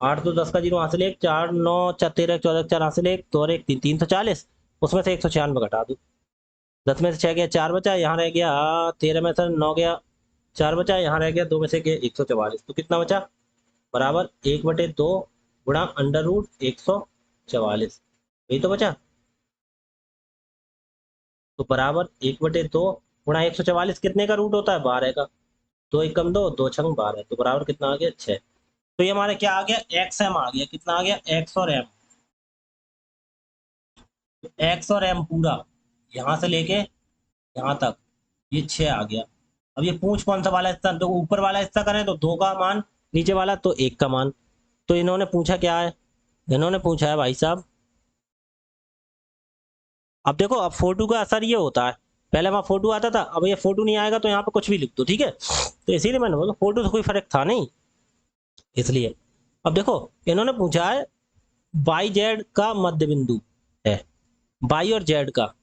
8 2 10 का जीरो हासिल 1, 4 9 4 13 14 4 हासिल 1, 2 और 1 3 340, उसमें से 196 घटा दो, 10 में से 6 गया 4 बचा, यहाँ रह गया 13 में से 9 गया 4 बचा, यहाँ रह गया 2 में से गया 144, तो कितना बचा, बराबर 1/2 गुणा अंडर रूट 144, यही तो बचा। तो बराबर 1/2 गुणा 144 कितने का रूट होता है, 12 का, 2 × 2 2 × 12, तो बराबर कितना आ गया, 6। तो ये हमारे क्या आ गया, एक्स एम आ गया, कितना आ गया, एक्स और एम, एक्स और एम पूरा यहां से लेके यहाँ तक, ये 6 आ गया। अब ये पूछ कौन सा वाला हिस्सा, तो ऊपर वाला हिस्सा करें तो 2 का मान, नीचे वाला तो 1 का मान। तो इन्होंने पूछा क्या है, इन्होंने पूछा है भाई साहब, अब देखो अब फोटो का असर ये होता है, पहले वहां फोटो आता था, अब ये फोटो नहीं आएगा तो यहाँ पे कुछ भी लिख दो, ठीक है, तो इसीलिए मैंने बोला फोटो से कोई फर्क था नहीं, इसलिए। अब देखो इन्होंने पूछा है वाई जेड का मध्य बिंदु है, वाई और जेड का,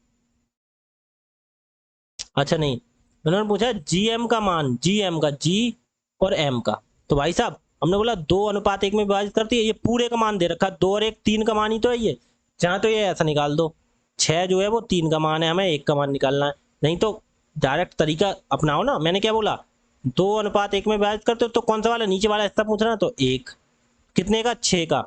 अच्छा नहीं, उन्होंने पूछा जीएम का मान, जीएम का, जी और एम का। तो भाई साहब हमने बोला 2:1 में विभाजित करती है, ये पूरे का मान दे रखा है, 2 और 1 3 का मान ही तो है ये, चाहे तो ये ऐसा निकाल दो, 6 जो है वो 3 का मान है, हमें 1 का मान निकालना है, नहीं तो डायरेक्ट तरीका अपनाओ ना, मैंने क्या बोला, 2:1 में विभाजित करते हो तो कौन सा वाला, नीचे वाला हिस्सा पूछ रहा है, तो 1 कितने का, 6 का,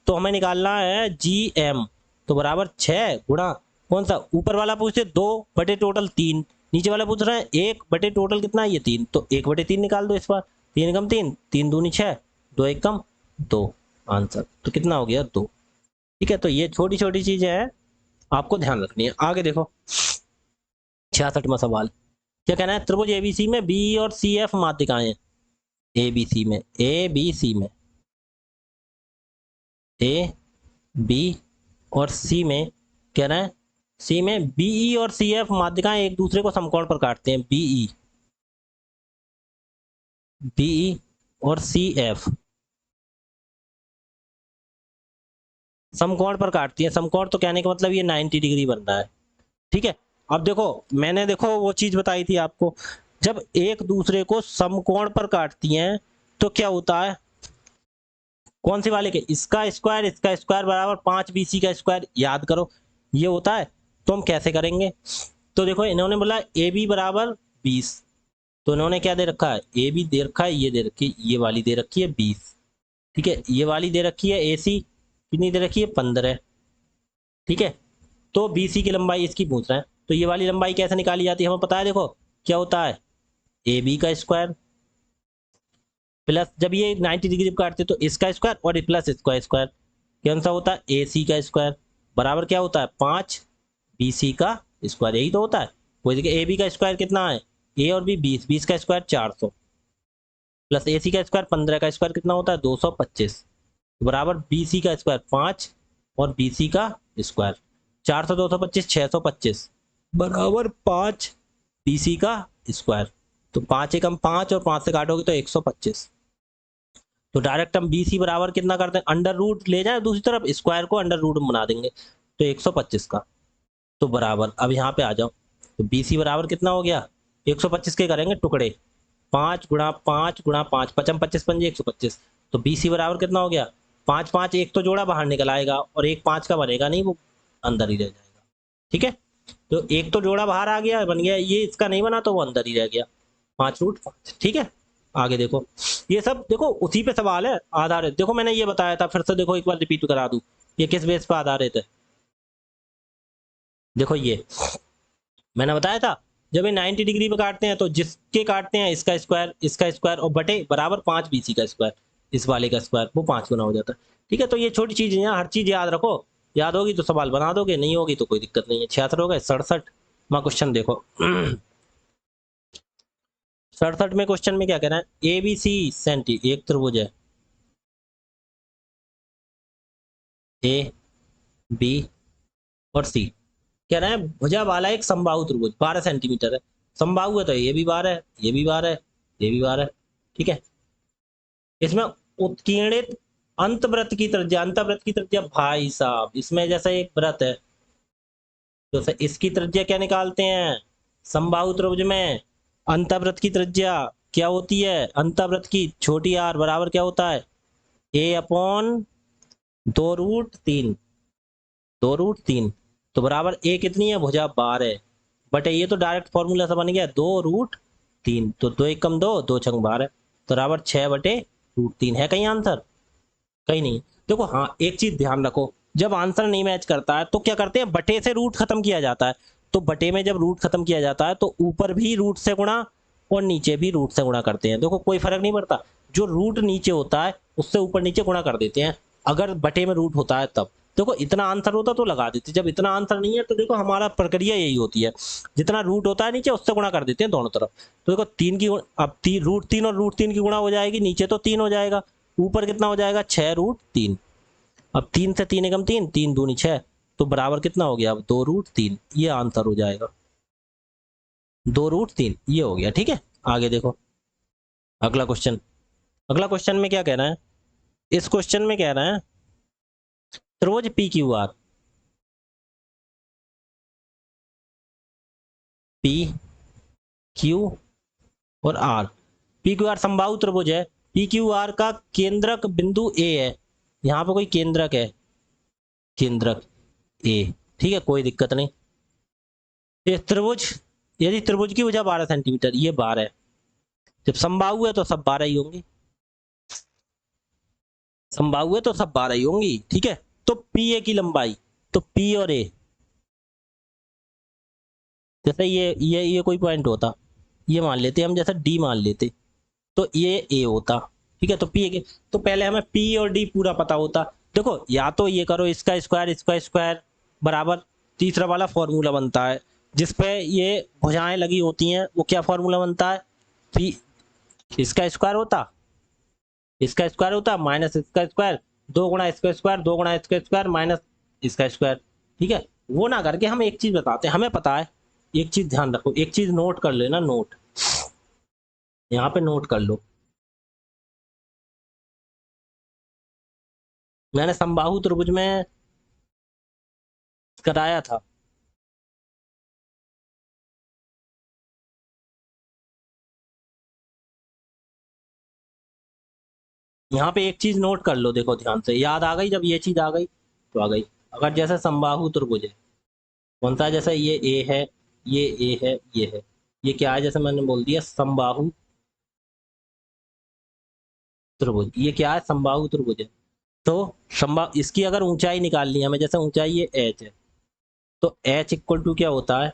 तो हमें निकालना है GM, तो बराबर 6 गुणा कौन सा, ऊपर वाला पूछते 2/टोटल 3, नीचे वाला पूछ रहा है 1/टोटल टोटल कितना है, ये 3, तो 1/3 निकाल दो इस बार। 3 कम 3, 3 दूनी 6, 2 1 कम 2, आंसर तो कितना हो गया 2। ठीक है, तो ये छोटी छोटी चीजें हैं, आपको ध्यान रखनी है। आगे देखो 66वां सवाल, क्या कहना है, त्रिभुज ABC में बी और CF माध्यिकाएं, ABC में ABC में A B और C में, कह रहा है C में BE और CF माध्यिकाएं एक दूसरे को समकोण पर काटते हैं, BE और CF समकोण पर काटती है। समकोण तो कहने का मतलब ये 90 डिग्री बन रहा है। ठीक है, अब देखो मैंने देखो वो चीज बताई थी आपको, जब एक दूसरे को समकोण पर काटती हैं तो क्या होता है, कौन सी वाले के, इसका स्क्वायर बराबर 5BC का स्क्वायर, याद करो ये होता है। तो हम कैसे करेंगे, तो देखो इन्होंने बोला AB बराबर 20, तो इन्होंने क्या दे रखा है, AB दे रखा है, ये दे रखी है, ये वाली दे रखी है 20। ठीक है, ये वाली दे रखी है AC कितनी दे रखी है 15। ठीक है, तो BC की लंबाई इसकी पूछ रहे हैं, तो ये वाली लंबाई कैसे निकाली जाती है हमें पता है। देखो क्या होता है, AB का स्क्वायर प्लस, जब ये 90 डिग्री काटते तो इसका स्क्वायर और प्लस इसका स्क्वायर, कौन सा होता है AC का स्क्वायर, बराबर क्या होता है 5BC का स्क्वायर, यही तो होता है। कोई देखिए AB का स्क्वायर कितना है, A और B 20, 20 का स्क्वायर 400 प्लस AC का स्क्वायर 15 का स्क्वायर कितना होता है 225, बराबर BC का स्क्वायर 5 और BC का स्क्वायर 400 225 625 बराबर 5 BC का स्क्वायर। तो 5 एकम 5 और 5 से काटोगे तो 125, तो डायरेक्ट हम BC बराबर कितना करते हैं, अंडर रूट ले जाए दूसरी तरफ, स्क्वायर को अंडर रूट बना देंगे, तो 125 का, तो बराबर अब यहाँ पे आ जाओ, तो BC बराबर कितना हो गया 125 के करेंगे टुकड़े, 5 गुणा 5 गुणा 5, 55 25 पंजे 125, तो BC बराबर कितना हो गया 5 5, एक तो जोड़ा बाहर निकल आएगा और एक 5 का बनेगा नहीं, वो अंदर ही रह जाएगा। ठीक है, तो एक तो जोड़ा बाहर आ गया बन गया, ये इसका नहीं बना तो वो अंदर ही रह गया, 5√5। ठीक है, आगे देखो ये सब देखो उसी पे सवाल है आधारित। देखो मैंने ये बताया था, फिर से देखो एक बार रिपीट करा दूं, ये किस बेस पर आधारित है। देखो ये मैंने बताया था, जब ये 90 डिग्री पे काटते हैं तो जिसके काटते हैं इसका स्क्वायर और बटे बराबर 5BC का स्क्वायर, इस वाले का स्क्वायर वो 5 गुना हो जाता है। ठीक है, तो ये छोटी चीजें हैं, हर चीज याद रखो, याद होगी तो सवाल बना दोगे, नहीं होगी तो कोई दिक्कत नहीं है। 66 हो गए, 67वां क्वेश्चन देखो 67 में क्वेश्चन में क्या कहना है, ABC सेंटी एक त्रिभुज है, A B और C, कह रहे हैं भुजा वाला एक समबाहु त्रिभुज 12 सेंटीमीटर है, समबाहु है तो ये भी 12 है, ये भी 12 है, ये भी 12 है। ठीक है, इसमें उत्कीर्णित अंतवृत्त की त्रिज्या भाई साहब, इसमें जैसा एक वृत्त है तो इसकी त्रिज्या क्या निकालते हैं, समबाहु त्रिभुज में अंतवृत्त की त्रिज्या क्या होती है, अंतवृत्त की छोटी r बराबर क्या होता है A/2√3, 2√3, तो बराबर A कितनी है भुजा 12 बटे, ये तो डायरेक्ट फॉर्मूला से बन गया 2√3, तो 2 1 कम 2, 2 छंग 12, तो बराबर 6/√3 है कहीं आंसर, कहीं नहीं। देखो हाँ एक चीज ध्यान रखो, जब आंसर नहीं मैच करता है तो क्या करते हैं, बटे से रूट खत्म किया जाता है, तो बटे में जब रूट खत्म किया जाता है तो ऊपर भी रूट से गुणा और नीचे भी रूट से गुणा करते हैं। देखो कोई फर्क नहीं पड़ता, जो रूट नीचे होता है उससे ऊपर नीचे गुणा कर देते हैं, अगर बटे में रूट होता है तब। देखो इतना आंसर होता तो लगा देते, जब इतना आंसर नहीं है तो देखो हमारा प्रक्रिया यही होती है, जितना रूट होता है नीचे उससे गुणा कर देते हैं दोनों तरफ। तो देखो 3 की अब √3 और √3 की गुणा हो जाएगी, नीचे तो 3 हो जाएगा, ऊपर कितना हो जाएगा 6√3, अब 3 से 3 एकम 3, 3 दूनी 6, तो बराबर कितना हो गया अब 2√3, ये आंसर हो जाएगा 2√3, ये हो गया। ठीक है, आगे देखो अगला क्वेश्चन, अगला क्वेश्चन में क्या कह रहा है, इस क्वेश्चन में कह रहा है त्रिभुज PQR, PQ और R, PQR समबाहु त्रिभुज है, PQR का केंद्रक बिंदु A है, यहाँ पे कोई केंद्रक है, केंद्रक A। ठीक है, कोई दिक्कत नहीं। ये त्रिभुज, यदि त्रिभुज की भुजा 12 सेंटीमीटर, ये 12 है, जब समबाहु है तो सब 12 ही होंगे। समबाहु है तो सब 12 ही होंगी, ठीक है। तो पी ए की लंबाई, तो पी और ए, जैसे ये कोई पॉइंट होता, ये मान लेते हम, जैसे डी मान लेते, तो ये ए होता, ठीक है। तो पी ए के, तो पहले हमें पी और डी पूरा पता होता। देखो या तो ये करो, इसका स्क्वायर बराबर तीसरा वाला फॉर्मूला बनता है जिसपे ये भुजाएं लगी होती हैं, वो क्या फॉर्मूला बनता है, पी इसका स्क्वायर होता, माइनस इसका स्क्वायर, दो गुणा इसका स्क्वायर, दो गुणा इसका स्क्वायर माइनस इसका स्क्वायर, ठीक है। वो ना करके हम एक चीज बताते हैं, हमें पता है, एक चीज ध्यान रखो, एक चीज नोट कर लेना, नोट यहाँ पे नोट कर लो, मैंने समबाहु त्रिभुज में कराया था। यहाँ पे एक चीज नोट कर लो, देखो ध्यान से, याद आ गई, जब ये चीज आ गई तो आ गई। अगर जैसे समबाहु त्रिभुज है, कौन सा है, जैसे ये ए है, ये ए है, ये है, ये क्या है, जैसे मैंने बोल दिया समबाहु त्रिभुज, ये क्या है, समबाहु त्रिभुज है। तो समबाहु, इसकी अगर ऊंचाई निकालनी है हमें, जैसे ऊंचाई ये एच है, तो एच इक्वल टू क्या होता है,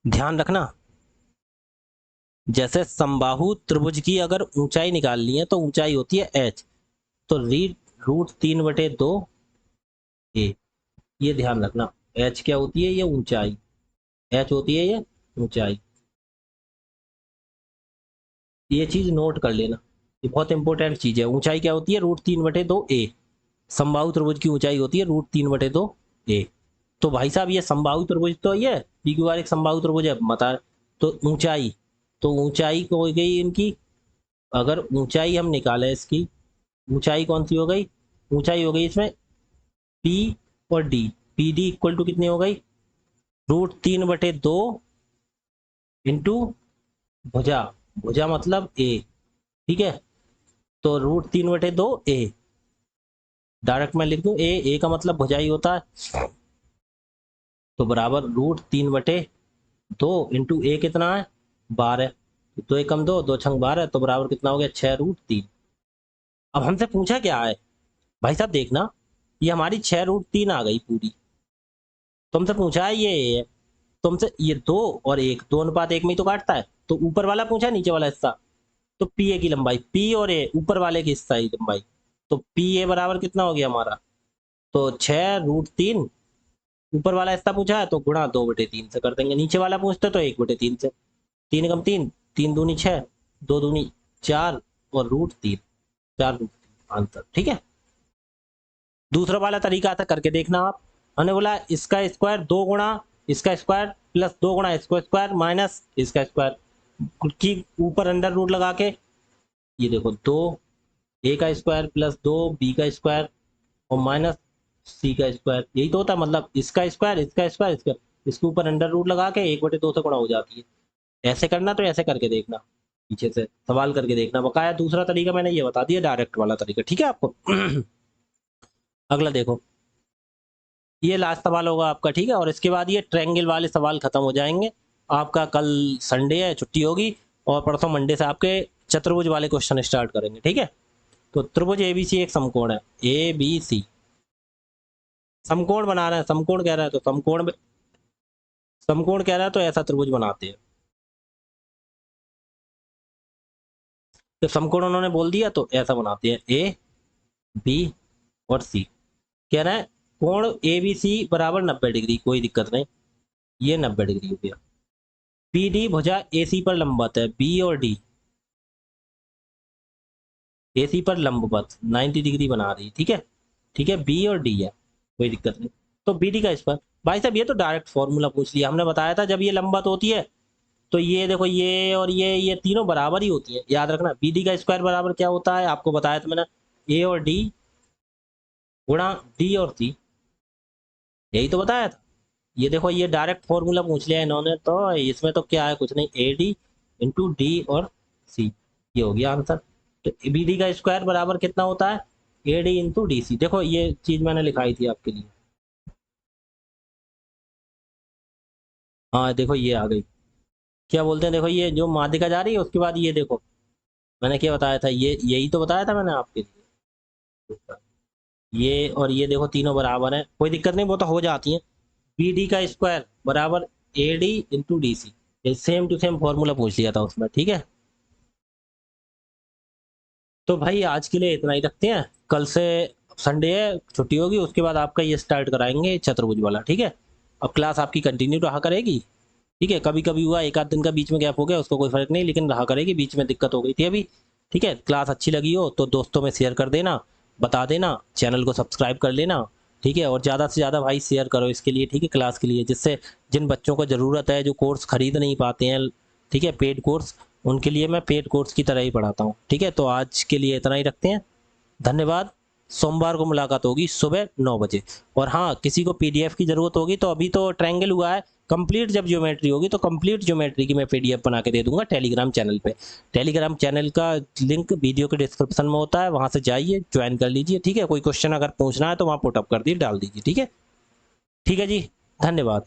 ध्यान रखना, जैसे समबाहु त्रिभुज की अगर ऊंचाई निकालनी है तो ऊंचाई होती है एच, तो रूट 3/2 ए, ये ध्यान रखना, एच क्या होती है, ये ऊंचाई, एच होती है ये ऊंचाई, ये चीज नोट कर लेना, ये बहुत इंपॉर्टेंट चीज है। ऊंचाई क्या होती है, रूट 3/2 ए, समबाहु त्रिभुज की ऊंचाई होती है रूट 3/2 ए। तो भाई साहब ये समबाहु त्रिभुज तो ये पी क्यू आर एक समबाहु त्रिभुज है, बता। तो ऊंचाई, तो ऊंचाई को हो गई इनकी, अगर ऊंचाई हम निकालें इसकी, ऊंचाई कौन सी हो गई, ऊंचाई हो गई इसमें पी और D, P D equal to कितनी हो गई, रूट 3/2 इंटू भुजा, भुजा मतलब ए, ठीक है। तो रूट 3/2 ए, डायरेक्ट मैं लिख दूं, ए का मतलब भुजाई होता है, तो बराबर रूट 3/2 इंटू ए कितना है, 12, दो एकम दो, दो छंग 12, तो बराबर कितना हो गया, 6√3। अब हमसे पूछा क्या है, भाई साहब देखना, ये हमारी 6√3 आ गई पूरी, तुमसे पूछा है ये, तुमसे ये दो और एक, 2:1 में ही तो काटता है, तो ऊपर वाला पूछा, नीचे वाला हिस्सा, तो पी ए की लंबाई, पी और ए ऊपर वाले की हिस्सा की लंबाई, तो पी ए बराबर कितना हो गया हमारा, तो 6√3, ऊपर वाला हिस्सा पूछा है तो गुणा 2/3 से कर देंगे, नीचे वाला पूछते तो 1/3 से, 3 × 3, 3 दूनी 6, 2 दूनी 4, और रूट 3, 4√3 आंसर, ठीक है। दूसरा वाला तरीका था, करके देखना आप, हमने बोला इसका स्क्वायर, दो गुणा इसका स्क्वायर प्लस दो गुणा इसका स्क्वायर माइनस इसका स्क्वायर की ऊपर अंडर रूट लगा के, ये देखो दो ए का स्क्वायर प्लस दो बी का स्क्वायर और माइनस सी का स्क्वायर, यही तो होता है, मतलब इसका स्क्वायर इसका स्क्वायर इसका, इसके ऊपर अंडर रूट लगा के 1/2 से गुणा हो जाती है। ऐसे करना, तो ऐसे करके देखना, पीछे से सवाल करके देखना बकाया। दूसरा तरीका मैंने ये बता दिया, डायरेक्ट वाला तरीका, ठीक है आपको। अगला देखो, ये लास्ट सवाल होगा आपका, ठीक है, और इसके बाद ये ट्रायंगल वाले सवाल खत्म हो जाएंगे। आपका कल संडे है, छुट्टी होगी, और परसों मंडे से आपके चतुर्भुज वाले क्वेश्चन स्टार्ट करेंगे, ठीक है। तो त्रिभुज एबीसी एक समकोण है, ए बी सी समकोण बना रहे हैं, समकोण कह रहा है तो समकोण कह रहा है तो ऐसा त्रिभुज बनाते हैं। तो समकोण उन्होंने बोल दिया तो ऐसा बनाते हैं, ए बी और सी, कह रहा है कोण ए बी सी बराबर 90 डिग्री, कोई दिक्कत नहीं, ये 90 डिग्री हो गया। पी डी भुजा ए सी पर लंबवत है, बी और डी ए सी पर लंबवत 90 डिग्री बना रही, ठीक है, ठीक है, बी और डी है, कोई दिक्कत नहीं। तो बी डी का इस पर, भाई साहब ये तो डायरेक्ट फॉर्मूला पूछ लिया, हमने बताया था जब ये लंबवत होती है तो ये देखो, ये और ये तीनों बराबर ही होती है, याद रखना। बी डी का स्क्वायर बराबर क्या होता है, आपको बताया था मैंने, ए और डी गुणा डी और सी, यही तो बताया था। ये देखो, ये डायरेक्ट फॉर्मूला पूछ लिया इन्होंने, तो इसमें तो क्या है, कुछ नहीं, ए डी इंटू डी और सी, ये हो गया आंसर। तो बी डी का स्क्वायर बराबर कितना होता है, A D into D C, देखो ये चीज मैंने लिखाई थी आपके लिए, हाँ देखो ये आ गई, क्या बोलते हैं, देखो ये जो माध्यिका जा रही है उसके बाद ये देखो, मैंने क्या बताया था, ये यही तो बताया था मैंने आपके लिए। ये और ये देखो तीनों बराबर हैं, कोई दिक्कत नहीं, वो तो हो जाती है। बी डी का स्क्वायर बराबर A D into D C, ये सेम टू सेम फॉर्मूला पूछ लिया था उसमें, ठीक है। तो भाई आज के लिए इतना ही रखते हैं, कल से संडे है, छुट्टी होगी, उसके बाद आपका ये स्टार्ट कराएंगे चतुर्भुज वाला, ठीक है। अब क्लास आपकी कंटिन्यू रहा करेगी, ठीक है। कभी कभी हुआ एक आध दिन का बीच में गैप हो गया, उसको कोई फर्क नहीं, लेकिन रहा करेगी, बीच में दिक्कत हो गई थी अभी। ठीक है, क्लास अच्छी लगी हो तो दोस्तों में शेयर कर देना, बता देना, चैनल को सब्सक्राइब कर लेना, ठीक है। और ज़्यादा से ज़्यादा भाई शेयर करो इसके लिए, ठीक है, क्लास के लिए, जिससे जिन बच्चों को ज़रूरत है, जो कोर्स खरीद नहीं पाते हैं, ठीक है, पेड कोर्स, उनके लिए मैं पेड कोर्स की तरह ही पढ़ाता हूँ, ठीक है। तो आज के लिए इतना ही रखते हैं, धन्यवाद। सोमवार को मुलाकात होगी सुबह 9 बजे। और हाँ, किसी को पीडीएफ की ज़रूरत होगी तो अभी तो ट्रायंगल हुआ है, कंप्लीट जब ज्योमेट्री होगी तो कंप्लीट ज्योमेट्री की मैं पीडीएफ बना के दे दूंगा टेलीग्राम चैनल पे। टेलीग्राम चैनल का लिंक वीडियो के डिस्क्रिप्शन में होता है, वहां से जाइए, ज्वाइन कर लीजिए, ठीक है। कोई क्वेश्चन अगर पूछना है तो वहां पुटअप कर दिए, डाल दीजिए, ठीक है। ठीक है जी, धन्यवाद।